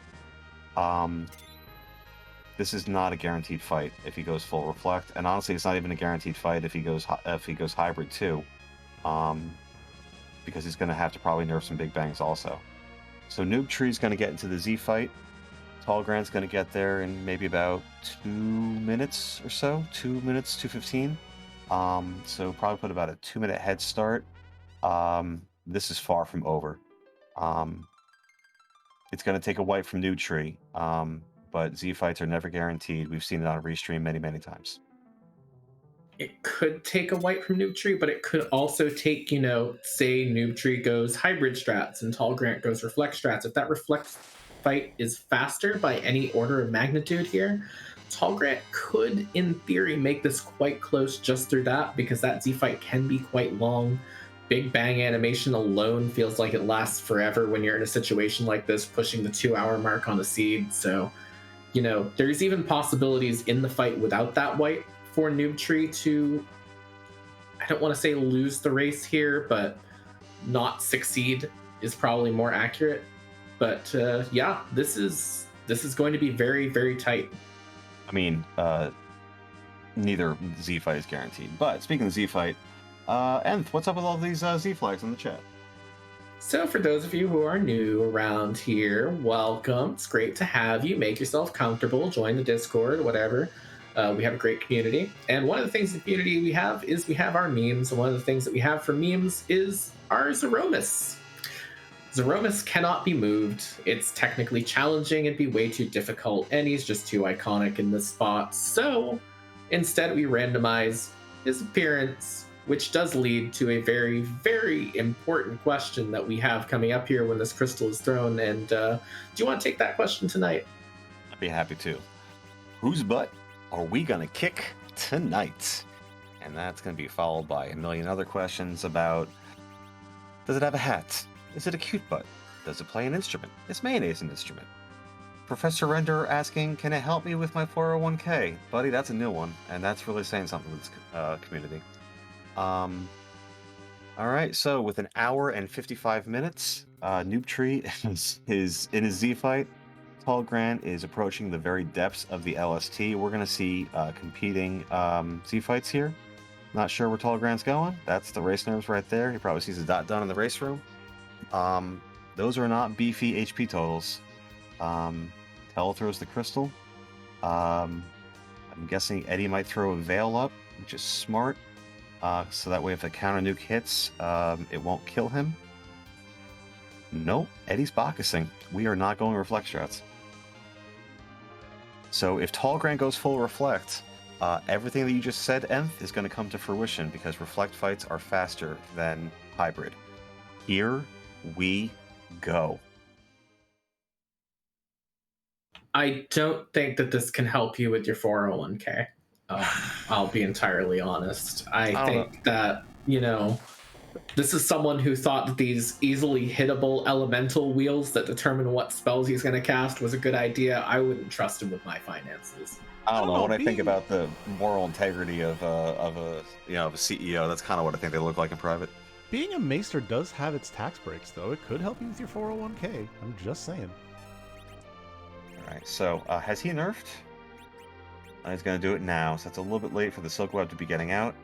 This is not a guaranteed fight if he goes full reflect, and honestly, it's not even a guaranteed fight if he goes hybrid too, because he's going to have to probably nerf some big bangs also. So Noobtree's going to get into the Z fight. Tallgrant's going to get there in maybe about 2 minutes or so, 2 minutes, 2:15. So probably put about a 2-minute head start. This is far from over. It's going to take a wipe from Noobtree. But Z fights are never guaranteed. We've seen it on a restream many, many times. It could take a wipe from Noobtree, but it could also take, say Noobtree goes hybrid strats and Tallgrant goes reflect strats. If that reflect fight is faster by any order of magnitude here, Tallgrant could, in theory, make this quite close just through that, because that Z fight can be quite long. Big Bang animation alone feels like it lasts forever when you're in a situation like this, pushing the 2-hour mark on the seed. So, there's even possibilities in the fight without that wipe for Noobtree to, I don't want to say lose the race here, but not succeed is probably more accurate. But yeah, this is going to be very, very tight. I mean, neither Z fight is guaranteed. But speaking of Z fight, Nth, what's up with all these Z flags in the chat? So for those of you who are new around here, welcome. It's great to have you. Make yourself comfortable. Join the Discord, whatever. We have a great community. And one of the things in the community we have is we have our memes. And one of the things that we have for memes is our Zeromus. Zeromus cannot be moved. It's technically challenging and be way too difficult. And he's just too iconic in this spot. So instead we randomize his appearance, which does lead to a very, very important question that we have coming up here when this crystal is thrown. And do you want to take that question tonight? I'd be happy to. Whose butt are we going to kick tonight? And that's going to be followed by a million other questions about, does it have a hat? Is it a cute butt? Does it play an instrument? Is mayonnaise an instrument? Professor Render asking, can it help me with my 401k? Buddy, that's a new one, and that's really saying something to this community. All right, so with an hour and 55 minutes, Noobtree is in his Z fight. Tallgrant is approaching the very depths of the LST. We're going to see competing Z fights here. Not sure where Tallgrant's going. That's the race nerves right there. He probably sees a dot done in the race room. Those are not beefy HP totals. Tell throws the crystal. I'm guessing Eddie might throw a veil up, which is smart. So that way if a counter nuke hits, it won't kill him. Nope, Eddie's boxing. We are not going reflect strats. So if Tallgrant goes full reflect, everything that you just said, Nth, is going to come to fruition because reflect fights are faster than hybrid. Here we go. I don't think that this can help you with your 401k. I'll be entirely honest. I think that, this is someone who thought that these easily hittable elemental wheels that determine what spells he's going to cast was a good idea. I wouldn't trust him with my finances. I don't know what I think about the moral integrity of a CEO. That's kind of what I think they look like in private. Being a maester does have its tax breaks, though. It could help you with your 401k. I'm just saying. All right, so has he nerfed? He's going to do it now, so it's a little bit late for the Silk Web to be getting out.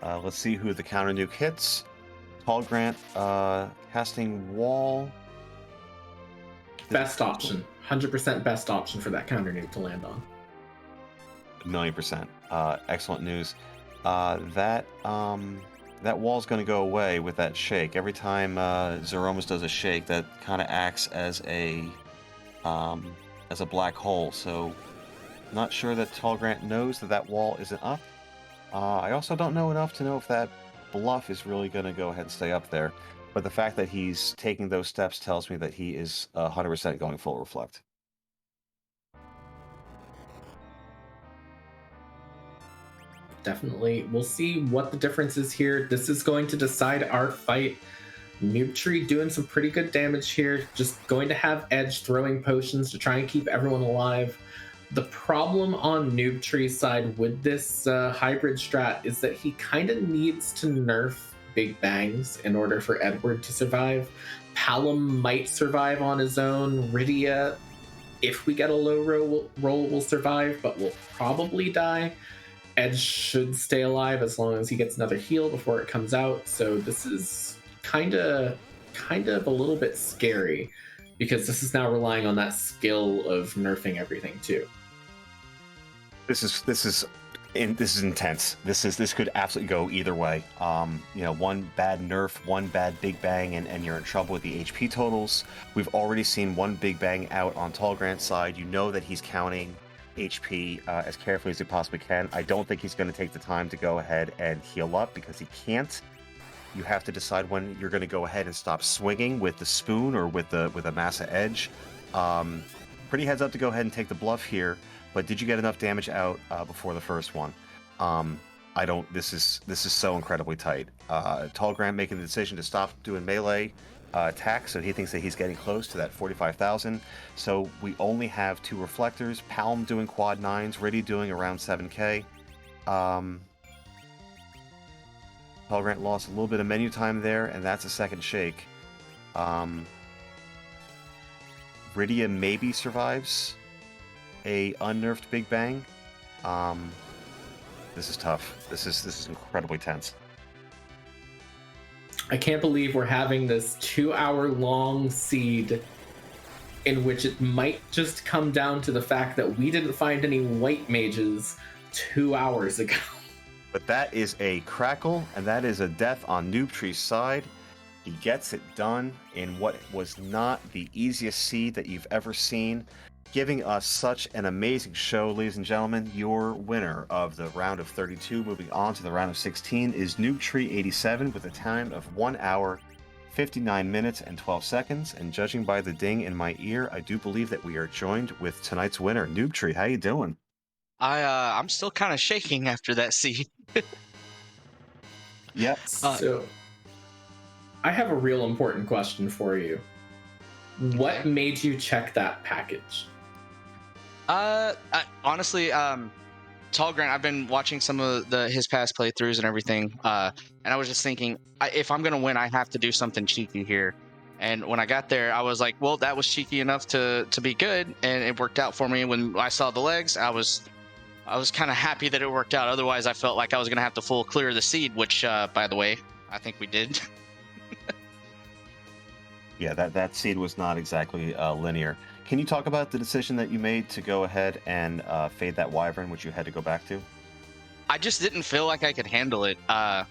Let's see who the counter nuke hits. Tallgrant casting wall. Best option. 100% best option for that counter nuke to land on. 1,000,000%. Excellent news. That wall's going to go away with that shake. Every time Zeromus does a shake, that kind of acts as a black hole. So, not sure that Tallgrant knows that wall isn't up. I also don't know enough to know if that bluff is really going to go ahead and stay up there. But the fact that he's taking those steps tells me that he is 100% going full reflect. Definitely. We'll see what the difference is here. This is going to decide our fight. Noobtree doing some pretty good damage here. Just going to have Edge throwing potions to try and keep everyone alive. The problem on Noobtree's side with this hybrid strat is that he kind of needs to nerf Big Bangs in order for Edward to survive. Palom might survive on his own. Rydia, if we get a low roll, will survive, but will probably die. Edge should stay alive as long as he gets another heal before it comes out. So this is kind of a little bit scary because this is now relying on that skill of nerfing everything too. This is intense. This could absolutely go either way. One bad nerf, one bad Big Bang, and you're in trouble with the HP totals. We've already seen one Big Bang out on Tallgrant's side. You know that he's counting HP as carefully as he possibly can. I don't think he's going to take the time to go ahead and heal up because he can't. You have to decide when you're going to go ahead and stop swinging with the spoon or with a Massa Edge. Pretty heads up to go ahead and take the bluff here. But did you get enough damage out before the first one? I don't. This is so incredibly tight. Tallgrant making the decision to stop doing melee attacks, so he thinks that he's getting close to that 45,000. So we only have 2 reflectors. Palm doing quad 9s. Riddy doing around 7k. Tallgrant lost a little bit of menu time there, and that's a second shake. Rydia maybe survives a unnerfed Big Bang. This is tough. This is incredibly tense. I can't believe we're having this 2-hour-long seed in which it might just come down to the fact that we didn't find any white mages 2 hours ago. But that is a crackle, and that is a death on Noobtree's side. He gets it done in what was not the easiest seed that you've ever seen, giving us such an amazing show, ladies and gentlemen. Your winner of the round of 32, moving on to the round of 16, is Noobtree87 with a time of 1 hour, 59 minutes, and 12 seconds. And judging by the ding in my ear, I do believe that we are joined with tonight's winner, Noobtree. How you doing? I'm still kind of shaking after that seed. Yep. So, I have a real important question for you. What made you check that package? Honestly, Tallgrant, I've been watching some of his past playthroughs and everything, and I was just thinking, if I'm gonna win, I have to do something cheeky here. And when I got there, I was like, well, that was cheeky enough to be good, and it worked out for me. When I saw the legs, I was kind of happy that it worked out. Otherwise, I felt like I was gonna have to full clear the seed, which, by the way, I think we did. Yeah, that seed was not exactly linear. Can you talk about the decision that you made to go ahead and fade that wyvern, which you had to go back to? I just didn't feel like I could handle it. I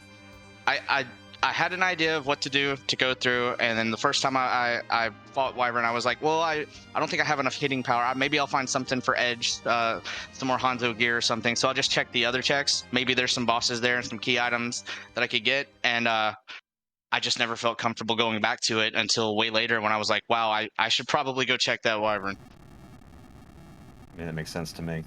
had an idea of what to do to go through, and then the first time I fought wyvern, I was like, well, I don't think I have enough hitting power. Maybe I'll find something for edge, some more Hanzo gear or something. So I'll just check the other checks. Maybe there's some bosses there and some key items that I could get, and I just never felt comfortable going back to it until way later when I was like, wow, I should probably go check that wyvern. I mean, that makes sense to me.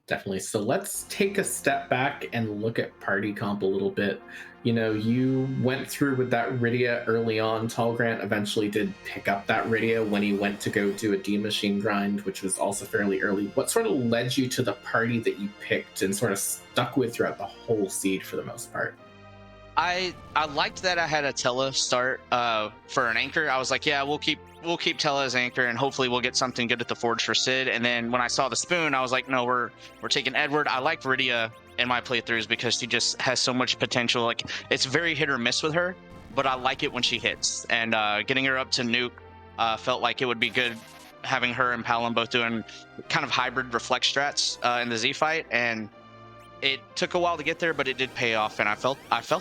Definitely. So let's take a step back and look at party comp a little bit. You know, you went through with that Rydia early on. Tallgrant eventually did pick up that Rydia when he went to go do a D machine grind, which was also fairly early. What sort of led you to the party that you picked and sort of stuck with throughout the whole seed for the most part? I liked that I had a Tella start for an anchor. I was like, yeah, we'll keep Tella as anchor, and hopefully we'll get something good at the Forge for Sid. And then when I saw the spoon, I was like, no, we're taking Edward. I liked Rydia in my playthroughs because she just has so much potential. Like, it's very hit or miss with her, but I like it when she hits. And getting her up to nuke felt like it would be good, having her and Palom both doing kind of hybrid reflect strats in the Z fight. And it took a while to get there, but it did pay off, and I felt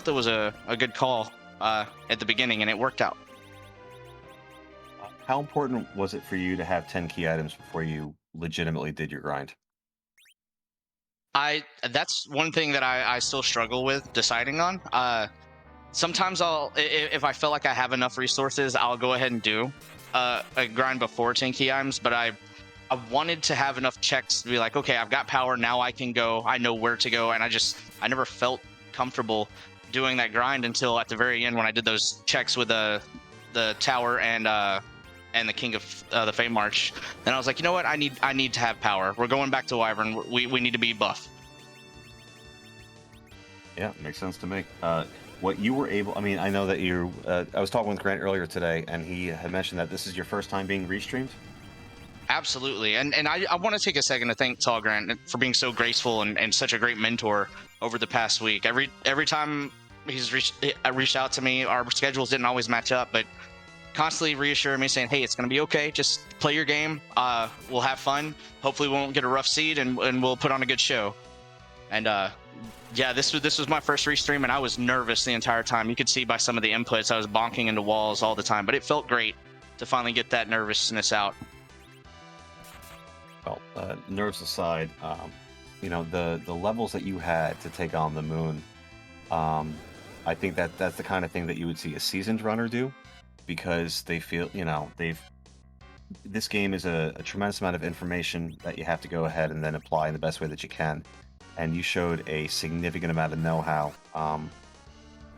it was a good call at the beginning, and it worked out. How important was it for you to have 10 key items before you legitimately did your grind? That's one thing that I still struggle with deciding on. Sometimes if I feel like I have enough resources, I'll go ahead and do a grind before 10 key items, but I wanted to have enough checks to be like, okay, I've got power, now I can go, I know where to go, and I never felt comfortable doing that grind until at the very end when I did those checks with the tower and the King of the Fame March. Then I was like, you know what, I need to have power. We're going back to Wyvern. We need to be buff. Yeah, makes sense to me. What you were able, I mean, I know that you, I was talking with Grant earlier today, and he had mentioned that this is your first time being restreamed. Absolutely, and I want to take a second to thank Tallgrant for being so graceful and such a great mentor over the past week. Every time he's reached out to me, our schedules didn't always match up, but constantly reassuring me, saying, hey, it's going to be okay, just play your game, we'll have fun, hopefully we won't get a rough seed, and we'll put on a good show. And yeah, this was my first restream, and I was nervous the entire time. You could see by some of the inputs I was bonking into walls all the time, but it felt great to finally get that nervousness out. Well, nerves aside, you know, the levels that you had to take on the moon, I think that's the kind of thing that you would see a seasoned runner do, because they feel, you know, this game is a tremendous amount of information that you have to go ahead and then apply in the best way that you can, and you showed a significant amount of know-how.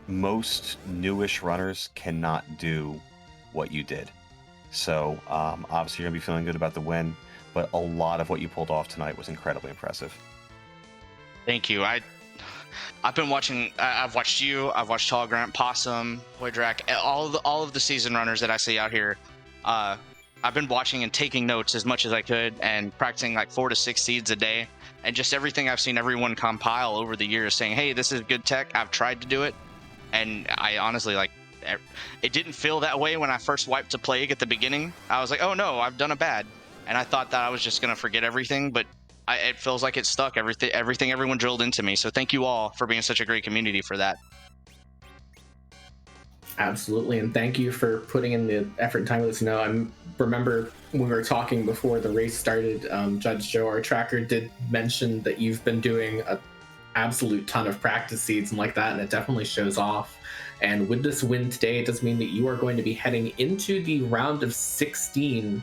Most newish runners cannot do what you did, so obviously you're gonna be feeling good about the win. But a lot of what you pulled off tonight was incredibly impressive. Thank you. I've been watching. I've watched you. I've watched Tallgrant, Possum, Hoydrak, all of the season runners that I see out here. I've been watching and taking notes as much as I could, and practicing like 4 to 6 seeds a day. And just everything I've seen everyone compile over the years, saying, "Hey, this is good tech. I've tried to do it," and I honestly like. It didn't feel that way when I first wiped to plague at the beginning. I was like, "Oh no, I've done a bad." And I thought that I was just going to forget everything, but it feels like it stuck, everything everyone drilled into me. So thank you all for being such a great community for that. Absolutely, and thank you for putting in the effort and time with us. You know, I remember when we were talking before the race started, Judge Joe, our tracker, did mention that you've been doing an absolute ton of practice seeds and like that, and it definitely shows off. And with this win today, it does mean that you are going to be heading into the round of 16.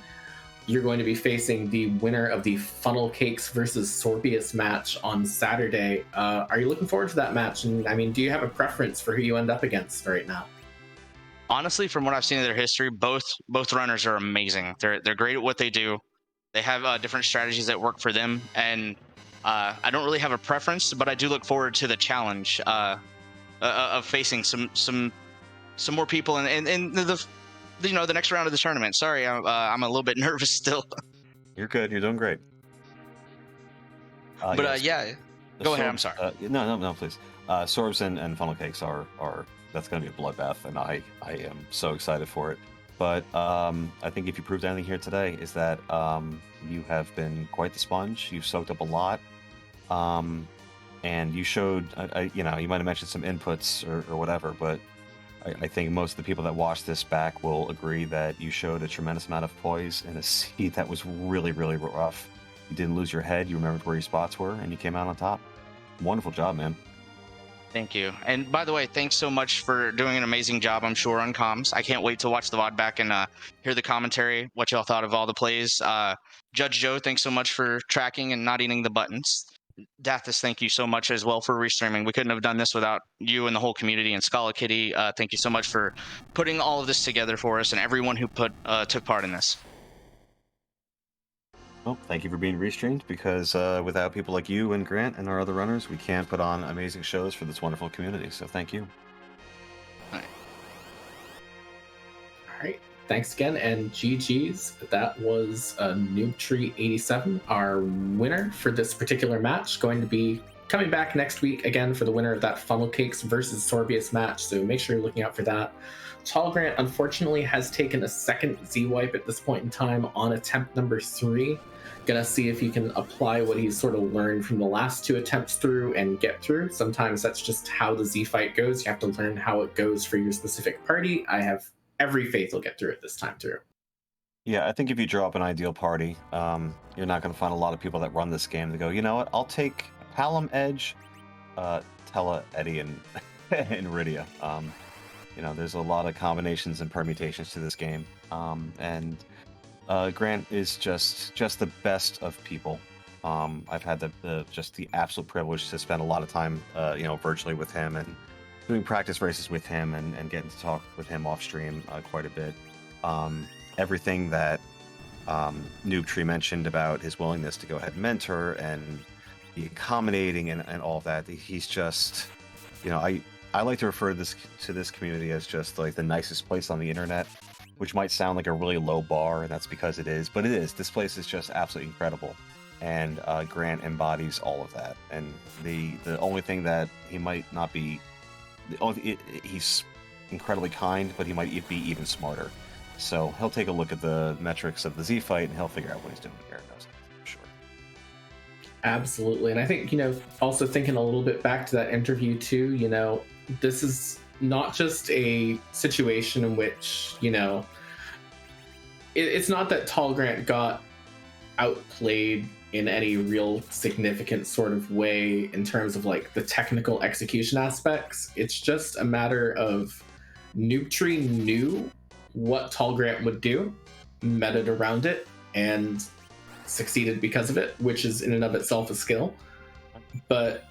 You're going to be facing the winner of the Funnel Cakes versus Sorbius match on Saturday. Are you looking forward to that match? And I mean, do you have a preference for who you end up against right now? Honestly, from what I've seen of their history, both runners are amazing. They're great at what they do. They have different strategies that work for them, and I don't really have a preference, but I do look forward to the challenge of facing some more people in the next round of the tournament. Sorry, I'm a little bit nervous still. You're good. You're doing great. But yeah, go ahead. I'm Sorbs, sorry. no, please. Sorbs and funnel cakes are that's going to be a bloodbath, and I am so excited for it. But I think if you proved anything here today is that you have been quite the sponge. You've soaked up a lot, and you showed. You might have mentioned some inputs or whatever, but I think most of the people that watch this back will agree that you showed a tremendous amount of poise in a seat that was really, really rough. You didn't lose your head. You remembered where your spots were, and you came out on top. Wonderful job, man. Thank you. And by the way, thanks so much for doing an amazing job, I'm sure, on comms. I can't wait to watch the VOD back and hear the commentary, what y'all thought of all the plays. Judge Joe, thanks so much for tracking and not eating the buttons. Dathis, thank you so much as well for restreaming. We couldn't have done this without you and the whole community. And Scala Kitty, thank you so much for putting all of this together for us and everyone who took part in this. Well, thank you for being restreamed, because without people like you and Grant and our other runners, we can't put on amazing shows for this wonderful community. So thank you. All right. Thanks again, and GG's. That was Noobtree87, our winner for this particular match. Going to be coming back next week again for the winner of that Funnel Cakes versus Sorbius match, so make sure you're looking out for that. Tallgrant, unfortunately, has taken a second Z-wipe at this point in time on attempt number 3. Gonna see if he can apply what he's sort of learned from the last 2 attempts through and get through. Sometimes that's just how the Z fight goes. You have to learn how it goes for your specific party. I have every faith he'll get through it this time through. Yeah, I think if you draw up an ideal party, you're not going to find a lot of people that run this game to go, you know what, I'll take Palom, Edge, Tella, Eddie, and Rydia. There's a lot of combinations and permutations to this game. And Grant is just the best of people. I've had the absolute privilege to spend a lot of time, virtually with him and doing practice races with him and getting to talk with him off stream quite a bit. Everything that Noobtree mentioned about his willingness to go ahead and mentor and be accommodating and all of that, he's just, I like to refer to this community as just like the nicest place on the internet, which might sound like a really low bar, and that's because it is, but it is. This place is just absolutely incredible, and Grant embodies all of that. And the only thing that he might not be, he's incredibly kind, but he might be even smarter. So he'll take a look at the metrics of the Z fight, and he'll figure out what he's doing here. I'm sure. Absolutely, and I think also thinking a little bit back to that interview too. This is not just a situation in which it's not that Tallgrant got outplayed in any real significant sort of way in terms of like the technical execution aspects. It's just a matter of Noobtree knew what Tallgrant would do, meted around it, and succeeded because of it, which is in and of itself a skill. But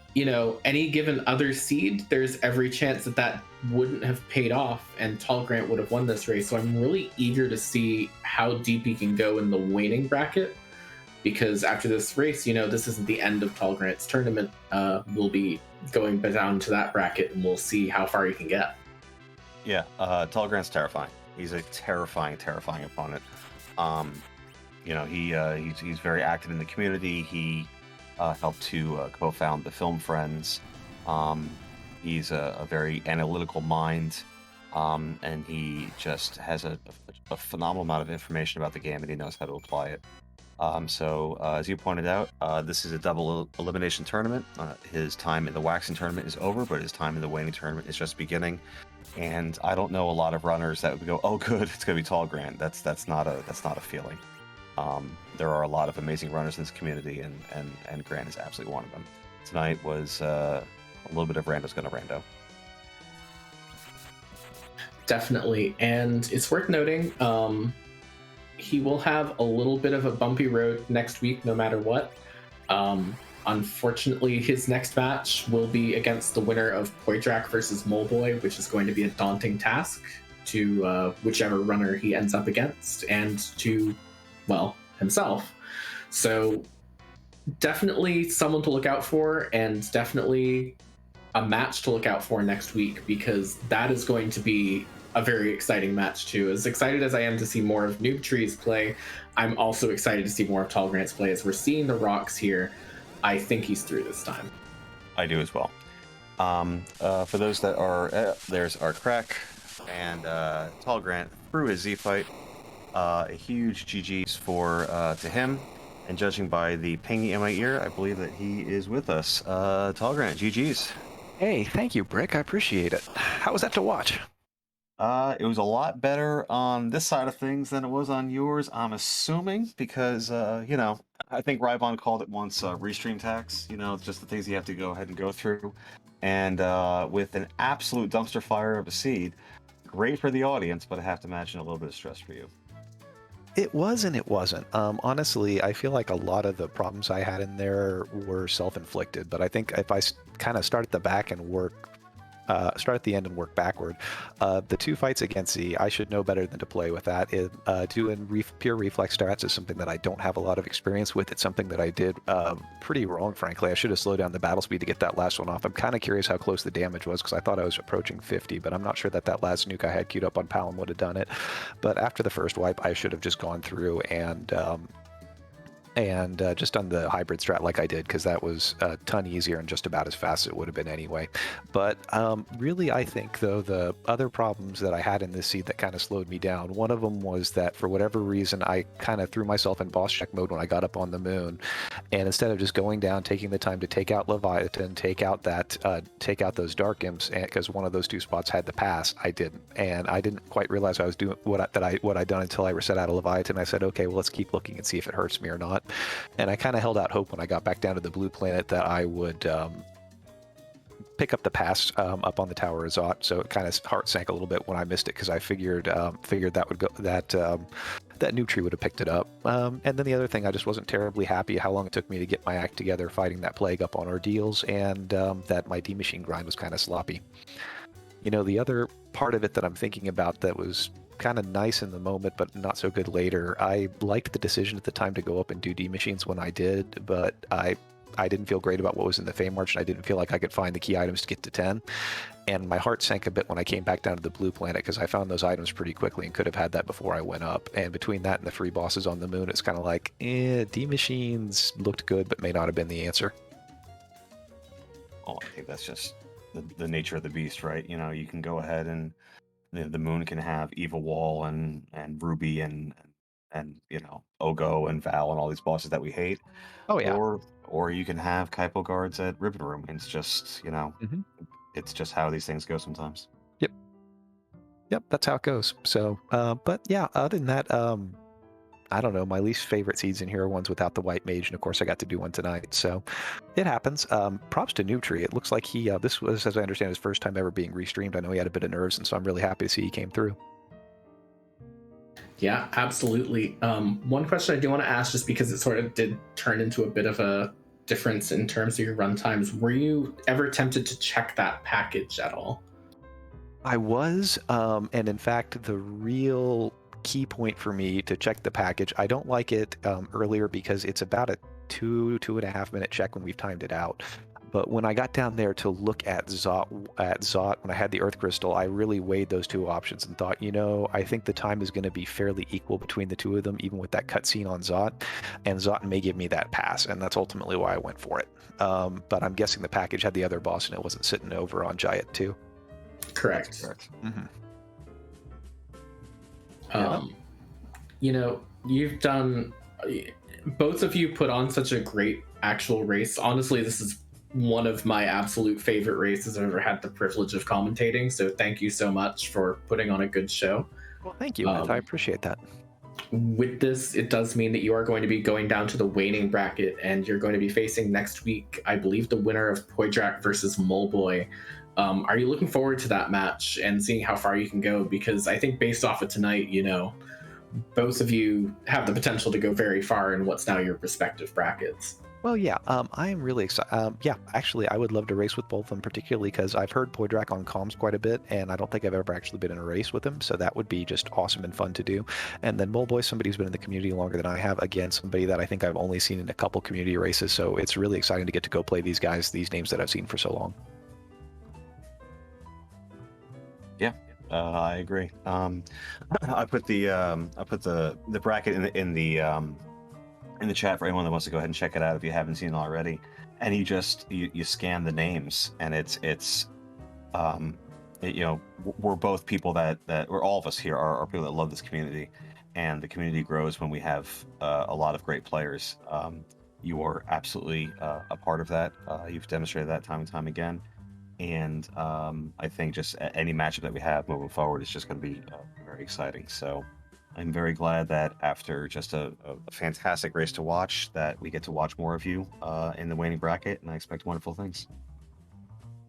any given other seed, there's every chance that wouldn't have paid off and Tallgrant would have won this race. So I'm really eager to see how deep he can go in the waning bracket, because after this race, this isn't the end of Tallgrant's tournament. We'll be going down to that bracket and we'll see how far he can get. Yeah, Tallgrant's terrifying. He's a terrifying opponent. He's very active in the community. He helped to co-found the Film Friends. He's a very analytical mind, and he just has a phenomenal amount of information about the game, and he knows how to apply it. So as you pointed out, this is a double elimination tournament. His time in the waxing tournament is over, but his time in the waning tournament is just beginning. And I don't know a lot of runners that would go, "Oh, good, it's going to be Tallgrant." That's not a feeling. There are a lot of amazing runners in this community, and Grant is absolutely one of them. Tonight was a little bit of Rando's gonna rando. Definitely, and it's worth noting, he will have a little bit of a bumpy road next week, no matter what. Unfortunately, his next match will be against the winner of Poitrak versus Moleboy, which is going to be a daunting task to whichever runner he ends up against, and to, well, himself. So definitely someone to look out for, and definitely a match to look out for next week, because that is going to be a very exciting match too. As excited as I am to see more of Noobtree's play, I'm also excited to see more of Tallgrant's play. As we're seeing the rocks here, I think he's through this time. I do as well. For those that are, there's our crack and Tallgrant through his Z fight. A huge GG's to him. And judging by the pinging in my ear, I believe that he is with us. Tallgrant, GG's. Hey, thank you, Brick. I appreciate it. How was that to watch? It was a lot better on this side of things than it was on yours, I'm assuming, because, I think Rybon called it once restream tax. It's just the things you have to go ahead and go through. And with an absolute dumpster fire of a seed, great for the audience, but I have to imagine a little bit of stress for you. It was and it wasn't. Honestly, I feel like a lot of the problems I had in there were self-inflicted, but I think if I kind of start at the back and start at the end and work backward, the two fights against Z, I should know better than to play with that. Doing pure reflex strats is something that I don't have a lot of experience with. It's something that I did pretty wrong, frankly. I should have slowed down the battle speed to get that last one off. I'm kind of curious how close the damage was, because I thought I was approaching 50, but I'm not sure that last nuke I had queued up on Palom would have done it. But after the first wipe, I should have just gone through and just done the hybrid strat like I did, because that was a ton easier and just about as fast as it would have been anyway. But really, I think, though, the other problems that I had in this seed that kind of slowed me down, one of them was that for whatever reason, I kind of threw myself in boss check mode when I got up on the moon. And instead of just going down, taking the time to take out Leviathan, take out those Dark Imps, because one of those two spots had the pass, I didn't. And I didn't quite realize I was doing what I'd done until I reset out of Leviathan. I said, okay, well, let's keep looking and see if it hurts me or not. And I kind of held out hope when I got back down to the blue planet that I would pick up the pass up on the Tower of Zot. So it kind of heart sank a little bit when I missed it, because I figured that would go that Noobtree would have picked it up. And then the other thing, I just wasn't terribly happy how long it took me to get my act together fighting that plague up on Ordeals, and that my D machine grind was kind of sloppy. The other part of it that I'm thinking about that was kind of nice in the moment but not so good later, I liked the decision at the time to go up and do D machines when I did, but I didn't feel great about what was in the Fame March, and I didn't feel like I could find the key items to get to 10. And my heart sank a bit when I came back down to the blue planet, because I found those items pretty quickly and could have had that before I went up. And between that and the free bosses on the moon, it's kind of like, D machines looked good but may not have been the answer. Well, I think that's just the nature of the beast, right? You can go ahead and the moon can have Eva Wall and Ruby and Ogo and Val and all these bosses that we hate. Oh yeah. Or you can have Kaipo guards at Ribbon Room. It's just it's just how these things go sometimes. Yep, that's how it goes. So, but yeah, other than that, I don't know. My least favorite seeds in here are ones without the white mage, and of course I got to do one tonight, so it happens. Props to Noobtree. It looks like this was, as I understand, his first time ever being restreamed. I know he had a bit of nerves, and so I'm really happy to see he came through. Yeah, absolutely. One question I do want to ask, just because it sort of did turn into a bit of a difference in terms of your run times, were you ever tempted to check that package at all? I was, and in fact, the real key point for me to check the package, I don't like it earlier, because it's about a 2.5 minute check when we've timed it out. But when I got down there to look at Zot when I had the Earth Crystal, I really weighed those two options and thought, I think the time is going to be fairly equal between the two of them, even with that cutscene on Zot, and Zot may give me that pass, and that's ultimately why I went for it. But I'm guessing the package had the other boss and it wasn't sitting over on Jayat too. Correct. Mm-hmm. You've done, both of you put on such a great actual race. Honestly, this is one of my absolute favorite races I've ever had the privilege of commentating, so thank you so much for putting on a good show. Well, thank you, Matt. I appreciate that. With this, it does mean that you are going to be going down to the waning bracket, and you're going to be facing next week, I believe, the winner of Poydrak versus Moleboy. Are you looking forward to that match and seeing how far you can go? Because I think based off of tonight, both of you have the potential to go very far in what's now your respective brackets. Well, yeah, I am really excited. Yeah, actually, I would love to race with both of them, particularly because I've heard Poydrak on comms quite a bit, and I don't think I've ever actually been in a race with him, so that would be just awesome and fun to do. And then Moleboy, somebody who's been in the community longer than I have, again, somebody that I think I've only seen in a couple community races, so it's really exciting to get to go play these guys, these names that I've seen for so long. Yeah, I agree. I put the bracket in the chat for anyone that wants to go ahead and check it out if you haven't seen it already. And you scan the names, and we're both people that or all of us here are people that love this community, and the community grows when we have a lot of great players. You are absolutely a part of that. You've demonstrated that time and time again. And I think just any matchup that we have moving forward is just going to be very exciting. So I'm very glad that after just a fantastic race to watch, that we get to watch more of you in the waning bracket, and I expect wonderful things.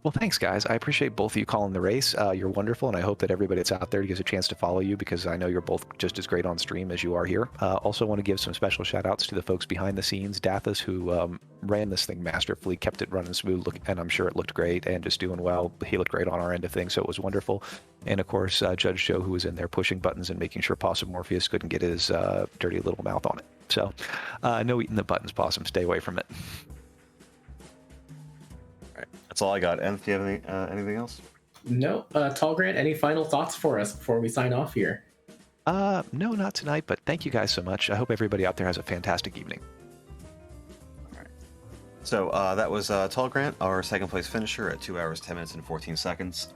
Well, thanks, guys. I appreciate both of you calling the race. You're wonderful, and I hope that everybody that's out there gets a chance to follow you, because I know you're both just as great on stream as you are here. Also want to give some special shout-outs to the folks behind the scenes. Dathis, who ran this thing masterfully, kept it running smooth, and I'm sure it looked great and just doing well. He looked great on our end of things, so it was wonderful. And, of course, Judge Joe, who was in there pushing buttons and making sure Possum Morpheus couldn't get his dirty little mouth on it. So no eating the buttons, Possum. Stay away from it. That's all I got. And do you have anything else? No, tallgrant, any final thoughts for us before we sign off here? No, not tonight, but thank you guys so much. I hope everybody out there has a fantastic evening. All right. So that was tallgrant, our second place finisher at 2 hours, 10 minutes, and 14 seconds,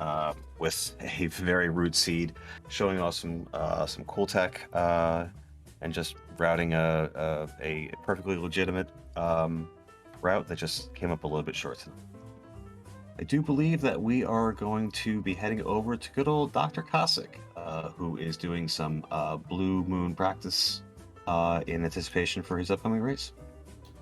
with a very rude seed, showing us some cool tech, and just routing a perfectly legitimate route that just came up a little bit short tonight. I do believe that we are going to be heading over to good old Dr. Cossack, who is doing some Blue Moon practice in anticipation for his upcoming race.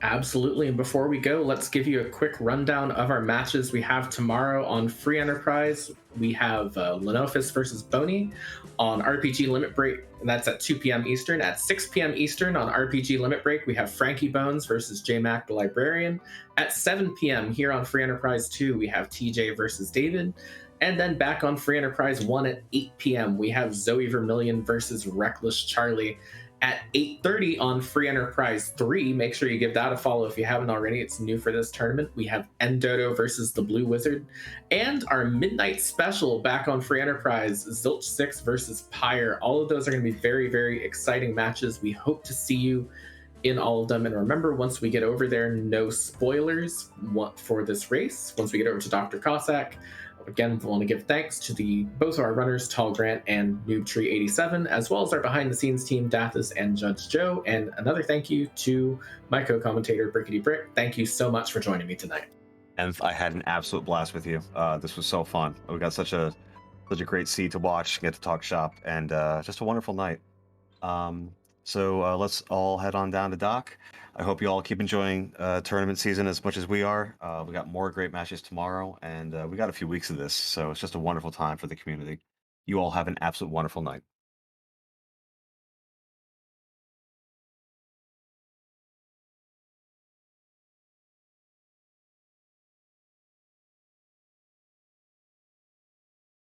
Absolutely. And before we go, let's give you a quick rundown of our matches we have tomorrow on Free Enterprise. We have Lenophis versus Boney on RPG Limit Break. And that's at 2 p.m. Eastern. At 6 p.m. Eastern on RPG Limit Break, we have Frankie Bones versus J-Mac the Librarian. At 7 p.m. here on Free Enterprise 2, we have TJ versus David. And then back on Free Enterprise 1 at 8 p.m., we have Zoe Vermillion versus Reckless Charlie. At 8:30 on Free Enterprise 3, make sure you give that a follow if you haven't already. It's new for this tournament. We have Endodo versus the Blue Wizard. And our midnight special back on Free Enterprise, Zilch 6 versus Pyre. All of those are going to be very, very exciting matches. We hope to see you in all of them. And remember, once we get over there, no spoilers for this race. Once we get over to Dr. Cossack, again, we want to give thanks to both our runners, tallgrant and Noobtree87, as well as our behind-the-scenes team, Dathis and Judge Joe. And another thank you to my co-commentator, Brickety Brick. Thank you so much for joining me tonight. And I had an absolute blast with you. This was so fun. We got such a great seat to watch, get to talk shop, and just a wonderful night. So let's all head on down to Doc. I hope you all keep enjoying tournament season as much as we are. We got more great matches tomorrow, and we got a few weeks of this, so it's just a wonderful time for the community. You all have an absolute wonderful night.